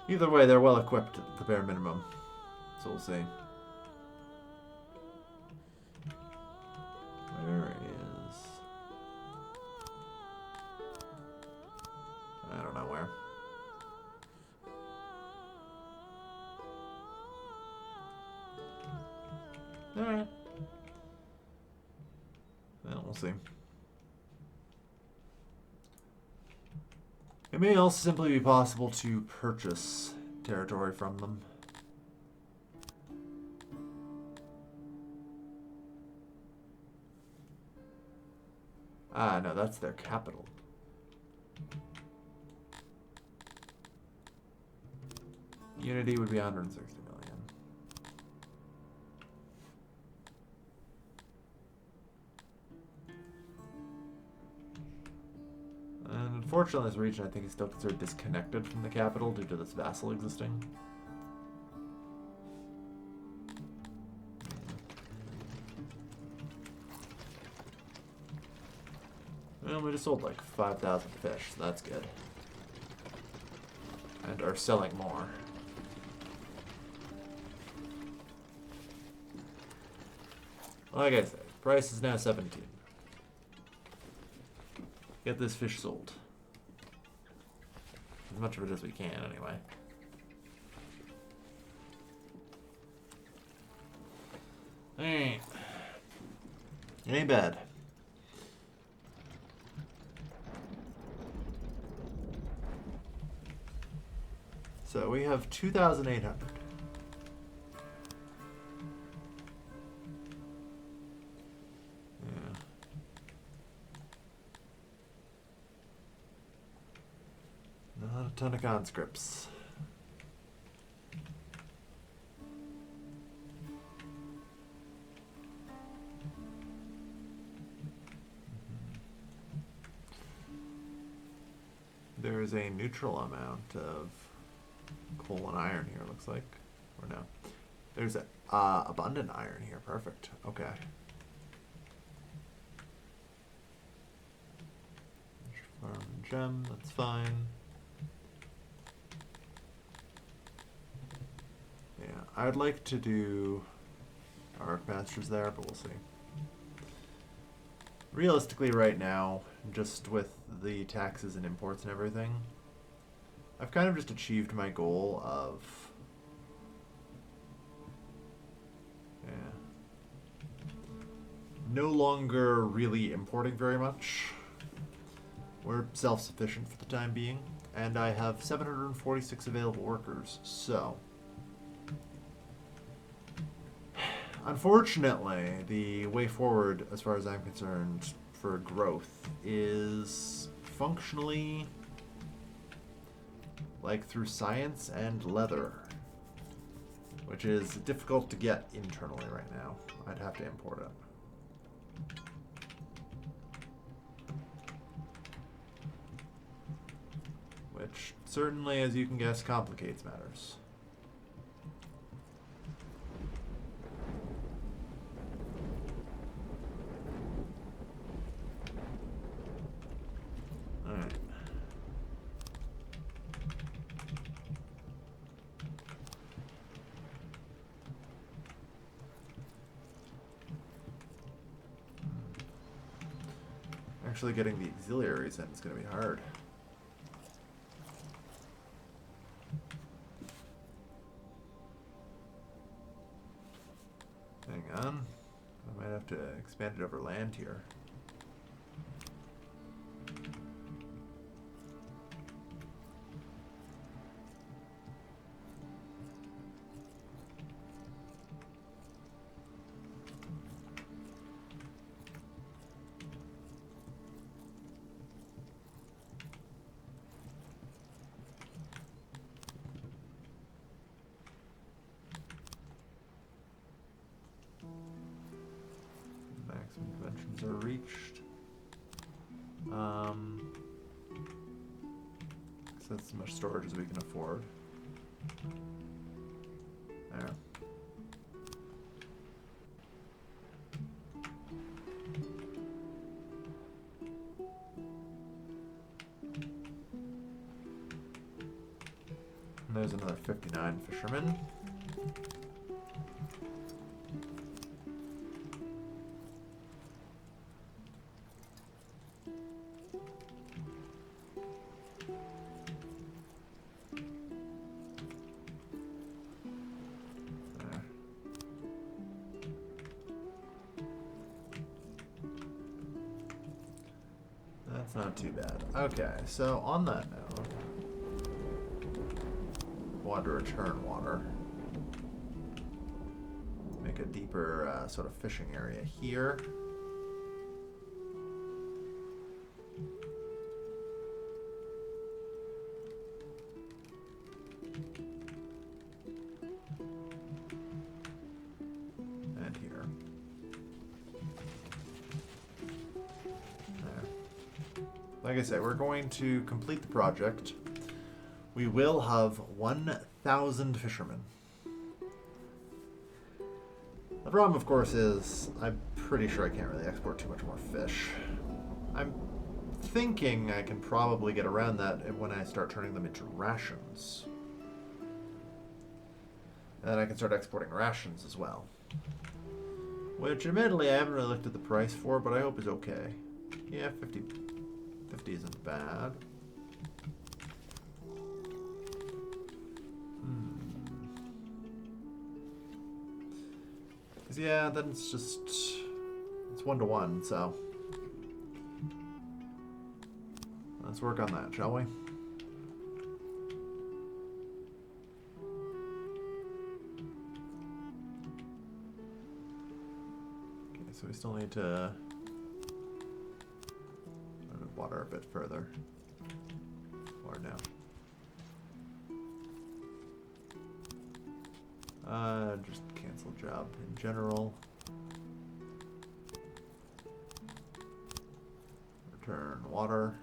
S1: Either way, they're well equipped at the bare minimum. So we'll see. Where is... I don't know where. Alright. Well, we'll see. It may also simply be possible to purchase territory from them. Ah, no, that's their capital. Unity would be 160 million. And Unfortunately, this region I think is still considered disconnected from the capital due to this vassal existing. Well, we just sold like 5,000 fish, so that's good. And are selling more. Like I said, price is now 17. Get this fish sold. As much of it as we can, anyway. Alright. It ain't bad. So we have 2,800. Yeah. Not a ton of conscripts. There is a neutral amount of coal and iron here, looks like. Or no. There's a, abundant iron here. Perfect. Okay. Farm and gem, that's fine. Yeah, I'd like to do Arc Masters there, but we'll see. Realistically, right now, just with the taxes and imports and everything, I've kind of just achieved my goal of... no longer really importing very much. We're self-sufficient for the time being, and I have 746 available workers, so... Unfortunately, the way forward, as far as I'm concerned, for growth is functionally like through science and leather, which is difficult to get internally right now. I'd have to import it. Which certainly, as you can guess, complicates matters. Alright. Actually getting the auxiliaries in is going to be hard. Hang on. I might have to expand it over land here. Maximum dimensions are reached. So that's as much storage as we can afford. There. And there's another 59 fishermen. That's not too bad. Okay, so on that note, want to return water. Make a deeper sort of fishing area here. And here. There. like I said, we're going to complete the project. We will have 1,000 fishermen. The problem, of course, is I'm pretty sure I can't really export too much more fish. I'm thinking I can probably get around that when I start turning them into rations. And I can start exporting rations as well. Which, admittedly, I haven't really looked at the price for, but I hope is okay. Yeah, 50 isn't bad. Yeah, then it's just... It's 1-to-1, so... Let's work on that, shall we? Okay, so we still need to... water a bit further. Or no. Just cancel job in general. Return water.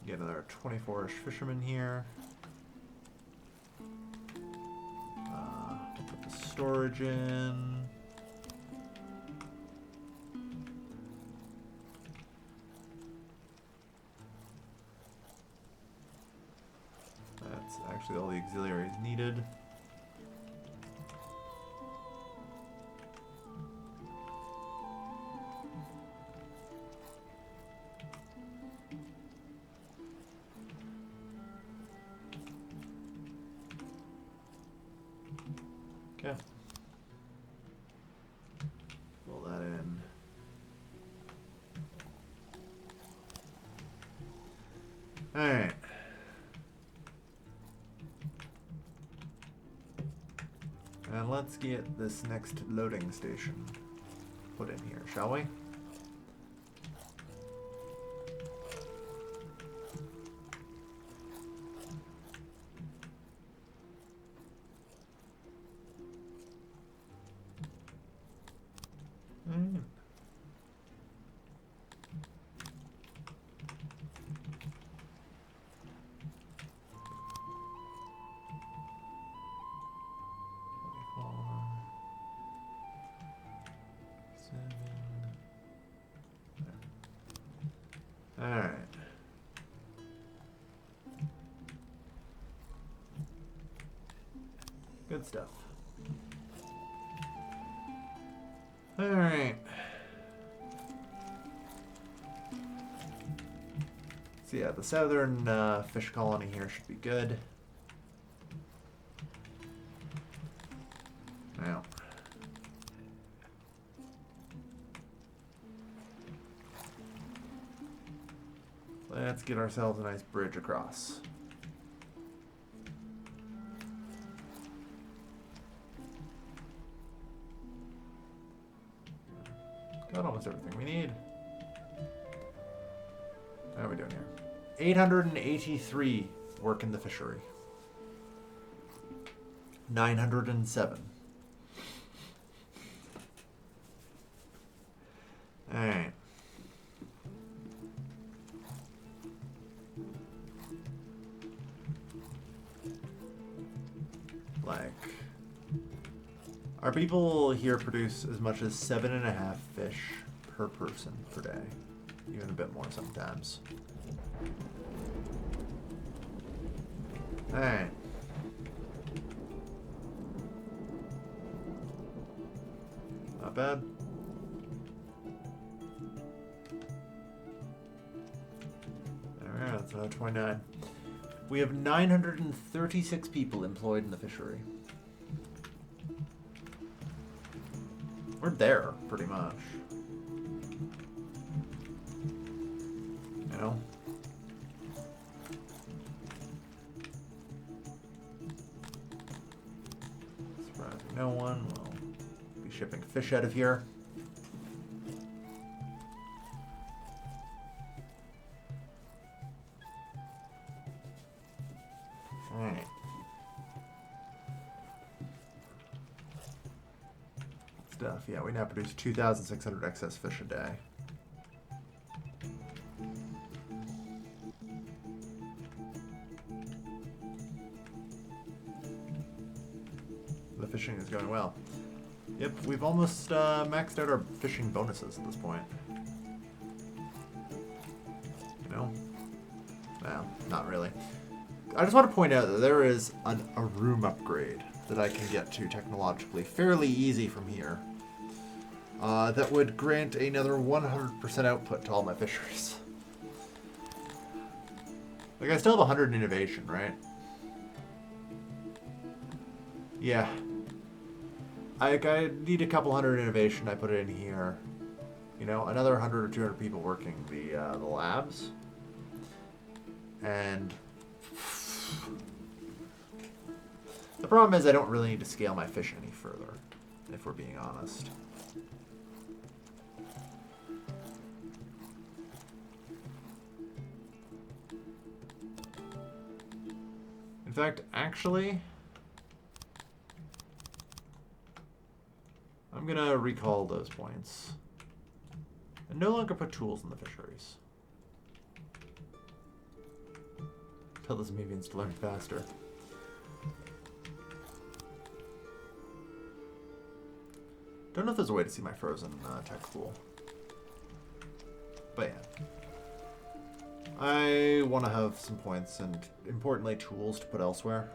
S1: Get another 24-ish fishermen here. Put the storage in. That's actually all the auxiliaries needed. Okay. Fill that in. Alright. And let's get this next loading station put in here, shall we? Alright. Good stuff. Alright. So yeah, the southern fish colony here should be good. Now. Let's get ourselves a nice bridge across. Got almost everything we need. How are we doing here? 883 work in the fishery. 907. Alright. Like, our people here produce as much as 7.5 fish per person per day. Even a bit more sometimes. Alright. Not bad. Alright, that's another 29. We have 936 people employed in the fishery. We're there, pretty much. You know? shipping fish out of here. Alright. Stuff, yeah, we now produce 2,600 excess fish a day. The fishing is going well. Yep, we've almost maxed out our fishing bonuses at this point. You know? Well, not really. I just want to point out that there is a room upgrade that I can get to technologically fairly easy from here. That would grant another 100% output to all my fisheries. Like, I still have 100 innovation, right? Yeah. I need a couple hundred innovation. I put it in here. You know, another 100 or 200 people working the labs. And the problem is I don't really need to scale my fish any further, if we're being honest. In fact, actually, I'm going to recall those points and no longer put tools in the fisheries. Tell those Amevians to learn faster. Don't know if there's a way to see my frozen tech pool. But yeah. I want to have some points and, importantly, tools to put elsewhere.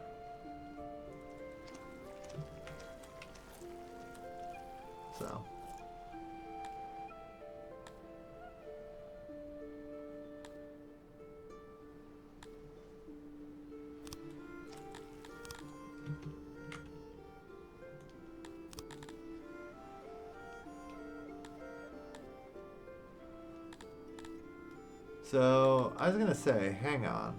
S1: So. So, I was going to say, hang on.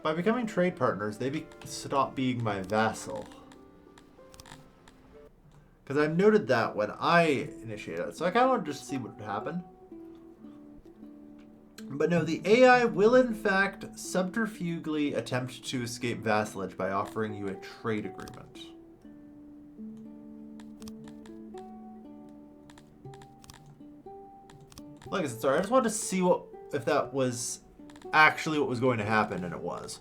S1: By becoming trade partners, they stop being my vassal. Because I've noted that when I initiated it. So I kind of want to just see what would happen. But no, the AI will in fact subterfugely attempt to escape vassalage by offering you a trade agreement. Like I said, sorry, I just wanted to see if that was actually what was going to happen, and it was.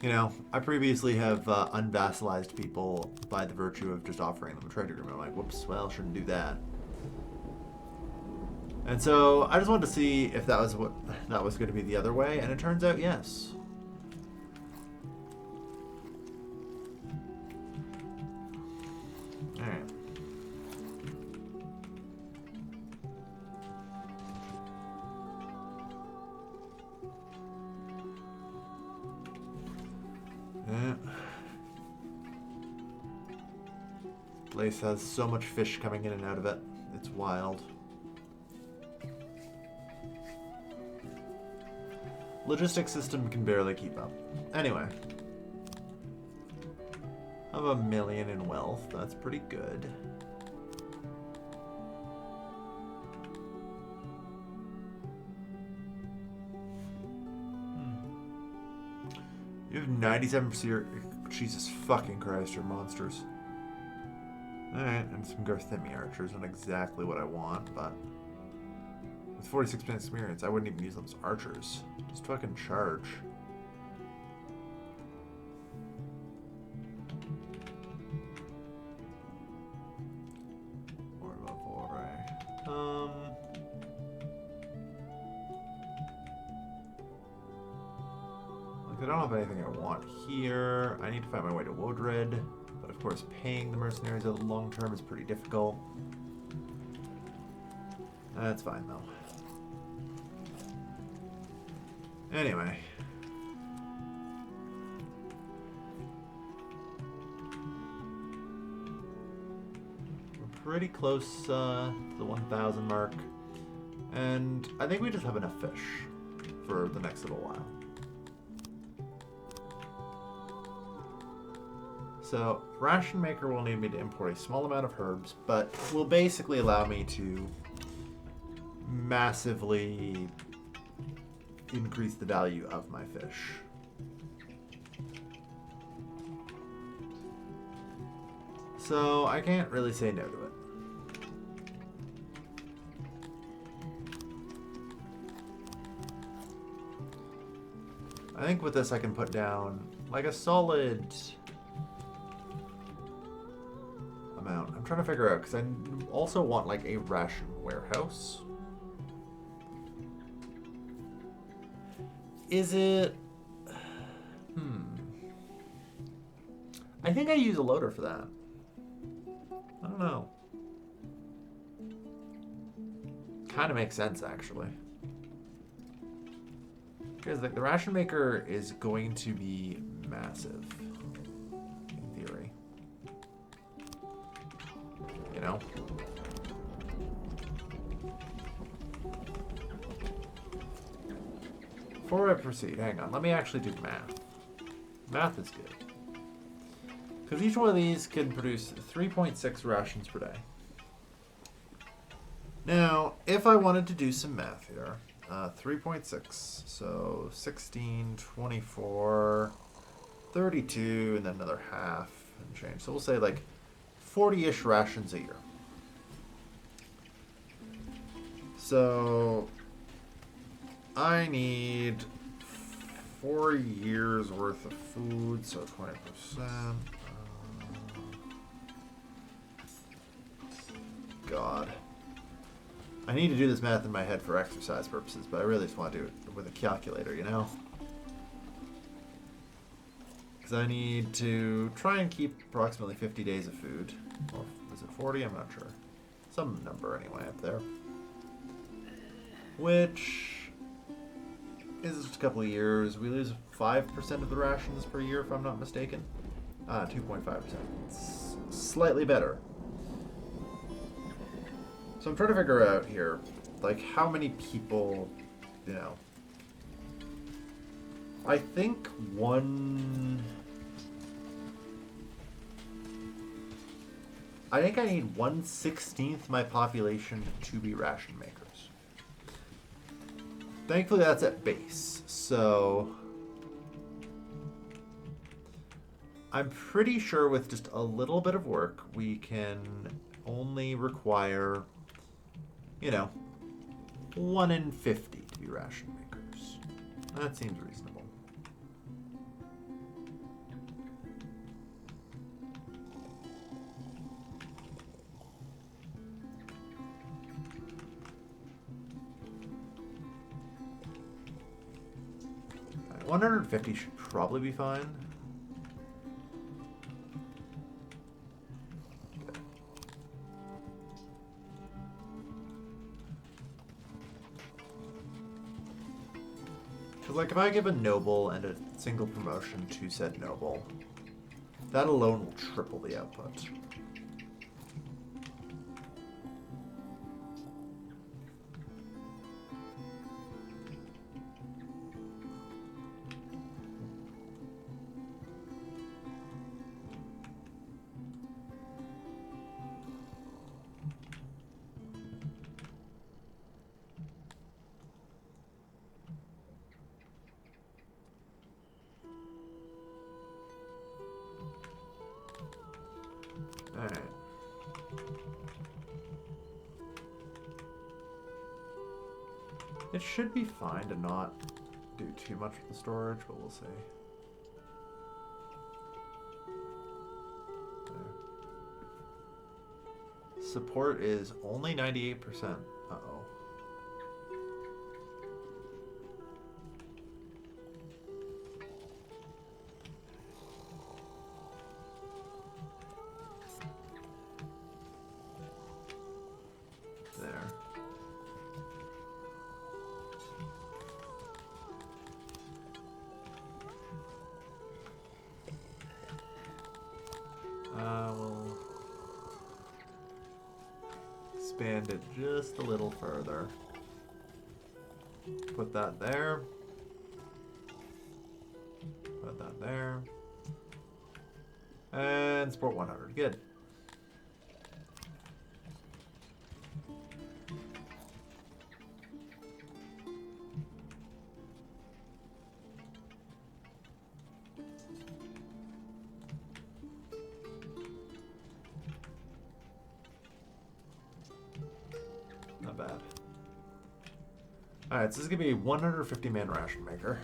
S1: You know, I previously have unvassalized people by the virtue of just offering them a trade agreement. I'm like, whoops, well, shouldn't do that. And so I just wanted to see if that was going to be the other way, and it turns out yes. All right. Yeah. Place has so much fish coming in and out of it. It's wild. Logistics system can barely keep up. Anyway. I have 1 million in wealth. That's pretty good. You have 97%. Jesus fucking Christ, you're monsters. Alright, and some Garthemi archers. Not exactly what I want, but with 46% experience, I wouldn't even use them as archers. Just fucking charge. I don't have anything I want here. I need to find my way to Wodred, but of course paying the mercenaries over the long term is pretty difficult. That's fine though. Anyway. We're pretty close to the 1,000 mark. And I think we just have enough fish for the next little while. So, Ration Maker will need me to import a small amount of herbs, but will basically allow me to massively increase the value of my fish. So, I can't really say no to it. I think with this I can put down like a solid amount. I'm trying to figure out because I also want like a ration warehouse. Is it? I think I use a loader for that. I don't know. Kind of makes sense actually. Because the ration maker is going to be massive, in theory. You know? Before I proceed, hang on. Let me actually do math. Math is good. Because each one of these can produce 3.6 rations per day. Now, if I wanted to do some math here, 3.6, so 16, 24, 32, and then another half and change. So we'll say like 40-ish rations a year. So I need 4 years worth of food, so 20%. God. I need to do this math in my head for exercise purposes, but I really just want to do it with a calculator, you know? Because I need to try and keep approximately 50 days of food. Or is it 40? I'm not sure. Some number anyway up there. Which is just a couple of years. We lose 5% of the rations per year, if I'm not mistaken. 2.5%. It's slightly better. So I'm trying to figure out here, like, how many people, you know. I think I need 1/16 my population to be ration makers. Thankfully, that's at base. So I'm pretty sure with just a little bit of work, we can only require, you know, 1 in 50 to be ration makers. That seems reasonable. All right, 150 should probably be fine. Like, if I give a noble and a single promotion to said noble, that alone will triple the output. Alright. It should be fine to not do too much with the storage, but we'll see. There. Support is only 98%. Uh-oh. We'll expand it just a little further. Put that there. Put that there. And sport 100. Good. Not bad. Alright, so this is going to be a 150 man ration maker.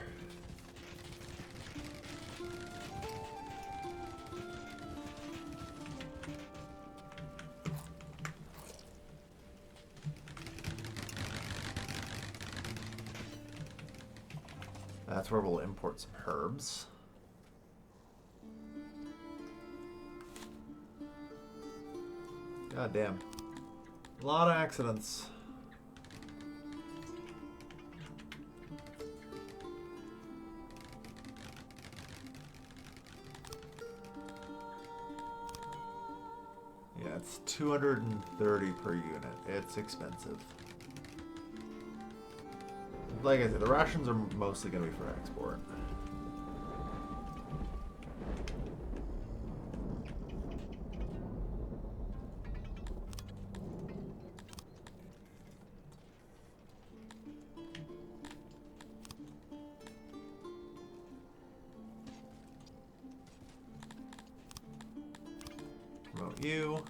S1: That's where we'll import some herbs. God damn. A lot of accidents. Yeah, it's 230 per unit. It's expensive. Like I said, the rations are mostly going to be for export. Promote you.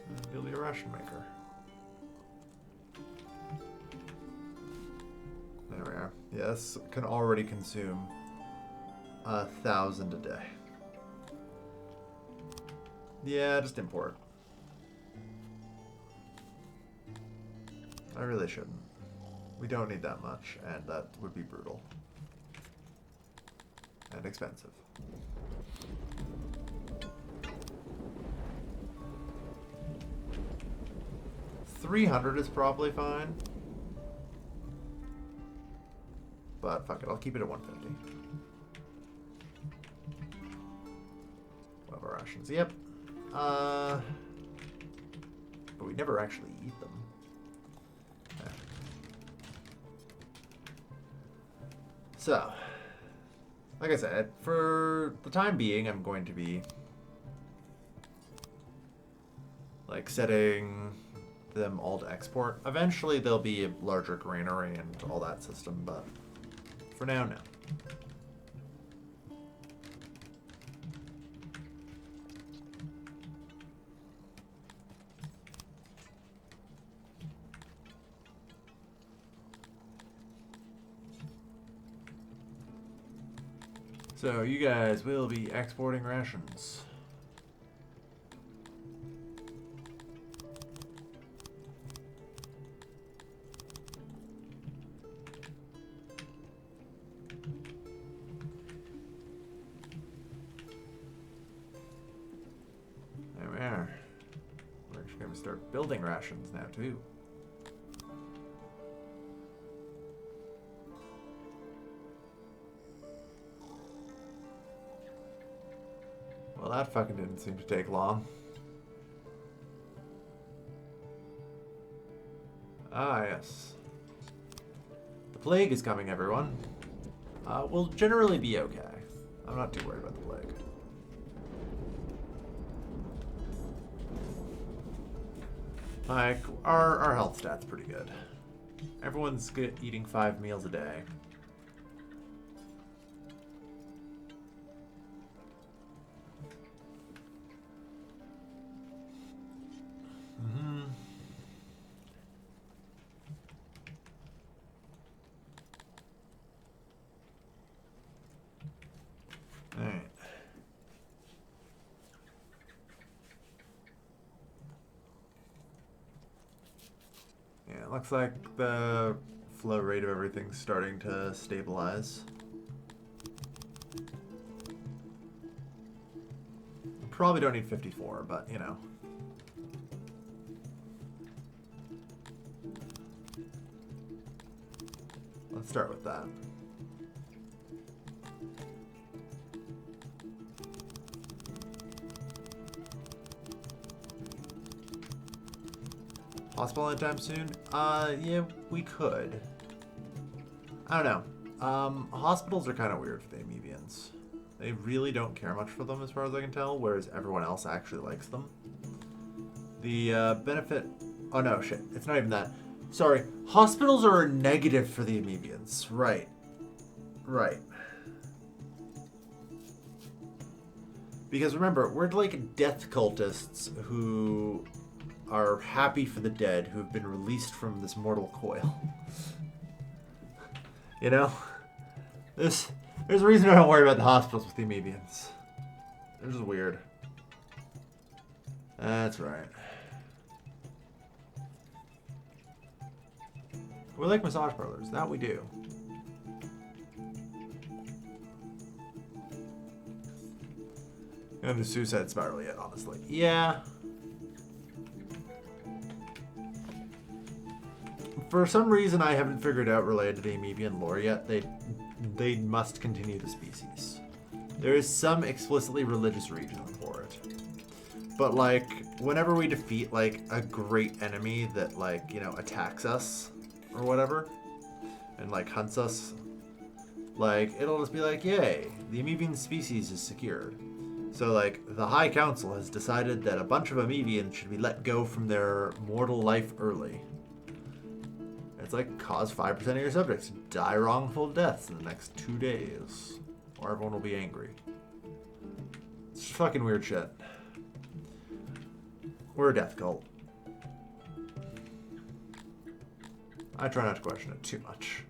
S1: And build your ration maker. There we are. Yes, can already consume 1,000 a day. Yeah, just import. I really shouldn't. We don't need that much, and that would be brutal. And expensive. $300 is probably fine. But fuck it, I'll keep it at 150. Whatever rations. Yep. But we never actually eat them. Okay. So, like I said, for the time being, I'm going to be like setting them all to export. Eventually, there'll be a larger granary and all that system, but for now, no. So you guys will be exporting rations. There we are. We're actually going to start building rations now too. Well, that fucking didn't seem to take long. Ah, yes. The plague is coming, everyone. We'll generally be okay. I'm not too worried about the plague. Like, our health stat's pretty good. Everyone's eating 5 meals a day. Alright. Yeah, it looks like the flow rate of everything's starting to stabilize. Probably don't need 54, but you know. Let's start with that. Possible anytime soon? Yeah, we could. I don't know. Hospitals are kind of weird for the Amevians. They really don't care much for them as far as I can tell, whereas everyone else actually likes them. The benefit... Oh no, shit. It's not even that. Sorry. Hospitals are a negative for the Amevians. Right. Right. Because remember, we're like death cultists who are happy for the dead who have been released from this mortal coil. You know? There's a reason I don't worry about the hospitals with the Amevians. They're just weird. That's right. We like massage parlors. That we do. Gonna do suicide spiral yet, honestly. Yeah. For some reason I haven't figured out related to the Amevian lore yet, they must continue the species. There is some explicitly religious reason for it. But like, whenever we defeat like a great enemy that like, you know, attacks us or whatever, and like hunts us, like it'll just be like, yay, the Amevian species is secured. So like, the High Council has decided that a bunch of Amevians should be let go from their mortal life early. It's like, cause 5% of your subjects to die wrongful deaths in the next 2 days. Or everyone will be angry. It's just fucking weird shit. We're a death cult. I try not to question it too much.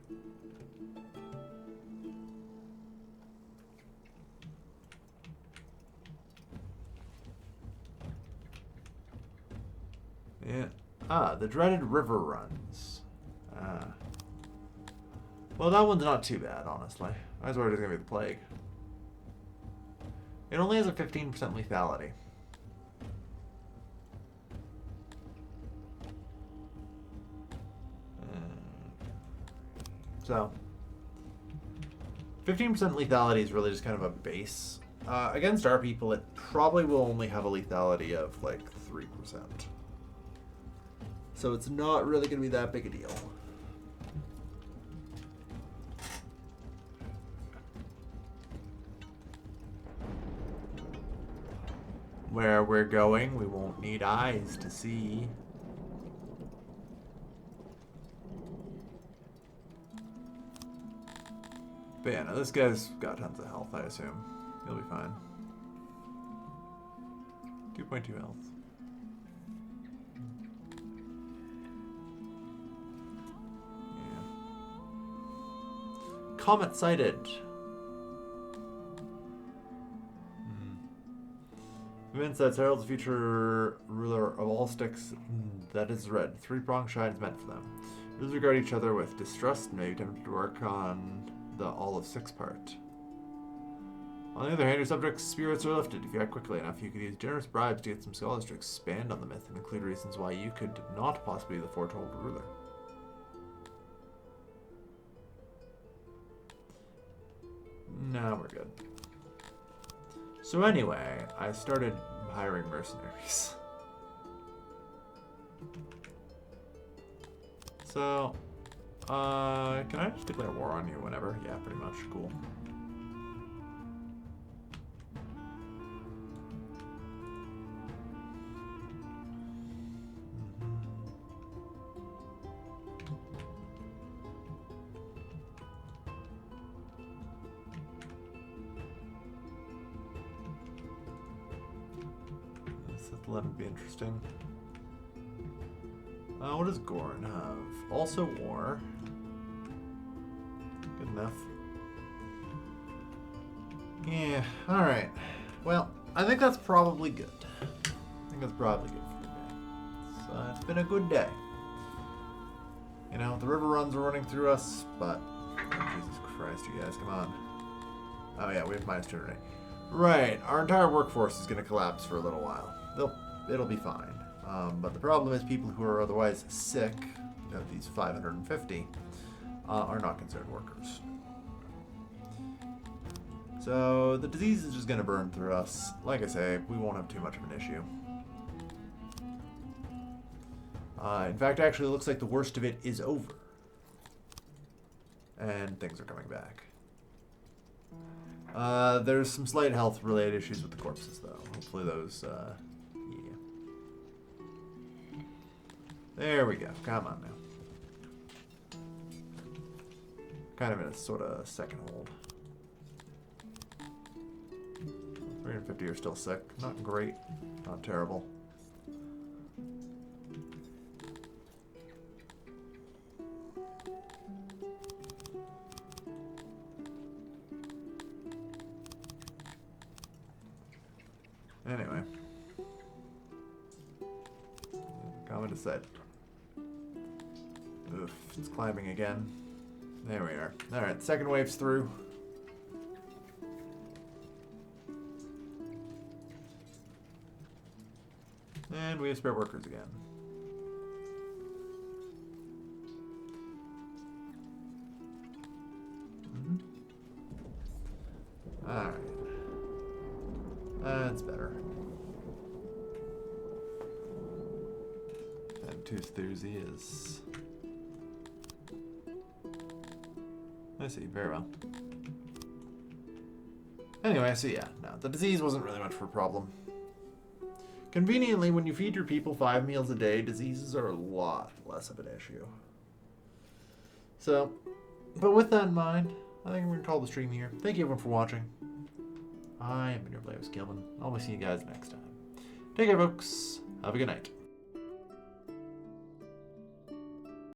S1: Yeah. Ah, the dreaded river runs. Well, that one's not too bad, honestly. I was worried it was going to be the plague. It only has a 15% lethality. So, 15% lethality is really just kind of a base. Against our people, it probably will only have a lethality of like 3%. So it's not really going to be that big a deal. Where we're going, we won't need eyes to see. But yeah, no, this guy's got tons of health, I assume. He'll be fine. 2.2 health. Yeah. Comet sighted. Events that heralds the future ruler of all Styx, that is red. Three-pronged shine is meant for them. Those regard each other with distrust and may be tempted to work on the all of Syx part. On the other hand, your subjects' spirits are lifted. If you act quickly enough, you could use generous bribes to get some scholars to expand on the myth and include reasons why you could not possibly be the foretold ruler. No, we're good. So anyway, I started hiring mercenaries. So, can I just declare war on you whenever? Yeah, pretty much. Cool. That would be interesting. What does Gorin have? Also war. Good enough. Yeah, alright. Well, I think that's probably good. I think that's probably good for today. It's been a good day. You know, the river runs are running through us, but... Oh, Jesus Christ, you guys, come on. Oh yeah, we have -2 today. Right, our entire workforce is going to collapse for a little while. It'll be fine. But the problem is people who are otherwise sick, you know, these 550, are not considered workers. So the disease is just going to burn through us. Like I say, we won't have too much of an issue. In fact, actually, it looks like the worst of it is over. and things are coming back. There's some slight health-related issues with the corpses, though. Hopefully those, yeah. There we go. Come on now. Kind of in a sort of second hold. 350 are still sick. Not great. Not terrible. Anyway. Comment is said. Oof, it's climbing again. There we are. Alright, second wave's through. And we have spare workers again. Alright. That's better. And Tooth Thursday is... I see, very well. Anyway, so yeah, no, the disease wasn't really much of a problem. Conveniently, when you feed your people 5 meals a day, diseases are a lot less of an issue. So, but with that in mind, I think we're going to call the stream here. Thank you everyone for watching. I am your player, Kelvin. I'll see you guys next time. Take care, folks. Have a good night.